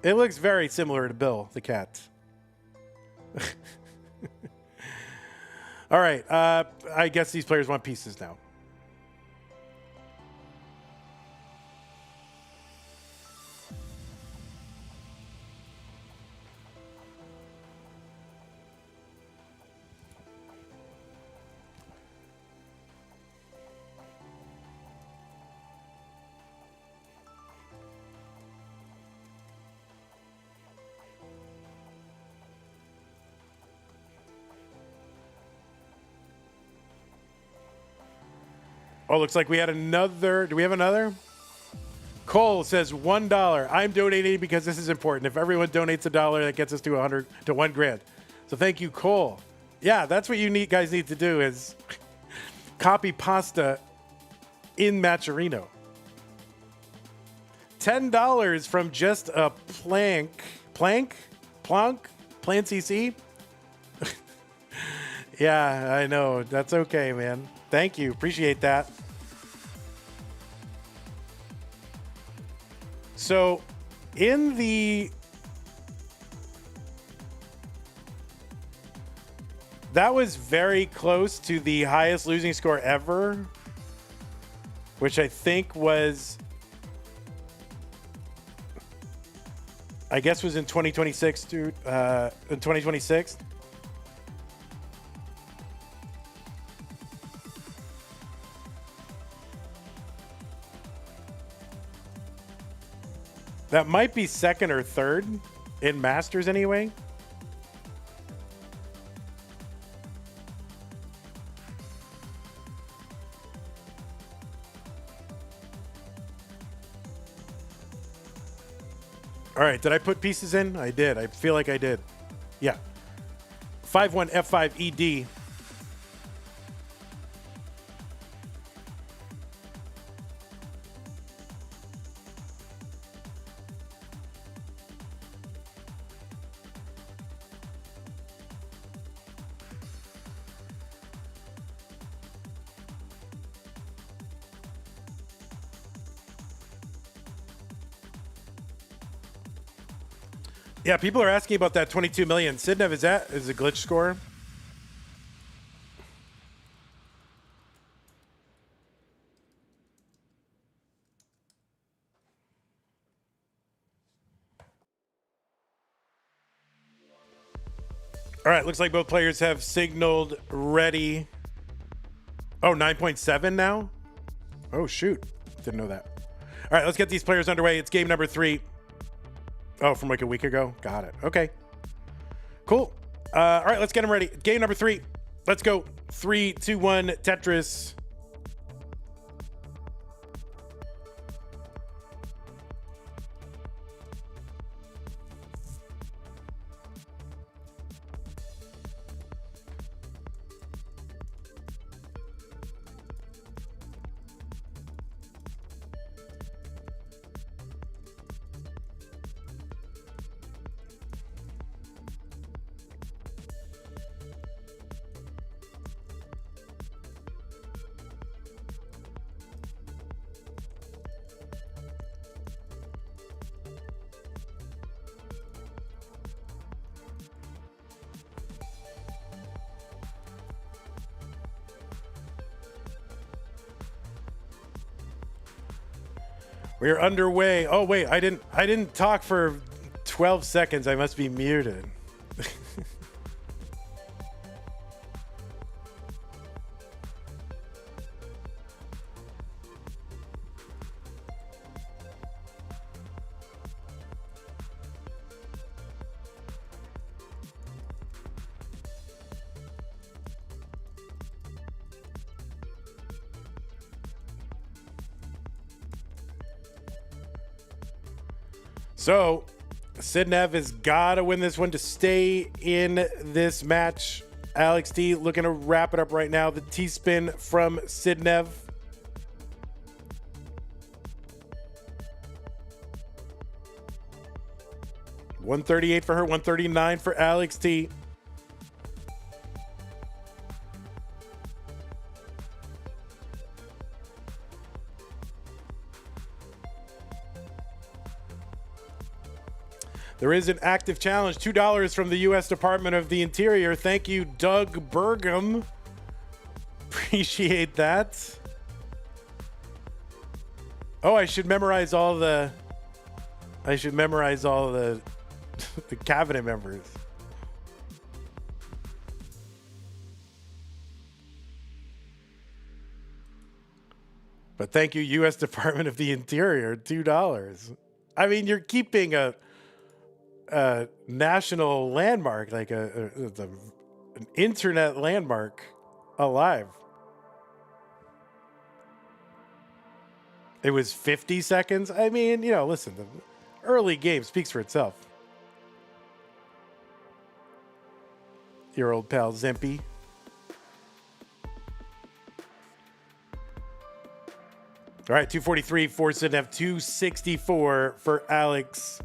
It looks very similar to Bill, the cat. All right. I guess these players want pieces now. Oh, looks like we had another. Do we have another? Cole says $1. I'm donating because this is important. If everyone donates $1, that gets us to $1,000. So thank you, Cole. Yeah, that's what you guys need to do is copy pasta in Maturino. $10 from just a Plank CC. Yeah, I know. That's okay, man. Thank you. Appreciate that. So, in the... That was very close to the highest losing score ever. which I think was, I guess was in 2026, dude. In 2026. That might be second or third in Masters anyway. All right, did I put pieces in? I did. I feel like I did. Yeah. 5-1 F5 ED. Yeah, people are asking about that 22 million. Sidnev, is a glitch score? All right, looks like both players have signaled ready. Oh, 9.7 now? Oh, shoot. Didn't know that. All right, let's get these players underway. It's game number 3. Oh, from like a week ago? Got it. Okay. Cool. All right, let's get them ready. Game number 3. Let's go. 3, 2, 1, Tetris. We're underway. Oh wait, I didn't talk for 12 seconds. I must be muted. So, Sidnev has got to win this one to stay in this match. Alext looking to wrap it up right now. The T-spin from Sidnev. $138 for her, $139 for Alext. There is an active challenge, $2 from the U.S. Department of the Interior. Thank you, Doug Burgum. Appreciate that. Oh, I should memorize all the the cabinet members. But thank you, U.S. Department of the Interior, $2. I mean, you're keeping a national landmark, like an internet landmark, alive. It was 50 seconds. I mean, listen, the early game speaks for itself. Your old pal Zimpy. All right, 243 for Sidnev, 264 for Alex.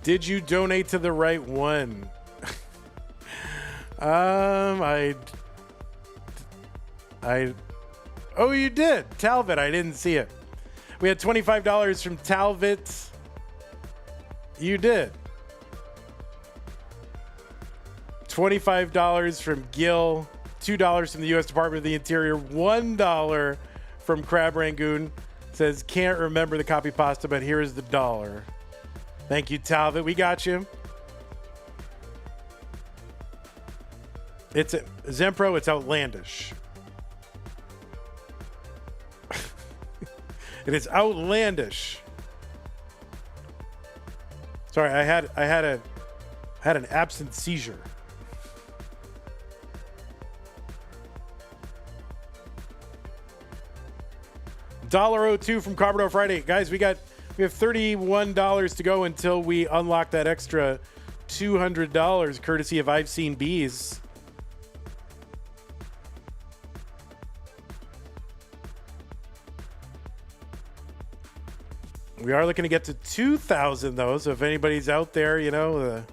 Did you donate to the right one? I oh, you did. Talbot, I didn't see it. We had $25 from Talbot. You did. $25 from Gil. $2 from the U.S. Department of the Interior. $1 from Crab Rangoon. Says, can't remember the copy pasta, but here is the dollar. Thank you, Talbot. We got you. It's Zempro. It's outlandish. It is outlandish. Sorry, I had an absent seizure. $1.02 from Carbono Friday. Guys, we have $31 to go until we unlock that extra $200 courtesy of I've Seen Bees. We are looking to get to 2,000 though, so if anybody's out there, you know,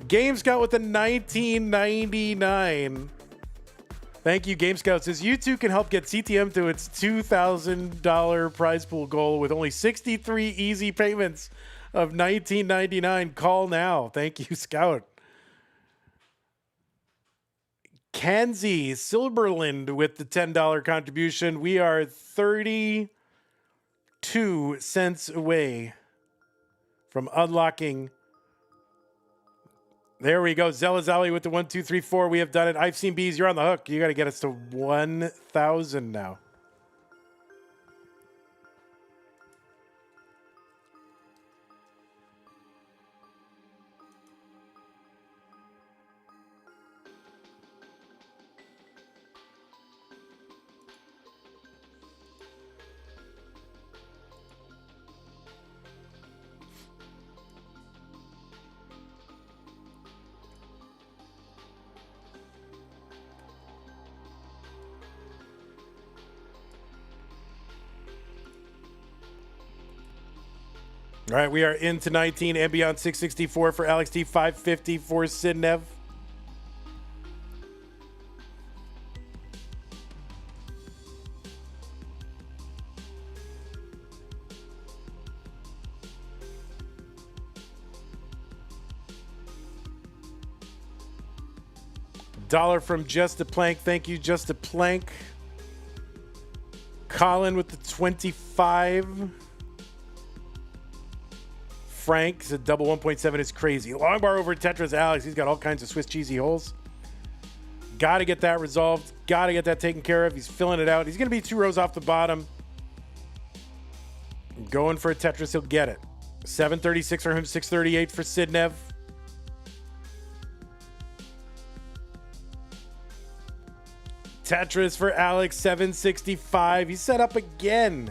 Game Scout with the 1999. Thank you, Game Scout. Says you too can help get CTM to its $2,000 prize pool goal with only 63 easy payments of $19.99. Call now. Thank you, Scout. Kanzi Silberland with the $10 contribution. We are 32 cents away from unlocking. There we go. Zelazali with the 1, 2, 3, 4. We have done it. I've Seen Bees. You're on the hook. You got to get us to 1,000 now. All right, we are into 19 and beyond. 664 for Alex T, 550 for Sidnev. $1 from Just a Plank. Thank you, Just a Plank. Colin with the 25. Frank said double 1.7 is crazy. Long bar over Tetris. Alex, he's got all kinds of Swiss cheesy holes. Got to get that resolved. Got to get that taken care of. He's filling it out. He's going to be 2 rows off the bottom. Going for a Tetris. He'll get it. 736 for him. 638 for Sidnev. Tetris for Alex. 765. He's set up again.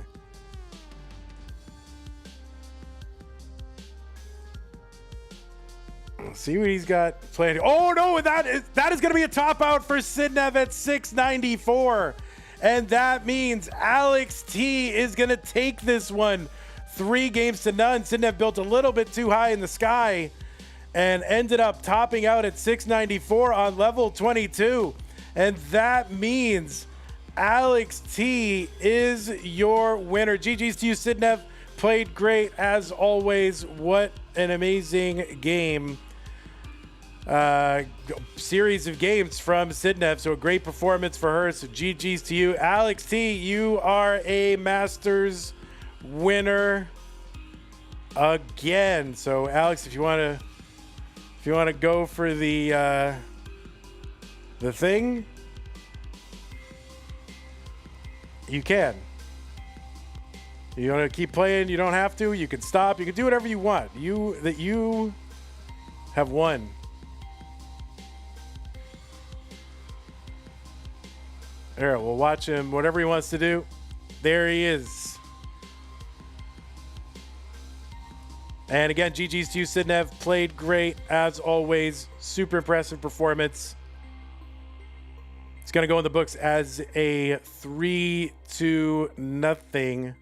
See what he's got planned. Oh no, that is going to be a top out for Sidnev at 694. And that means Alex T is going to take this one 3 games to none. Sidnev built a little bit too high in the sky and ended up topping out at 694 on level 22. And that means Alex T is your winner. GG's to you, Sidnev. Played great as always. What an amazing game. Series of games from Sidnev, so a great performance for her. So GG's to you. Alex T, you are a Masters winner again. So Alex, if you want to go for the thing, you can. You want to keep playing, you don't have to. You can stop. You can do whatever you want. You have won. All right, we'll watch him. Whatever he wants to do, there he is. And again, GG's to you, Sidnev. Played great as always. Super impressive performance. It's going to go in the books as a 3-0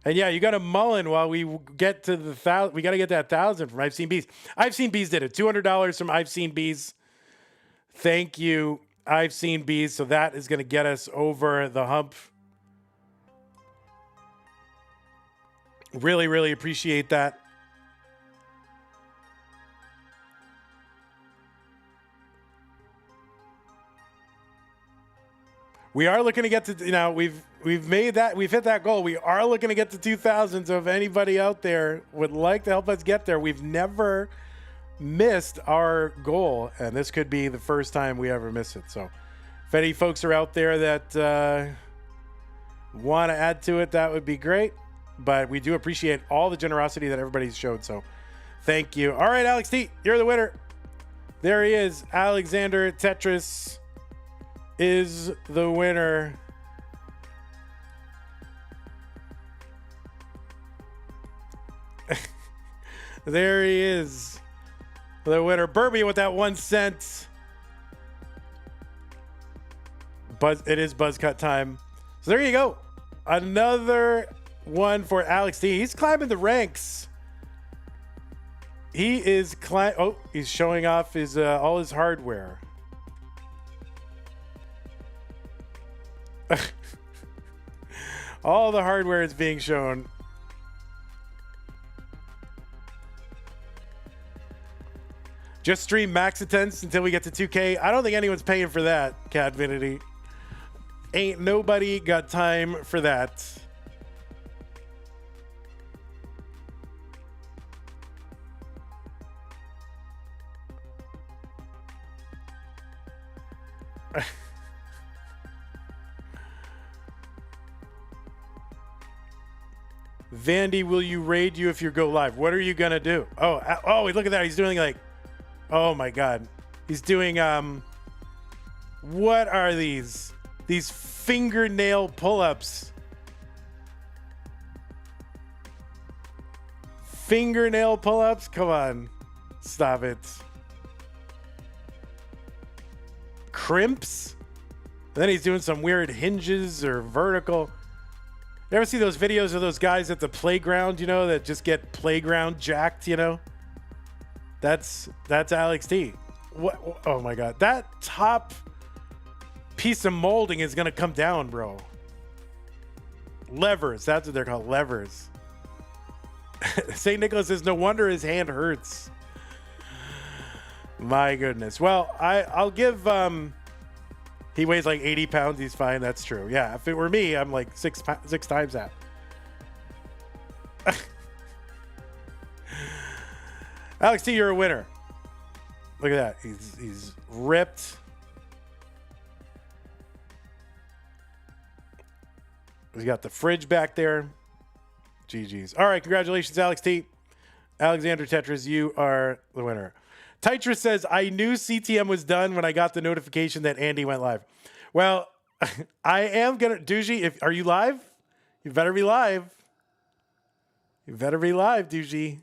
And yeah, you got to mullen while we get to the 1,000. We got to get that 1,000 from I've Seen Bees. I've Seen Bees did it. $200 from I've Seen Bees. Thank you, I've Seen Bees. So that is going to get us over the hump. Really, really appreciate that. We are looking to get to, we've made that, we've hit that goal. We are looking to get to 2,000. So if anybody out there would like to help us get there, we've never missed our goal. And this could be the first time we ever miss it. So if any folks are out there that want to add to it, that would be great. But we do appreciate all the generosity that everybody's showed. So thank you. All right, Alex T, you're the winner. There he is. Alexander Tetris is the winner. There he is. The winner. Burby with that 1 cent. It is buzz cut time. So there you go. Another one for Alex T. He's climbing the ranks. He is he's showing off his all his hardware. All the hardware is being shown. Just stream max attendance until we get to 2K. I don't think anyone's paying for that, Catvinity. Ain't nobody got time for that. Vandy, will you raid you if you go live? What are you gonna do? Oh, look at that. He's doing like, oh my God. He's doing, what are these? These fingernail pull-ups. Fingernail pull-ups? Come on. Stop it. Crimps? And then he's doing some weird hinges or vertical. You ever see those videos of those guys at the playground, that just get playground jacked, That's Alex T. What? Oh my God. That top piece of molding is going to come down, bro. Levers. That's what they're called. Levers. St. Nicholas says, no wonder his hand hurts. My goodness. Well, I'll give, he weighs like 80 pounds. He's fine. That's true. Yeah. If it were me, I'm like six times that. Alex T, you're a winner. Look at that. He's ripped. He's got the fridge back there. GG's. All right. Congratulations, Alex T. Alexander Tetris, you are the winner. Tetris says, I knew CTM was done when I got the notification that Andy went live. Well, I am going to... Tugi, are you live? You better be live. You better be live, Tugi.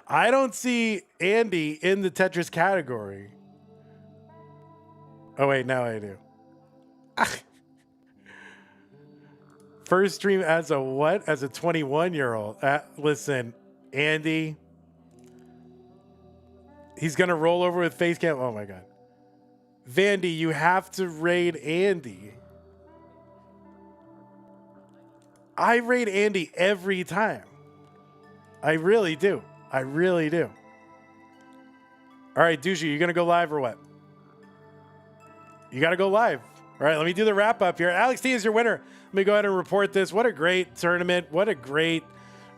I don't see Andy in the Tetris category. Oh, wait, now I do. First stream as a what? As a 21-year-old. Listen, Andy. He's going to roll over with face cam. Oh, my God. Vandy, you have to raid Andy. I raid Andy every time. I really do. I really do. All right, Tugi, you going to go live or what? You got to go live. All right, let me do the wrap up here. Alex T is your winner. Let me go ahead and report this. What a great tournament. What a great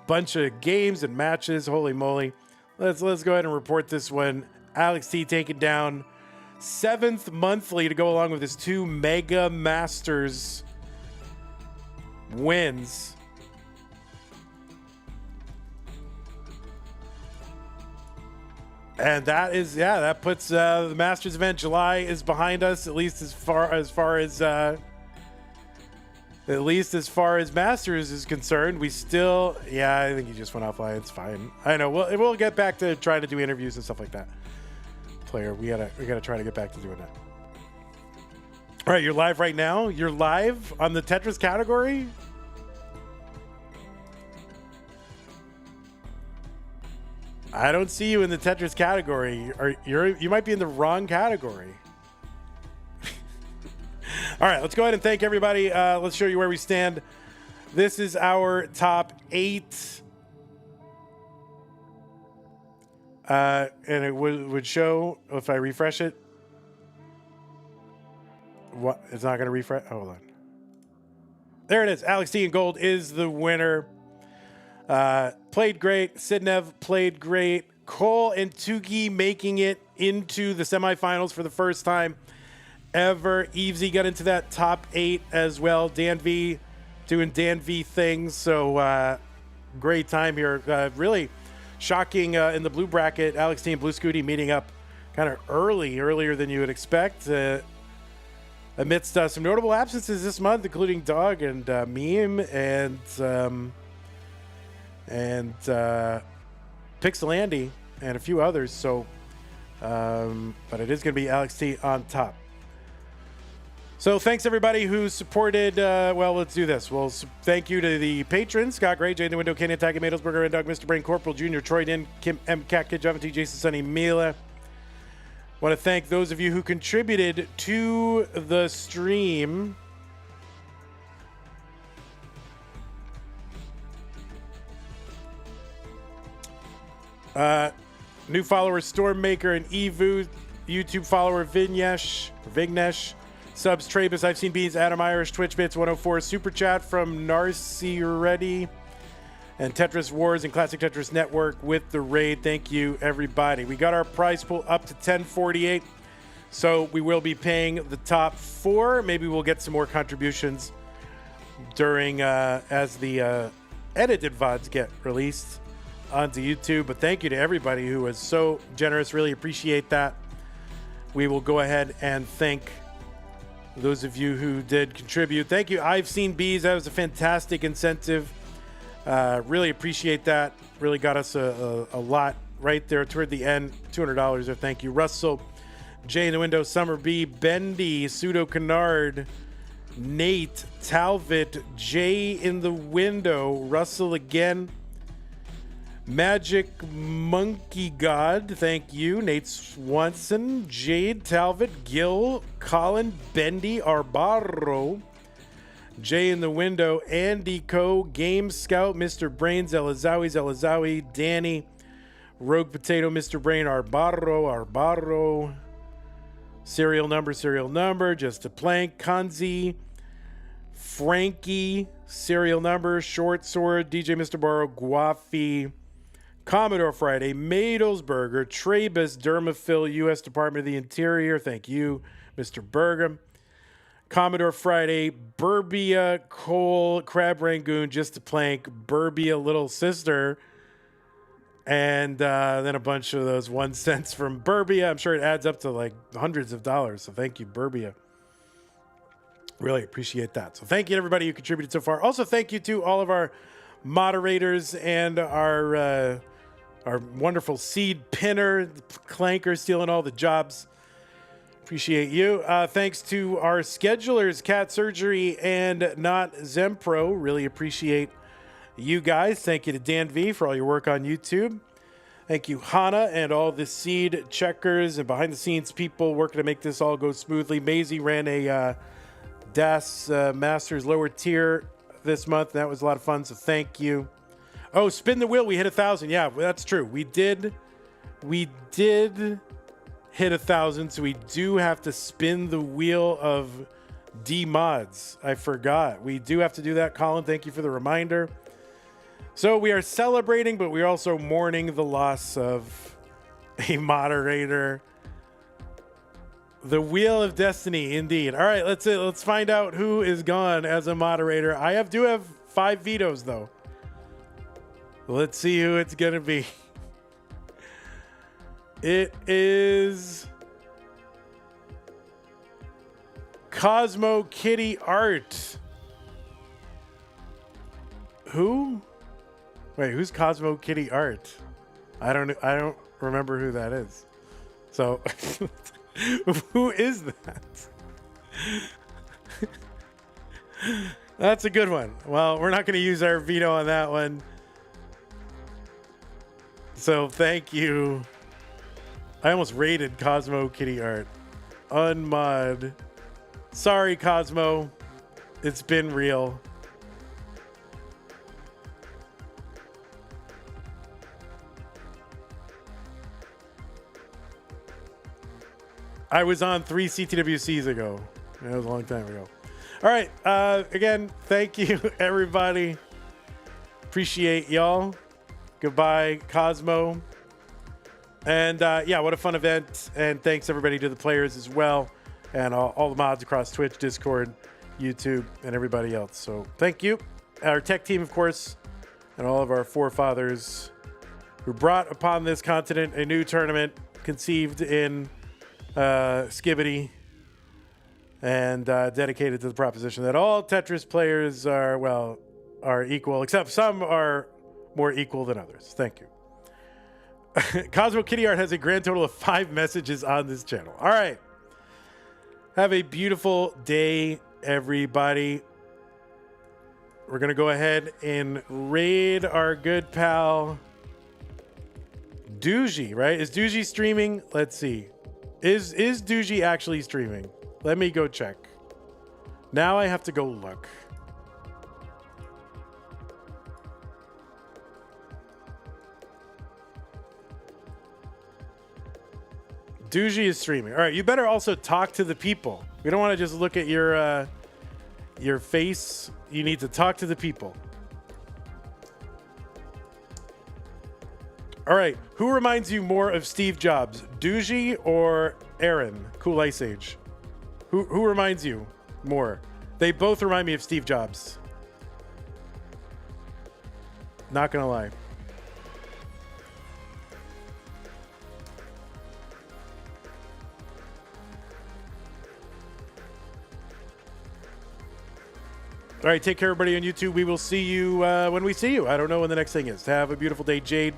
bunch of games and matches. Holy moly. Let's go ahead and report this one. Alex T taking down 7th monthly to go along with his 2 Mega Masters wins. And that is, that puts the Masters event. July is behind us, at least as far as Masters is concerned. We still, I think he just went offline. It's fine. I know. We'll get back to trying to do interviews and stuff like that. Player, we gotta try to get back to doing that. All right, you're live right now. You're live on the Tetris category. I don't see you in the Tetris category. You might be in the wrong category. All right, let's go ahead and thank everybody. Let's show you where we stand. This is our top 8. And it would show if I refresh it. What? It's not going to refresh. Hold on. There it is. Alext in gold is the winner. Played great. Sidnev played great. Cole and Tugi making it into the semifinals for the first time ever. Evesy got into that top 8 as well. Dan V doing Dan V things. So great time here. Really shocking in the blue bracket. Alext and Blue Scooty meeting up kind of earlier than you would expect. Amidst some notable absences this month, including Dog and Meme and Pixel Andy and a few others. So, but it is going to be Alext T on top. So thanks everybody who supported. Well, let's do this. Well, thank you to the patrons: Scott Gray, Jay in the Window, Kenny Attack, Madelsberger, Red Dog, Mr. Brain, Corporal Junior, Troy Din, Kim M. Cat, Kid, Java T, Jason, Sunny, Mila. Want to thank those of you who contributed to the stream. New follower Stormmaker and Evu, YouTube follower Vignesh, subs Travis, I've seen Beans, Adam Irish, Twitch Bits 104, super chat from Narcy Reddy, and Tetris Wars and Classic Tetris Network with the raid. Thank you, everybody. We got our prize pool up to 1048, so we will be paying the top 4. Maybe we'll get some more contributions during as the edited VODs get released onto YouTube. But thank you to everybody who was so generous. Really appreciate that. We will go ahead and thank those of you who did contribute. Thank you. I've seen Bees. That was a fantastic incentive. Really appreciate that. Really got us a lot right there toward the end. $200 there. Thank you. Russell, Jay in the Window, Summer B, Bendy, Pseudo Canard, Nate, Talvit, Jay in the Window, Russell again, Magic Monkey God, thank you, Nate Swanson, Jade, Talvit, Gil, Colin, Bendy, Arbarro, Jay in the Window, Andy Co, Game Scout, Mr. Brains, Elazawi, Danny, Rogue Potato, Mr. Brain, Arbarro, Serial number, Just a Plank, Kanzi, Frankie, Serial number, Short Sword, DJ Mr. Barrow, Guafi, Commodore Friday, Madelsberger, Trabus, Dermaphil, U.S. Department of the Interior, thank you, Mr. Bergam, Commodore Friday, Burbia, Cole, Crab Rangoon, Just a Plank, Burbia, Little Sister, and then a bunch of those 1 cents from Burbia. I'm sure it adds up to like hundreds of dollars, so thank you, Burbia. Really appreciate that. So thank you to everybody who contributed so far. Also, thank you to all of our moderators and our wonderful seed pinner, Clanker, stealing all the jobs. Appreciate you. Thanks to our schedulers, Cat Surgery and Not Zempro. Really appreciate you guys. Thank you to Dan V for all your work on YouTube. Thank you, Hana, and all the seed checkers and behind the scenes people working to make this all go smoothly. Maisie ran a DAS Masters lower tier this month. That was a lot of fun, so thank you. Oh, spin the wheel. We hit 1,000. Yeah, that's true. We did hit 1,000, so we do have to spin the wheel of D mods. I forgot. We do have to do that, Colin. Thank you for the reminder. So we are celebrating, but we're also mourning the loss of a moderator. The Wheel of Destiny, indeed. All right, let's find out who is gone as a moderator. I do have 5 vetoes, though. Let's see who it's gonna be. It is Cosmo Kitty Art. Who? Wait, who's Cosmo Kitty Art? I don't remember who that is. So who is that? That's a good one. Well, we're not going to use our veto on that one. So thank you. I almost rated Cosmo Kitty Art. Unmod. Sorry, Cosmo. It's been real. I was on 3 CTWCs ago. That was a long time ago. All right. Again, thank you, everybody. Appreciate y'all. Goodbye, Cosmo. And yeah, what a fun event. And thanks, everybody, to the players as well. And all the mods across Twitch, Discord, YouTube, and everybody else. So thank you. Our tech team, of course, and all of our forefathers who brought upon this continent a new tournament conceived in Skibbity and dedicated to the proposition that all Tetris players are equal, except some are more equal than others. Thank you. Cosmo Kitty Art has a grand total of 5 messages on this channel. All right. Have a beautiful day, everybody. We're going to go ahead and raid our good pal Tugi, right? Is Tugi streaming? Let's see. Is Tugi actually streaming? Let me go check. Now I have to go look. Tugi is streaming. All right, you better also talk to the people. We don't want to just look at your face. You need to talk to the people. All right, who reminds you more of Steve Jobs, Tugi or Aaron, Cool Ice Age? Who reminds you more? They both remind me of Steve Jobs. Not gonna lie. All right, take care, everybody on YouTube. We will see you when we see you. I don't know when the next thing is. Have a beautiful day, Jade,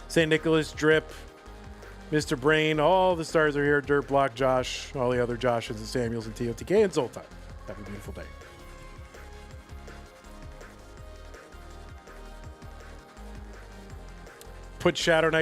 St. Nicholas, Drip, Mr. Brain. All the stars are here. Dirt Block, Josh, all the other Joshes and Samuels and TOTK and Zoltan. Have a beautiful day. Put Shadow Knight